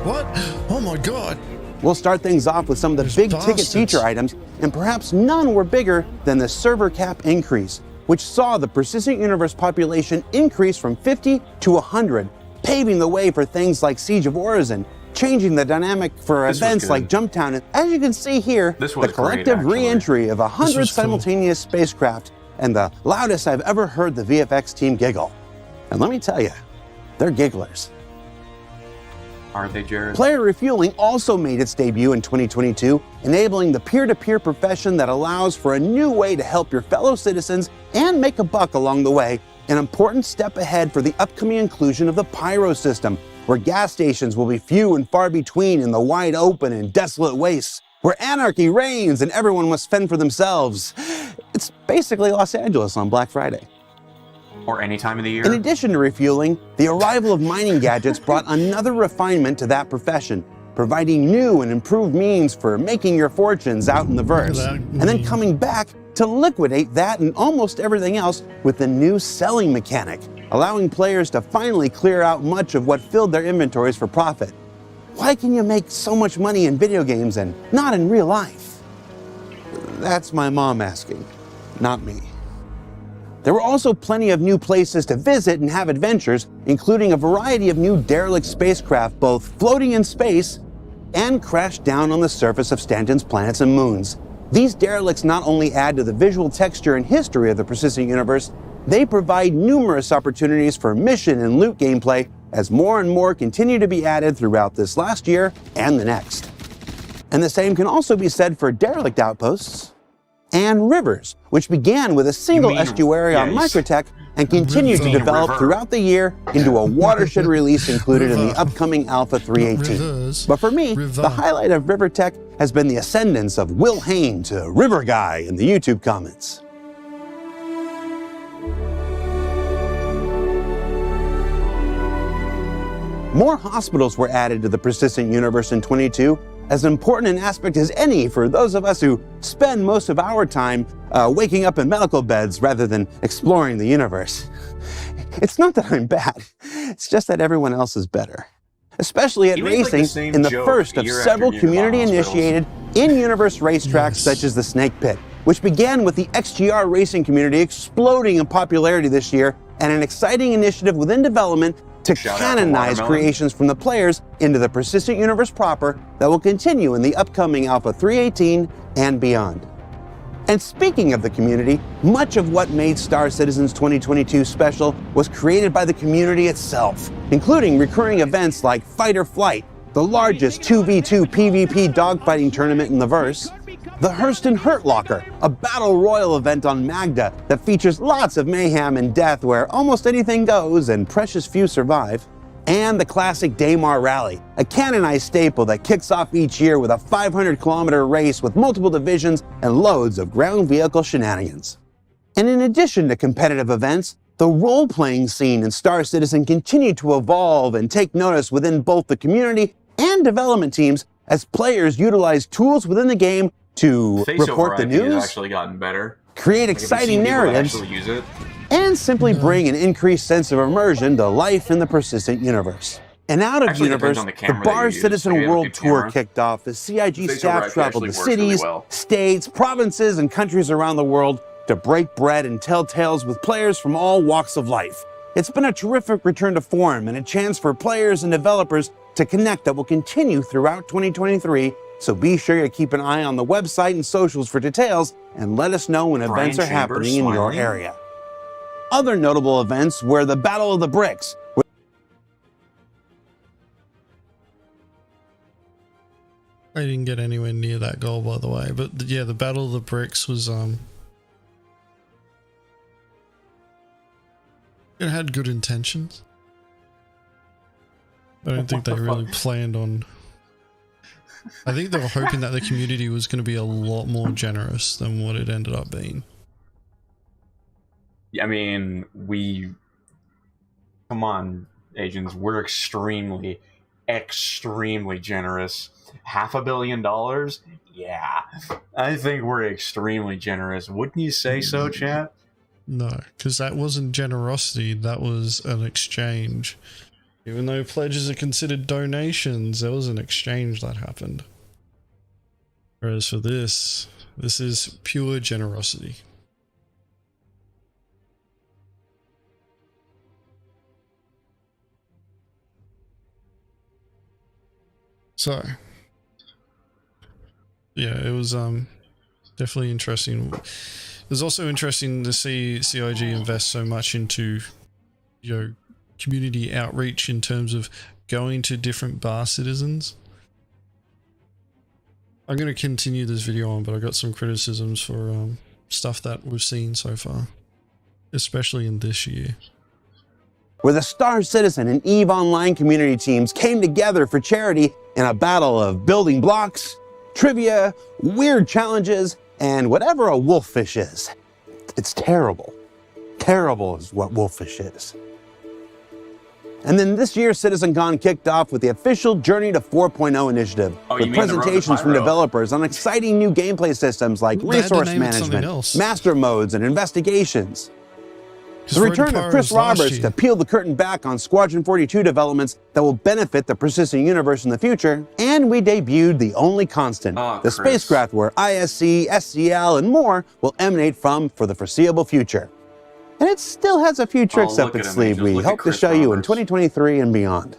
[SPEAKER 2] What? Oh my god.
[SPEAKER 10] We'll start things off with some of the big ticket feature items, and perhaps none were bigger than the server cap increase, which saw the persistent universe population increase from 50 to 100, paving the way for things like Siege of Orison, changing the dynamic for events like Jumptown. And as you can see here, the collective re-entry of 100 simultaneous spacecraft, and the loudest I've ever heard the VFX team giggle. And let me tell you, they're gigglers.
[SPEAKER 3] Aren't they, Jared?
[SPEAKER 10] Player refueling also made its debut in 2022, enabling the peer-to-peer profession that allows for a new way to help your fellow citizens and make a buck along the way, an important step ahead for the upcoming inclusion of the Pyro system, where gas stations will be few and far between in the wide open and desolate wastes, where anarchy reigns and everyone must fend for themselves. It's basically Los Angeles on Black Friday.
[SPEAKER 3] Or any time of the year.
[SPEAKER 10] In addition to refueling, the arrival of mining gadgets brought another refinement to that profession, providing new and improved means for making your fortunes out in the verse, and then coming back to liquidate that and almost everything else with the new selling mechanic, allowing players to finally clear out much of what filled their inventories for profit. Why can you make so much money in video games and not in real life? That's my mom asking, not me. There were also plenty of new places to visit and have adventures, including a variety of new derelict spacecraft both floating in space and crashed down on the surface of Stanton's planets and moons. These derelicts not only add to the visual texture and history of the persistent universe, they provide numerous opportunities for mission and loot gameplay as more and more continue to be added throughout this last year and the next. And the same can also be said for derelict outposts and rivers, which began with a single estuary on Microtech and continued to develop throughout the year into a watershed release included in the upcoming Alpha 3.18. But for me, the highlight of River Tech has been the ascendance of Will Hain to River Guy in the YouTube comments. More hospitals were added to the persistent universe in 22, as important an aspect as any for those of us who spend most of our time waking up in medical beds rather than exploring the universe. It's not that I'm bad, it's just that everyone else is better. Especially at racing, in the first of several community-initiated in-universe racetracks such as the Snake Pit, which began with the XGR racing community exploding in popularity this year, and an exciting initiative within development to canonize creations from the players into the persistent universe proper that will continue in the upcoming Alpha 3.18 and beyond. And speaking of the community, much of what made Star Citizen's 2022 special was created by the community itself, including recurring events like Fight or Flight, the largest 2v2 PvP dogfighting tournament in the verse, the Hurston Hurt Locker, a battle royal event on Magda that features lots of mayhem and death where almost anything goes and precious few survive, and the classic Daymar Rally, a canonized staple that kicks off each year with a 500-kilometer race with multiple divisions and loads of ground vehicle shenanigans. And in addition to competitive events, the role-playing scene in Star Citizen continued to evolve and take notice within both the community and development teams as players utilize tools within the game to report the news,
[SPEAKER 3] actually gotten better.
[SPEAKER 10] Create exciting narratives, and simply bring an increased sense of immersion to life in the persistent universe. And out of universe, the Bar Citizen World Tour kicked off as CIG staff traveled to cities, states, provinces, and countries around the world to break bread and tell tales with players from all walks of life. It's been a terrific return to form and a chance for players and developers to connect that will continue throughout 2023, so be sure to keep an eye on the website and socials for details and let us know when events are happening in your area. Other notable events were the Battle of the Bricks.
[SPEAKER 2] I didn't get anywhere near that goal, by the way, but yeah, the Battle of the Bricks was it had good intentions. I don't think they really planned on. I think they were hoping that the community was going to be a lot more generous than what it ended up being.
[SPEAKER 3] I mean, come on, agents, we're extremely generous. $500 million? Yeah, I think we're extremely generous. Wouldn't you say so, chat?
[SPEAKER 2] No, because that wasn't generosity, that was an exchange. Even though pledges are considered donations, there was an exchange that happened. Whereas for this is pure generosity. So, yeah, it was definitely interesting. It was also interesting to see CIG invest so much into, you know, community outreach in terms of going to different bar citizens. I'm going to continue this video on, but I got some criticisms for stuff that we've seen so far, especially in this year.
[SPEAKER 10] Where the Star Citizen and EVE Online community teams came together for charity in a battle of building blocks, trivia, weird challenges, and whatever a wolffish is. It's terrible. Terrible is what wolffish is. And then this year, CitizenCon kicked off with the official Journey to 4.0 initiative, with presentations from developers on exciting new gameplay systems like resource management, master modes, and investigations. The return of Chris Roberts to peel the curtain back on Squadron 42 developments that will benefit the persistent universe in the future, and we debuted the only constant, the spacecraft where ISC, SCL, and more will emanate from for the foreseeable future. And it still has a few tricks up its sleeve we hope to show you in 2023 and beyond.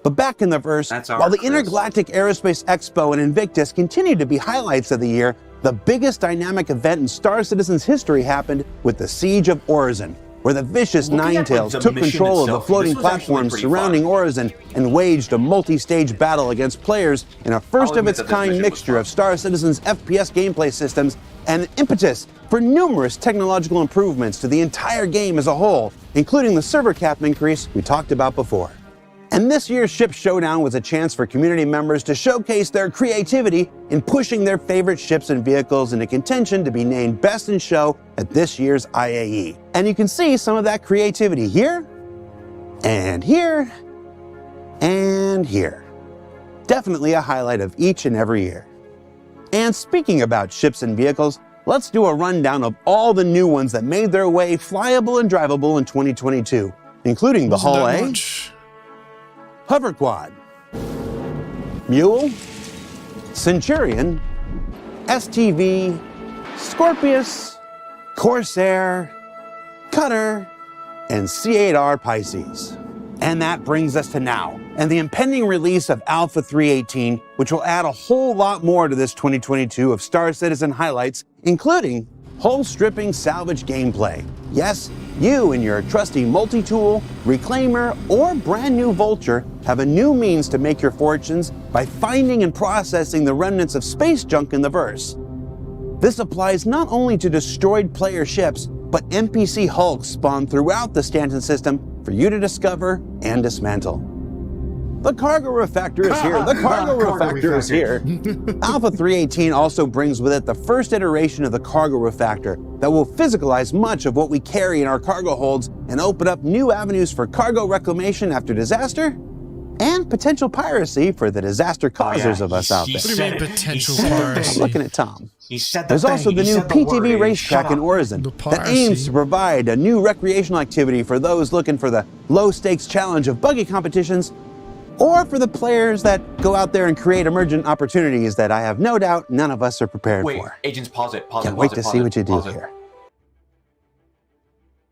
[SPEAKER 10] But back in the verse, while the Intergalactic Aerospace Expo and Invictus continued to be highlights of the year, the biggest dynamic event in Star Citizen's history happened with the Siege of Orison, where the vicious Ninetales took control of the floating platforms surrounding Orison and waged a multi-stage battle against players in a first-of-its-kind mixture of Star Citizen's FPS gameplay systems and an impetus for numerous technological improvements to the entire game as a whole, including the server cap increase we talked about before. And this year's Ship Showdown was a chance for community members to showcase their creativity in pushing their favorite ships and vehicles into contention to be named Best in Show at this year's IAE. And you can see some of that creativity here, and here, and here. Definitely a highlight of each and every year. And speaking about ships and vehicles, let's do a rundown of all the new ones that made their way flyable and drivable in 2022, including the Hull A, Hover Quad, Mule, Centurion, STV, Scorpius, Corsair, Cutter, and C8R Pisces. And that brings us to now, and the impending release of Alpha 318, which will add a whole lot more to this 2022 of Star Citizen highlights, including hull-stripping salvage gameplay. Yes, you and your trusty multi-tool, reclaimer, or brand new vulture have a new means to make your fortunes by finding and processing the remnants of space junk in the verse. This applies not only to destroyed player ships, but NPC hulks spawned throughout the Stanton system for you to discover and dismantle. The cargo refactor is here. The cargo refactor is here. Alpha 318 also brings with it the first iteration of the cargo refactor that will physicalize much of what we carry in our cargo holds and open up new avenues for cargo reclamation after disaster and potential piracy for the disaster causers of us out there.
[SPEAKER 2] What do you mean potential
[SPEAKER 10] I'm
[SPEAKER 2] piracy?
[SPEAKER 10] looking at Tom.
[SPEAKER 3] He said
[SPEAKER 10] There's also the new PTV racetrack in Oregon
[SPEAKER 2] The
[SPEAKER 10] that aims to provide a new recreational activity for those looking for the low-stakes challenge of buggy competitions, or for the players that go out there and create emergent opportunities that I have no doubt none of us are prepared
[SPEAKER 3] Wait,
[SPEAKER 10] for.
[SPEAKER 3] agents, pause it.
[SPEAKER 10] Can't wait to see what you do here.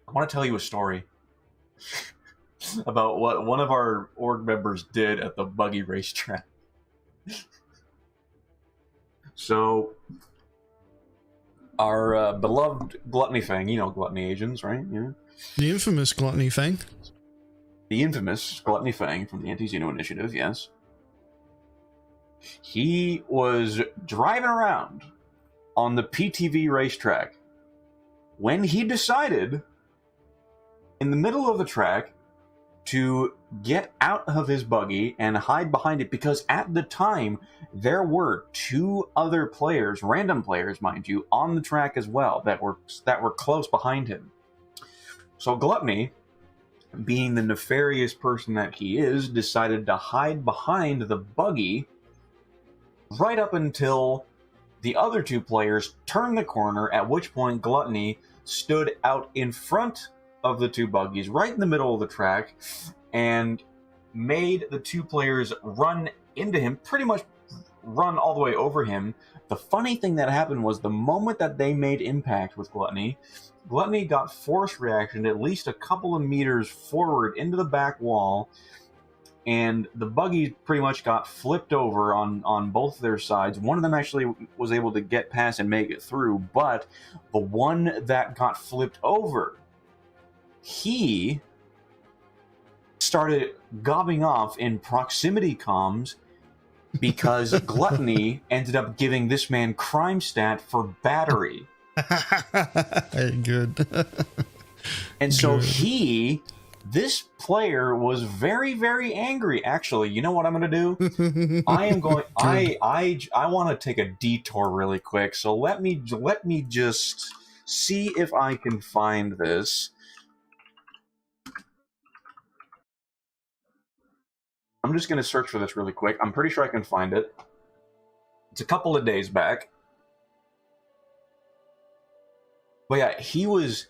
[SPEAKER 3] I want to tell you a story about what one of our org members did at the buggy racetrack. So, our beloved Gluttony Fang, you know Gluttony Agents, right? Yeah.
[SPEAKER 2] The infamous Gluttony Fang.
[SPEAKER 3] The infamous Gluttony Fang from the Anti-Xeno Initiative, yes. He was driving around on the PTV racetrack when he decided, in the middle of the track, to get out of his buggy and hide behind it, because at the time there were 2 other players, random players mind you, on the track as well that were close behind him. So Gluttony, being the nefarious person that he is, decided to hide behind the buggy right up until the other 2 players turned the corner, at which point Gluttony stood out in front of the 2 buggies, right in the middle of the track, and made the 2 players run into him, pretty much run all the way over him. The funny thing that happened was the moment that they made impact with Gluttony, Gluttony got force reaction at least a couple of meters forward into the back wall, and the buggy pretty much got flipped over on both their sides. One of them actually was able to get past and make it through, but the one that got flipped over, he started gobbing off in proximity comms because Gluttony ended up giving this man crime stat for battery.
[SPEAKER 2] Good.
[SPEAKER 3] And so this player was very, very angry. Actually, you know what I'm going to do? I am going. I want to take a detour really quick. So let me just see if I can find this. I'm just going to search for this really quick. I'm pretty sure I can find it. It's a couple of days back. But yeah, he was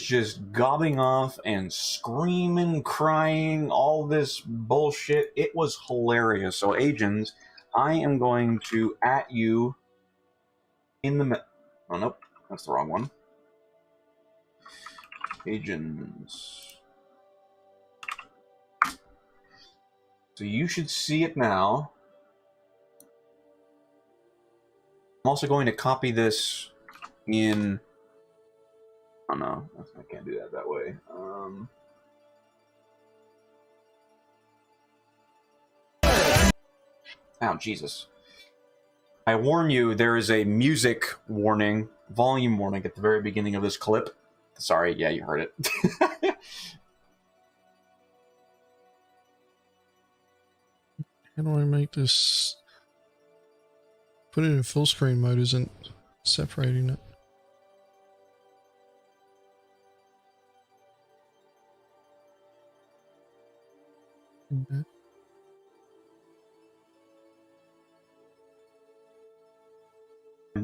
[SPEAKER 3] just gobbing off and screaming, crying, all this bullshit. It was hilarious. So, Agens, I am going to @ you in the... Oh, nope. That's the wrong one. Agens... So you should see it now. I'm also going to copy this in... Oh no, I can't do that way. Oh, Jesus. I warn you, there is a music warning, volume warning at the very beginning of this clip. Sorry, yeah, you heard it.
[SPEAKER 2] How do I make this? Put it in full screen mode isn't separating it. Okay.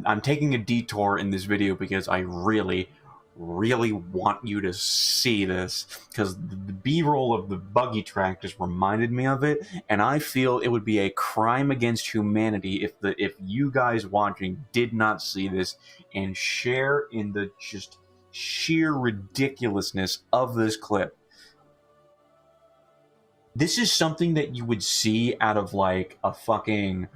[SPEAKER 3] I'm taking a detour in this video because I really want you to see this, because the B-roll of the buggy track just reminded me of it, and I feel it would be a crime against humanity if you guys watching did not see this and share in the just sheer ridiculousness of this clip. This is something that you would see out of like a fucking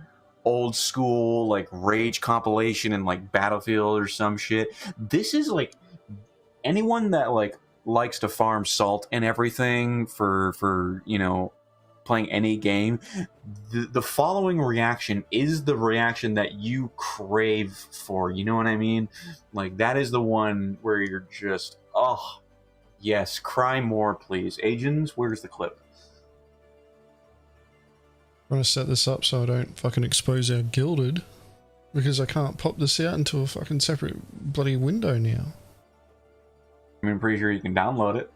[SPEAKER 3] old school like Rage compilation in like Battlefield or some shit. This is like anyone that like likes to farm salt and everything for you know, playing any game. The following reaction is the reaction that you crave for. You know what I mean? Like that is the one where you're just, oh yes, cry more please. Agens, where's the clip?
[SPEAKER 2] I'm gonna set this up so I don't fucking expose our gilded, because I can't pop this out into a fucking separate bloody window now.
[SPEAKER 3] I mean, I'm pretty sure you can download it.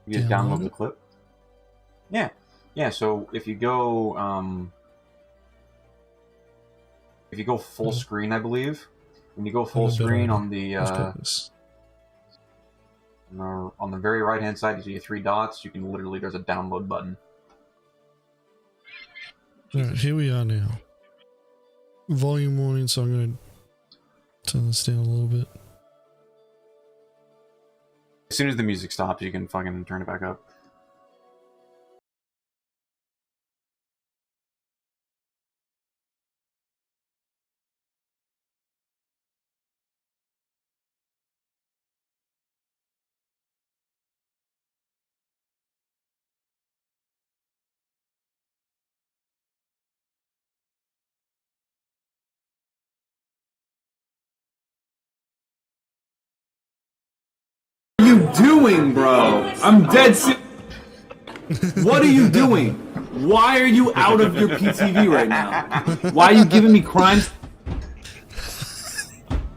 [SPEAKER 3] You just download the clip. Yeah. So if you go full screen, I believe, when you go full screen on the very right hand side, you see 3 dots. You can literally, there's a download button.
[SPEAKER 2] Alright, here we are now. Volume warning, so I'm going to turn this down a little bit.
[SPEAKER 3] As soon as the music stops, you can fucking turn it back up.
[SPEAKER 12] What are you doing, bro? I'm dead serious. What are you doing? Why are you out of your PTV right now? Why are you giving me crimes?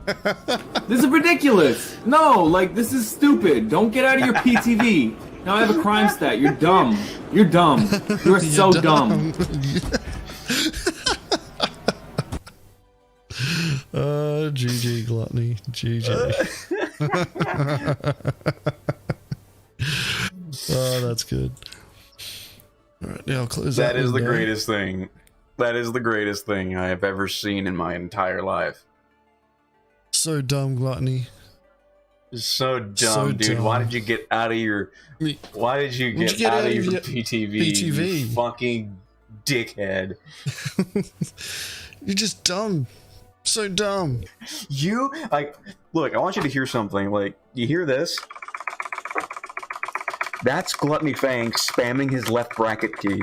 [SPEAKER 12] This is ridiculous. No, like, this is stupid. Don't get out of your PTV. Now I have a crime stat. You're dumb. You're dumb. You're so dumb.
[SPEAKER 2] GG Gluttony. GG. Oh, that's good. All right, now close that.
[SPEAKER 3] That is the greatest thing. That is the greatest thing I have ever seen in my entire life.
[SPEAKER 2] So dumb, Gluttony.
[SPEAKER 3] So dumb, dude. Dumb. Why did you get out of your? Why did you get out of your PTV? You fucking dickhead.
[SPEAKER 2] You're just dumb. So dumb.
[SPEAKER 3] You like. Look, I want you to hear something. Like, you hear this? That's Gluttony Fang spamming his left bracket key.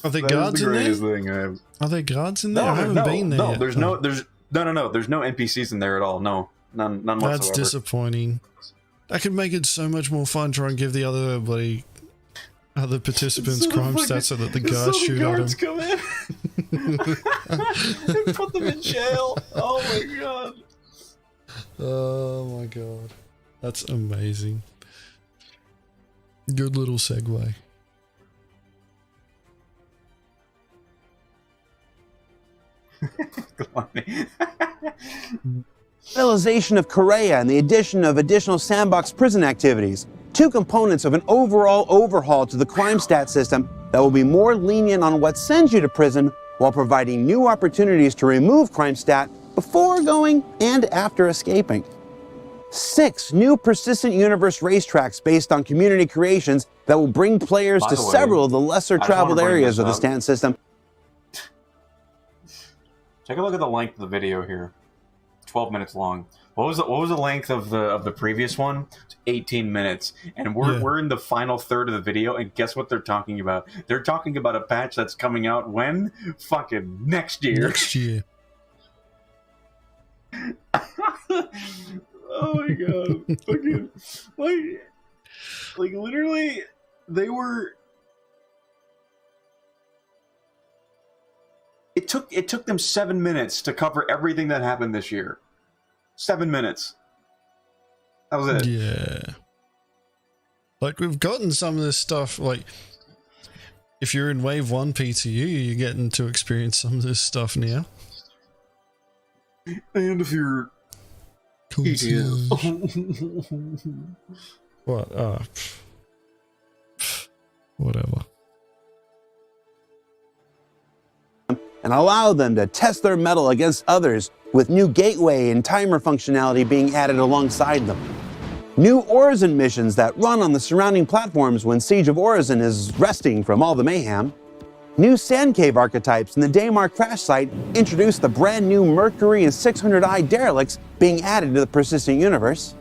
[SPEAKER 2] Are there guards in there? Are there guards in there? I haven't been there.
[SPEAKER 3] No, there's no NPCs in there at all. No, none whatsoever.
[SPEAKER 2] That's disappointing. I could make it so much more fun. Try and give the other participants crime stats so that the guards shoot at them.
[SPEAKER 3] Come in. And put them in jail. Oh my god.
[SPEAKER 2] Oh my god. That's amazing. Good little segue.
[SPEAKER 10] Revitalization of Corsair and the addition of additional sandbox prison activities, 2 components of an overall overhaul to the crime stat system that will be more lenient on what sends you to prison while providing new opportunities to remove crime stat before going and after escaping. 6 new persistent universe racetracks based on community creations that will bring players to several of the lesser traveled areas of the stat system.
[SPEAKER 3] Take a look at the length of the video here. 12 minutes long. What was the length of the previous one? It's 18 minutes. And we're in the final third of the video, and guess what they're talking about? They're talking about a patch that's coming out when? Fucking next year.
[SPEAKER 2] Next year.
[SPEAKER 3] Oh my god. Fucking like literally they were It took them 7 minutes to cover everything that happened this year. 7 minutes. That was it.
[SPEAKER 2] Yeah. Like, we've gotten some of this stuff, like, if you're in Wave 1 PTU, you're getting to experience some of this stuff now.
[SPEAKER 3] And if you're...
[SPEAKER 2] What? Whatever.
[SPEAKER 10] And allow them to test their mettle against others with new gateway and timer functionality being added alongside them. New Orison missions that run on the surrounding platforms when Siege of Orison is resting from all the mayhem. New Sand Cave archetypes in the Daymar crash site introduce the brand new Mercury and 600i derelicts being added to the persistent universe.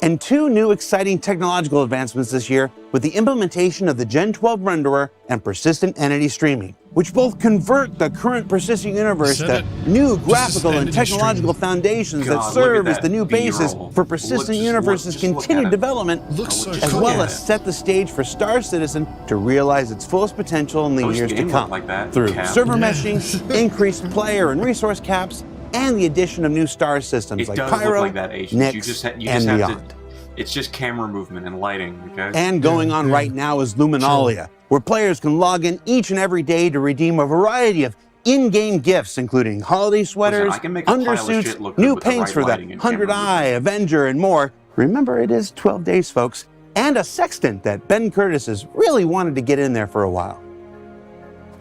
[SPEAKER 10] And 2 new exciting technological advancements this year with the implementation of the Gen 12 renderer and persistent entity streaming, which both convert the current persistent universe to new graphical and technological foundations that serve as the new basis for persistent universe's continued development, as well as set the stage for Star Citizen to realize its fullest potential in the years to come through server meshing, increased player and resource caps, and the addition of new star systems like Pyro, Nyx, and beyond.
[SPEAKER 3] It's just camera movement and lighting, okay?
[SPEAKER 10] And going on right now is Luminalia, where players can log in each and every day to redeem a variety of in-game gifts, including holiday sweaters, undersuits, new paints for the 100 Eye, Avenger, and more. Remember, it is 12 days, folks. And a sextant that Ben Curtis has really wanted to get in there for a while.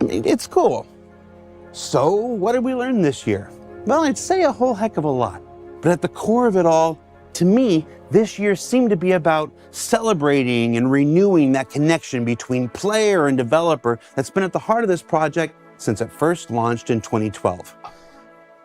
[SPEAKER 10] I mean, it's cool. So, what did we learn this year? Well, I'd say a whole heck of a lot. But at the core of it all, to me, this year seemed to be about celebrating and renewing that connection between player and developer that's been at the heart of this project since it first launched in 2012.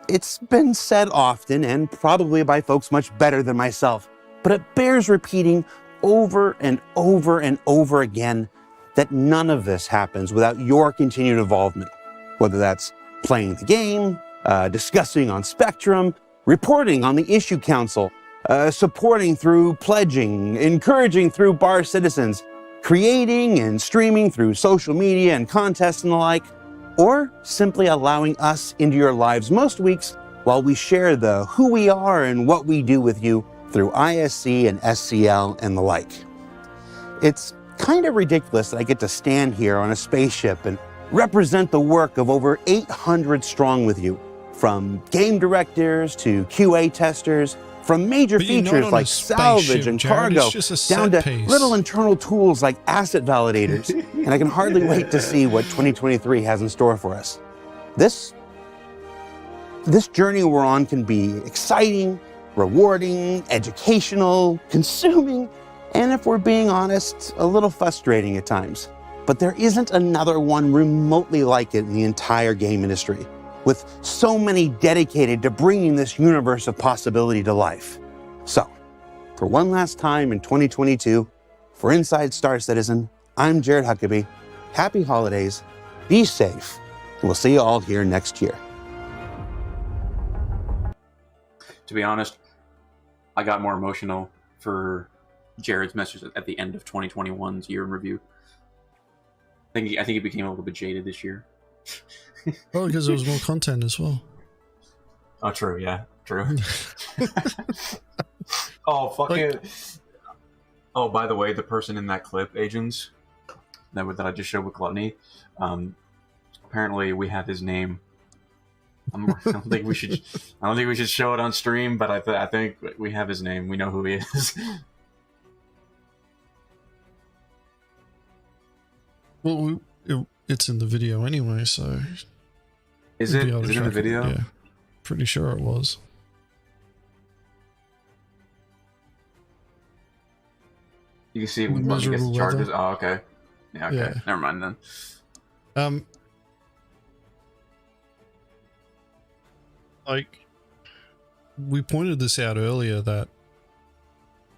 [SPEAKER 10] It's been said often, and probably by folks much better than myself, but it bears repeating over and over and over again that none of this happens without your continued involvement, whether that's playing the game, discussing on Spectrum, reporting on the Issue Council, supporting through pledging, encouraging through Bar Citizens, creating and streaming through social media and contests and the like, or simply allowing us into your lives most weeks while we share the who we are and what we do with you through ISC and SCL and the like. It's kind of ridiculous that I get to stand here on a spaceship and represent the work of over 800 strong with you, from game directors to QA testers, from major features like salvage and cargo, down to little internal tools like asset validators. And I can hardly wait to see what 2023 has in store for us. This journey we're on can be exciting, rewarding, educational, consuming, and if we're being honest, a little frustrating at times. But there isn't another one remotely like it in the entire game industry, with so many dedicated to bringing this universe of possibility to life. So, for one last time in 2022, for Inside Star Citizen, I'm Jared Huckabee. Happy holidays, be safe, and we'll see you all here next year.
[SPEAKER 3] To be honest, I got more emotional for Jared's message at the end of 2021's year in review. I think he became a little bit jaded this year.
[SPEAKER 2] Oh, because there was more content as well.
[SPEAKER 3] Oh, true. Yeah, true. Oh, fuck it. Oh, by the way, the person in that clip, Agens, that I just showed with Gluttony, apparently we have his name. I don't think we should show it on stream, but I think we have his name. We know who he is.
[SPEAKER 2] Well, it's in the video anyway, so...
[SPEAKER 3] Is it in the video?
[SPEAKER 2] Yeah, pretty sure it was.
[SPEAKER 3] You can see when he gets the charges. Oh, okay. Yeah, okay. Yeah. Never mind then.
[SPEAKER 2] Like, we pointed this out earlier that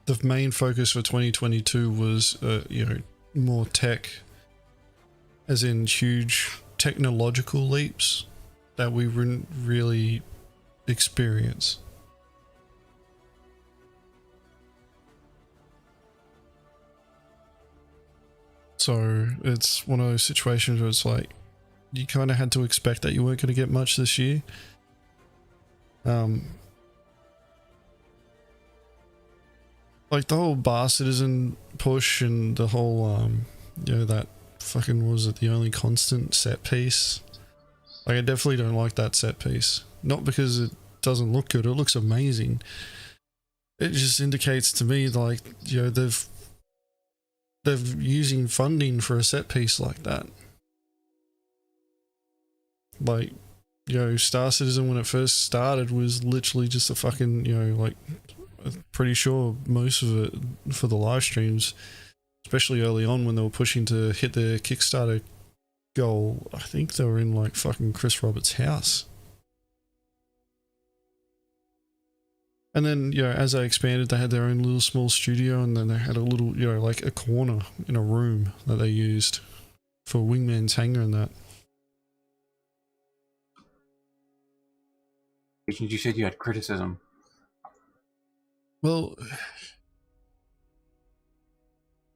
[SPEAKER 2] the main focus for 2022 was, more tech, as in huge technological leaps that we wouldn't really experience. So it's one of those situations where it's like, you kind of had to expect that you weren't going to get much this year. Like the whole Bar Citizen push and the whole, that fucking, was it the only constant set piece? Like, I definitely don't like that set piece. Not because it doesn't look good, it looks amazing. It just indicates to me, like, they're using funding for a set piece like that. Like, Star Citizen when it first started was literally just a fucking, I'm pretty sure most of it for the live streams, especially early on when they were pushing to hit their Kickstarter goal, I think they were in like fucking Chris Roberts' house. And then, you know, as they expanded, they had their own little small studio, and then they had a little, you know, like a corner in a room that they used for Wingman's hangar and that.
[SPEAKER 3] You said you had criticism.
[SPEAKER 2] Well,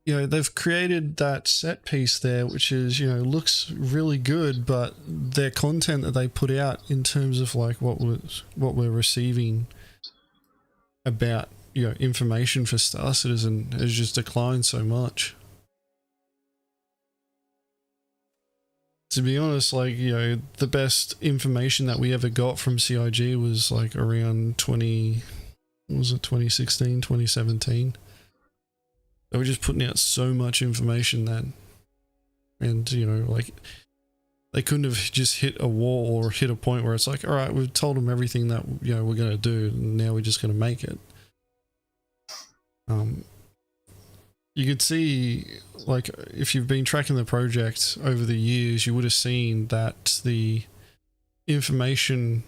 [SPEAKER 2] you know, they've created that set piece there, which is, you know, looks really good, but their content that they put out in terms of like what we're receiving about, you know, information for Star Citizen has just declined so much. To be honest, like, you know, the best information that we ever got from CIG was like around 2016, 2017. They were just putting out so much information then. And, you know, like, they couldn't have just hit a wall or hit a point where it's like, all right, we've told them everything that, you know, we're going to do, and now we're just going to make it. You could see, like, if you've been tracking the project over the years, you would have seen that the information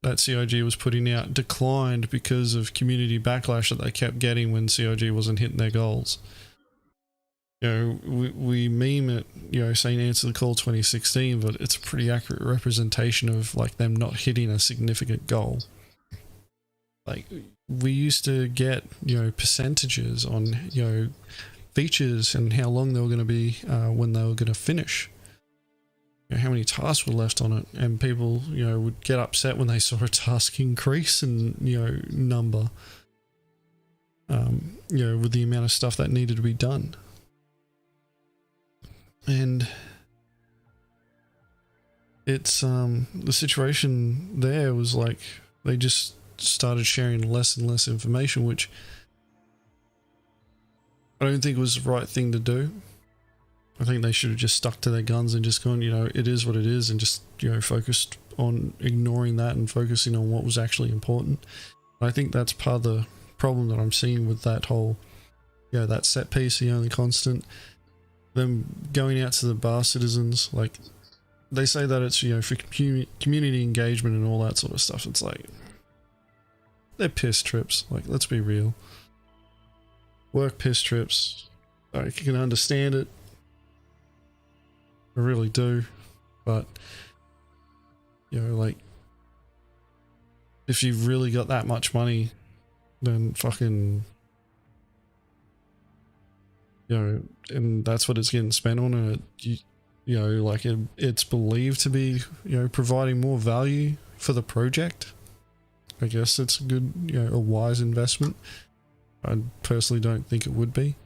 [SPEAKER 2] that CIG was putting out declined because of community backlash that they kept getting when CIG wasn't hitting their goals. You know, we meme it, you know, saying Answer the Call 2016, but it's a pretty accurate representation of like them not hitting a significant goal. Like, we used to get, you know, percentages on, you know, features and how long they were going to be when they were going to finish. You know, how many tasks were left on it, and people, you know, would get upset when they saw a task increase in, you know, number, you know, with the amount of stuff that needed to be done. And it's the situation there was like they just started sharing less and less information, which I don't think was the right thing to do. I think they should have just stuck to their guns and just gone, you know, it is what it is, and just, you know, focused on ignoring that and focusing on what was actually important. I think that's part of the problem that I'm seeing with that whole, you know, that set piece, the only constant. Them going out to the bar citizens, like, they say that it's, you know, for community engagement and all that sort of stuff. It's like, they're piss trips. Like, let's be real. Work piss trips. I can understand it. I really do. But, you know, like, if you've really got that much money, then fucking, you know, and that's what it's getting spent on, and you know, like, it's believed to be, you know, providing more value for the project. I guess it's a good, you know, a wise investment. I personally don't think it would be.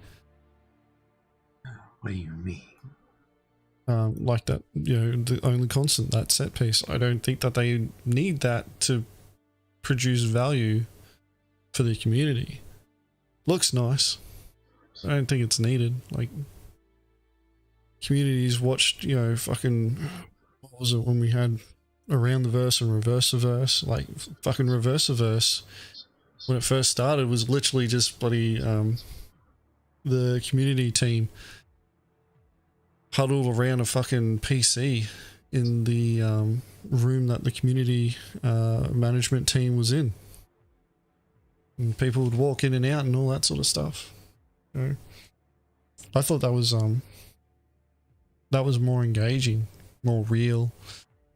[SPEAKER 3] What do you mean?
[SPEAKER 2] Like that, you know, the only constant, that set piece. I don't think that they need that to produce value for the community. Looks nice. I don't think it's needed. Like, communities watched, you know, fucking, what was it when we had Around the Verse and Reverse the Verse? Like, fucking Reverse the Verse, when it first started, was literally just bloody the community team huddled around a fucking PC in the room that the community management team was in, and people would walk in and out and all that sort of stuff. You know? I thought that was more engaging, more real,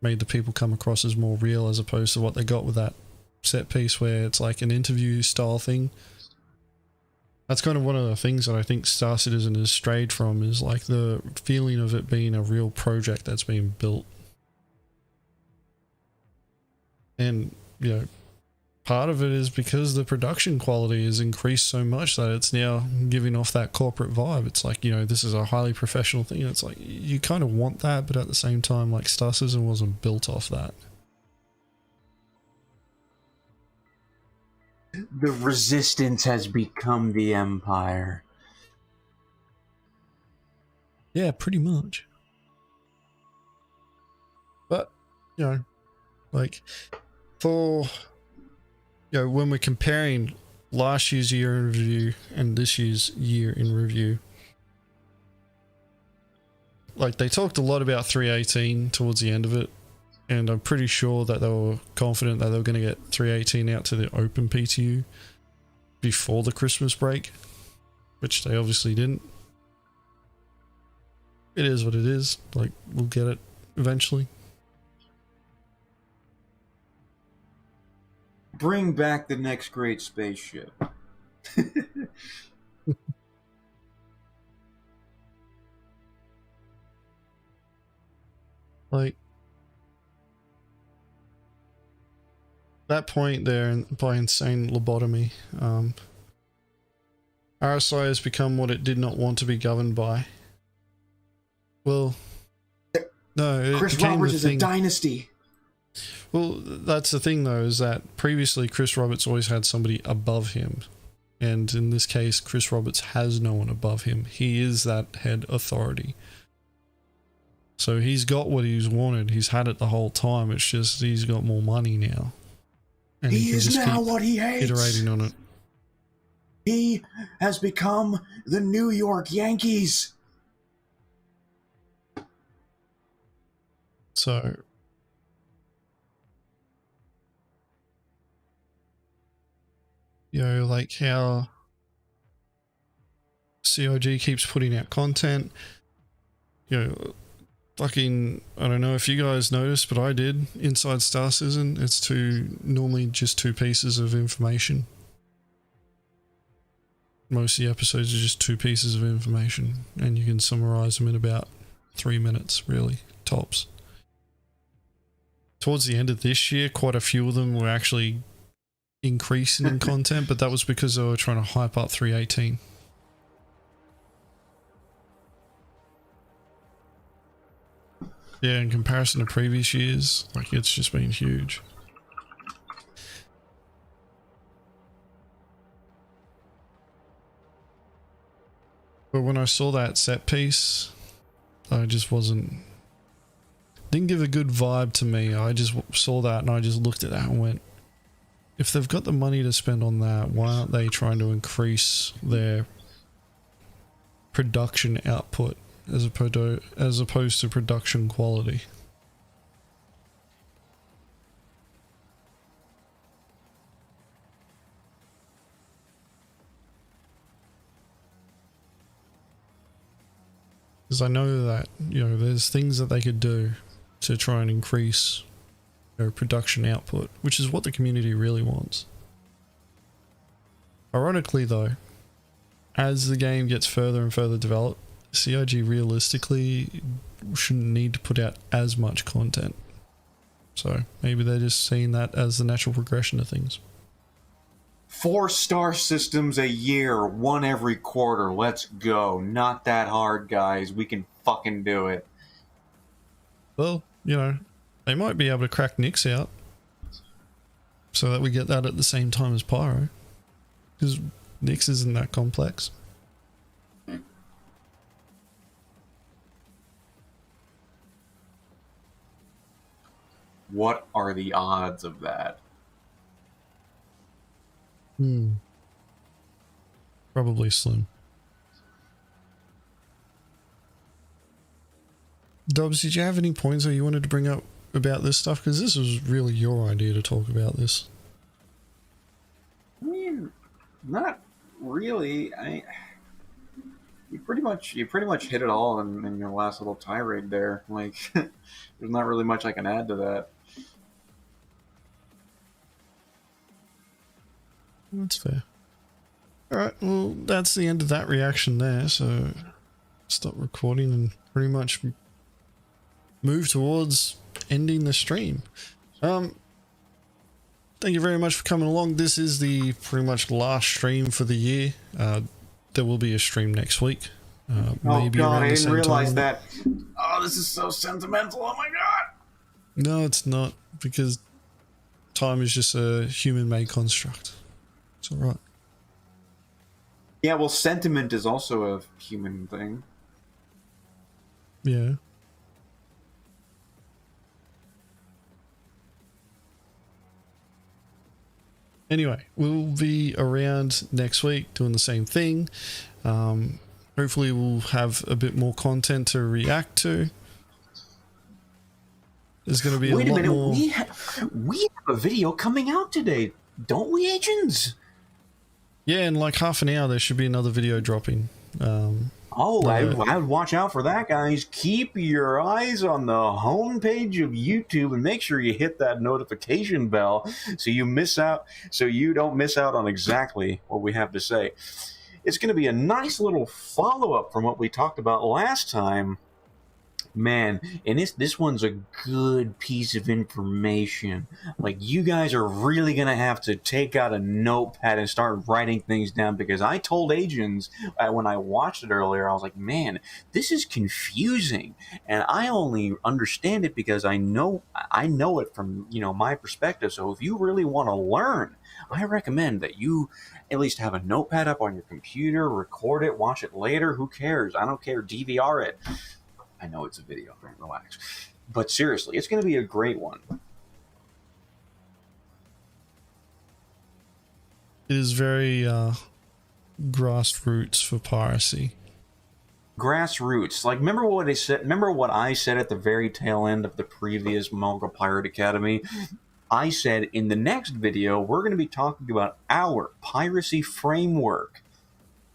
[SPEAKER 2] made the people come across as more real, as opposed to what they got with that set piece where it's like an interview style thing. That's kind of one of the things that I think Star Citizen has strayed from, is like the feeling of it being a real project that's being built. And, you know, part of it is because the production quality has increased so much that it's now giving off that corporate vibe. It's like, you know, this is a highly professional thing. It's like, you kind of want that, but at the same time, like, Star Citizen wasn't built off that.
[SPEAKER 3] The resistance has become the Empire.
[SPEAKER 2] Yeah, pretty much. But, you know, like, for, you know, when we're comparing last year's year in review and this year's year in review, like, they talked a lot about 318 towards the end of it, And I'm pretty sure that they were confident that they were going to get 318 out to the open PTU before the Christmas break, which they obviously didn't. It is what it is. Like, we'll get it eventually.
[SPEAKER 3] Bring back the next great spaceship.
[SPEAKER 2] Like, that point there by insane lobotomy, RSI has become what it did not want to be governed by. Well, no,
[SPEAKER 3] Chris Roberts is a dynasty.
[SPEAKER 2] Well, that's the thing though, is that previously Chris Roberts always had somebody above him. And in this case, Chris Roberts has no one above him. He is that head authority. So he's got what he's wanted. He's had it the whole time. It's just he's got more money now. And
[SPEAKER 3] he is now what he hates.
[SPEAKER 2] Iterating on it.
[SPEAKER 3] He has become the New York Yankees.
[SPEAKER 2] So you know, like how CIG keeps putting out content, you know, fucking, I don't know if you guys noticed, but I did. Inside Star Citizen, it's normally just 2 pieces of information. Most of the episodes are just 2 pieces of information, and you can summarize them in about 3 minutes, really, tops. Towards the end of this year, quite a few of them were actually increasing in content, but that was because they were trying to hype up 318. Yeah, in comparison to previous years, like, it's just been huge. But when I saw that set piece, I just didn't give a good vibe to me. I just saw that and I just looked at that and went, if they've got the money to spend on that, why aren't they trying to increase their production output as opposed to production quality? Because I know that, you know, there's things that they could do to try and increase their production output, which is what the community really wants. Ironically though, as the game gets further and further developed, CIG realistically shouldn't need to put out as much content. So maybe they're just seeing that as the natural progression of things.
[SPEAKER 3] 4 star systems a year, 1 every quarter. Let's go. Not that hard, guys. We can fucking do it.
[SPEAKER 2] Well, you know, they might be able to crack Nyx out so that we get that at the same time as Pyro, because Nyx isn't that complex.
[SPEAKER 3] What are the odds of that?
[SPEAKER 2] Probably slim. Dobbs, did you have any points that you wanted to bring up about this stuff? Because this was really your idea to talk about this.
[SPEAKER 3] I mean, not really. You pretty much hit it all in your last little tirade there. Like, there's not really much I can add to that.
[SPEAKER 2] That's fair. Alright, well, that's the end of that reaction there, so stop recording and pretty much move towards ending the stream. Thank you very much for coming along. This is the pretty much last stream for the year. There will be a stream next week. Maybe
[SPEAKER 3] God,
[SPEAKER 2] around
[SPEAKER 3] I
[SPEAKER 2] the
[SPEAKER 3] didn't
[SPEAKER 2] same
[SPEAKER 3] realize
[SPEAKER 2] time.
[SPEAKER 3] that. Oh, this is so sentimental. Oh my god.
[SPEAKER 2] No, it's not, because time is just a human-made construct. It's alright.
[SPEAKER 3] Yeah, well, sentiment is also a human thing.
[SPEAKER 2] Yeah. Anyway, we'll be around next week doing the same thing. Hopefully we'll have a bit more content to react to. There's going to be
[SPEAKER 3] Wait
[SPEAKER 2] a lot
[SPEAKER 3] minute,
[SPEAKER 2] more.
[SPEAKER 3] we have a video coming out today, don't we, Agens?
[SPEAKER 2] Yeah, in like half an hour there should be another video dropping.
[SPEAKER 3] I would watch out for that, guys. Keep your eyes on the homepage of YouTube and make sure you hit that notification bell so you don't miss out on exactly what we have to say. It's going to be a nice little follow-up from what we talked about last time. Man, and this one's a good piece of information. Like, you guys are really going to have to take out a notepad and start writing things down, because I told Agens when I watched it earlier, I was like, man, this is confusing. And I only understand it because I know it from, my perspective. So if you really want to learn, I recommend that you at least have a notepad up on your computer, record it, watch it later. Who cares? I don't care. DVR it. I know it's a video, right? Relax. But seriously, it's going to be a great one.
[SPEAKER 2] It is very grassroots for piracy.
[SPEAKER 3] Grassroots. Like, remember what I said at the very tail end of the previous Mongrel Pirate Academy? I said in the next video, we're going to be talking about our piracy framework.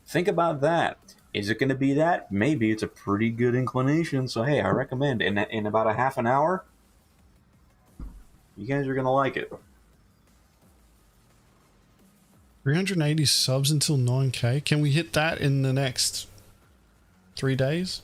[SPEAKER 3] Think about that. Is it going to be that? Maybe. It's a pretty good inclination. So, hey, I recommend in about a half an hour, you guys are going to like it.
[SPEAKER 2] 380 subs until 9K. Can we hit that in the next 3 days?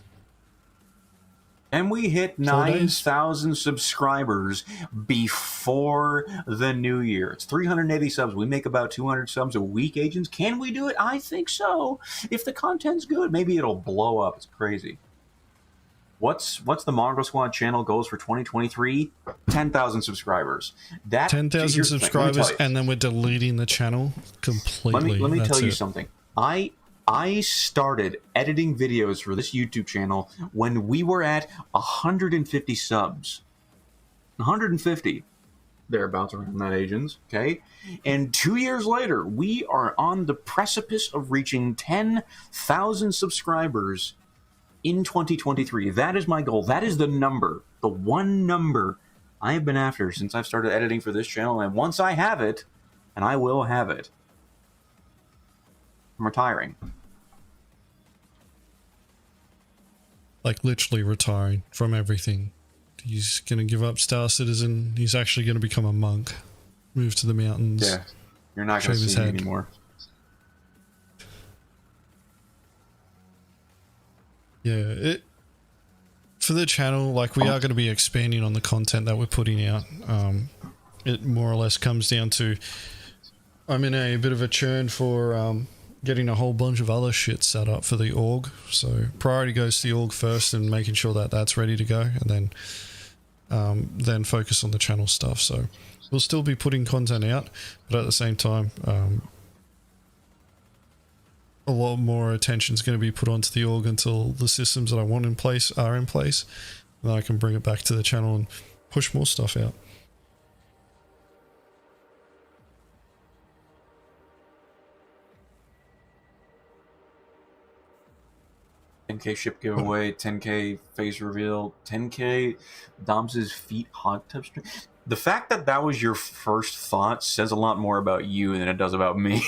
[SPEAKER 3] And we hit 9,000 subscribers before the new year. It's 380 subs. We make about 200 subs a week, Agens. Can we do it? I think so. If the content's good, maybe it'll blow up. It's crazy. What's the Mongrel Squad channel goals for 2023? 10,000 subscribers.
[SPEAKER 2] 10,000 subscribers, and then we're deleting the channel completely.
[SPEAKER 3] Let me tell you something. I started editing videos for this YouTube channel when we were at 150 subs. 150. Thereabouts around that, Agens. Okay? And 2 years later, we are on the precipice of reaching 10,000 subscribers in 2023. That is my goal. That is the number. The one number I have been after since I've started editing for this channel. And once I have it, and I will have it, I'm retiring.
[SPEAKER 2] Like, literally retiring from everything. He's going to give up Star Citizen. He's actually going to become a monk. Move to the mountains.
[SPEAKER 3] Yeah. You're not going to see me anymore.
[SPEAKER 2] Yeah, for the channel, like, we are going to be expanding on the content that we're putting out. It more or less comes down to, I'm in a bit of a churn for getting a whole bunch of other shit set up for the org. So priority goes to the org first and making sure that that's ready to go, and then focus on the channel stuff. So we'll still be putting content out, but at the same time, a lot more attention is going to be put onto the org until the systems that I want in place are in place, and then I can bring it back to the channel and push more stuff out.
[SPEAKER 3] $10K ship giveaway, 10K face reveal, 10K Dobbs' feet hot tub stream. The fact that that was your first thought says a lot more about you than it does about me.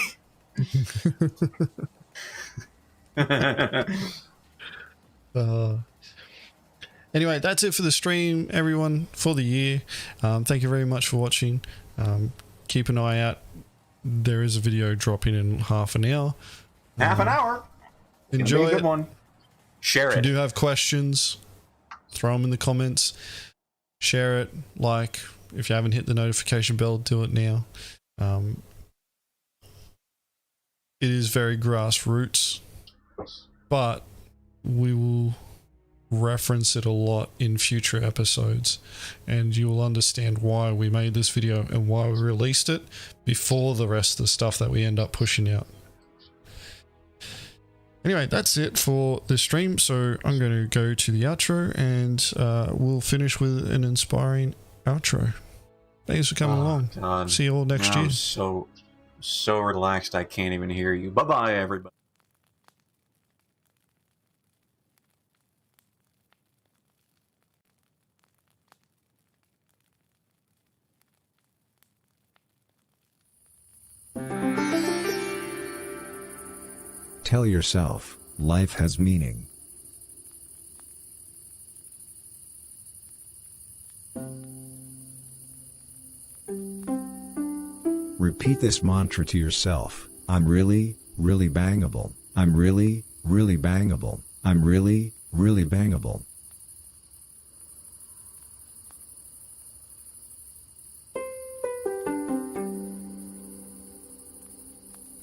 [SPEAKER 2] Anyway, that's it for the stream, everyone, for the year. Thank you very much for watching. Keep an eye out. There is a video dropping in half an hour.
[SPEAKER 3] Half an hour.
[SPEAKER 2] Enjoy
[SPEAKER 3] a good
[SPEAKER 2] it.
[SPEAKER 3] one. Share it.
[SPEAKER 2] If you do have questions, throw them in the comments. Share it. Like, if you haven't hit the notification bell, do it now. It is very grassroots, but we will reference it a lot in future episodes, and you will understand why we made this video and why we released it before the rest of the stuff that we end up pushing out. Anyway, that's it for the stream, so I'm going to go to the outro, and we'll finish with an inspiring outro. Thanks for coming along.
[SPEAKER 3] God.
[SPEAKER 2] See you all next year.
[SPEAKER 3] I'm so relaxed I can't even hear you. Bye-bye, everybody.
[SPEAKER 1] Tell yourself, life has meaning. Repeat this mantra to yourself. I'm really, really bangable. I'm really, really bangable. I'm really, really bangable.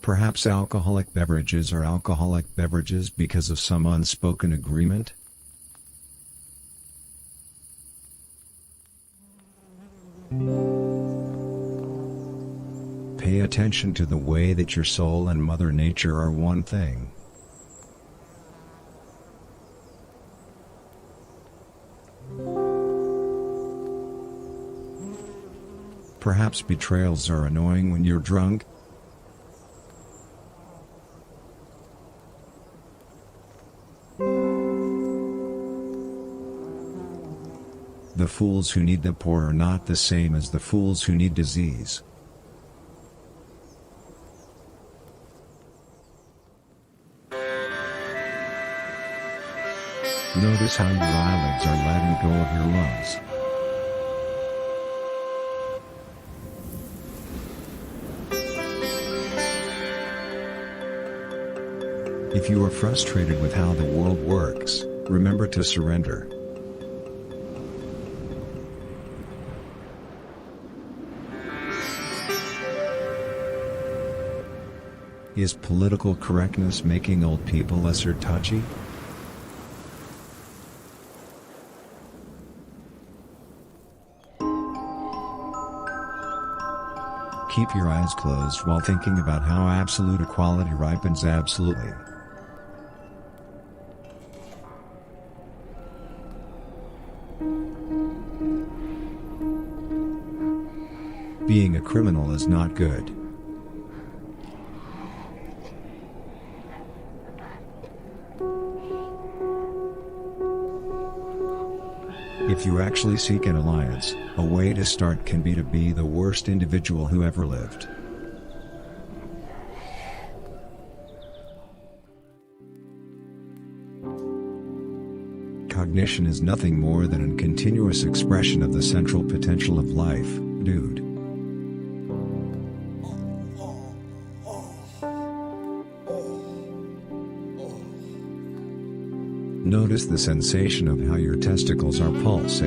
[SPEAKER 1] Perhaps alcoholic beverages are alcoholic beverages because of some unspoken agreement? Pay attention to the way that your soul and Mother Nature are one thing. Perhaps betrayals are annoying when you're drunk? The fools who need the poor are not the same as the fools who need disease. Notice how your eyelids are letting go of your lungs. If you are frustrated with how the world works, remember to surrender. Is political correctness making old people lesser touchy? Keep your eyes closed while thinking about how absolute equality ripens absolutely. Being a criminal is not good. If you actually seek an alliance, a way to start can be to be the worst individual who ever lived. Cognition is nothing more than a continuous expression of the central potential of life, dude. Notice the sensation of how your testicles are pulsing.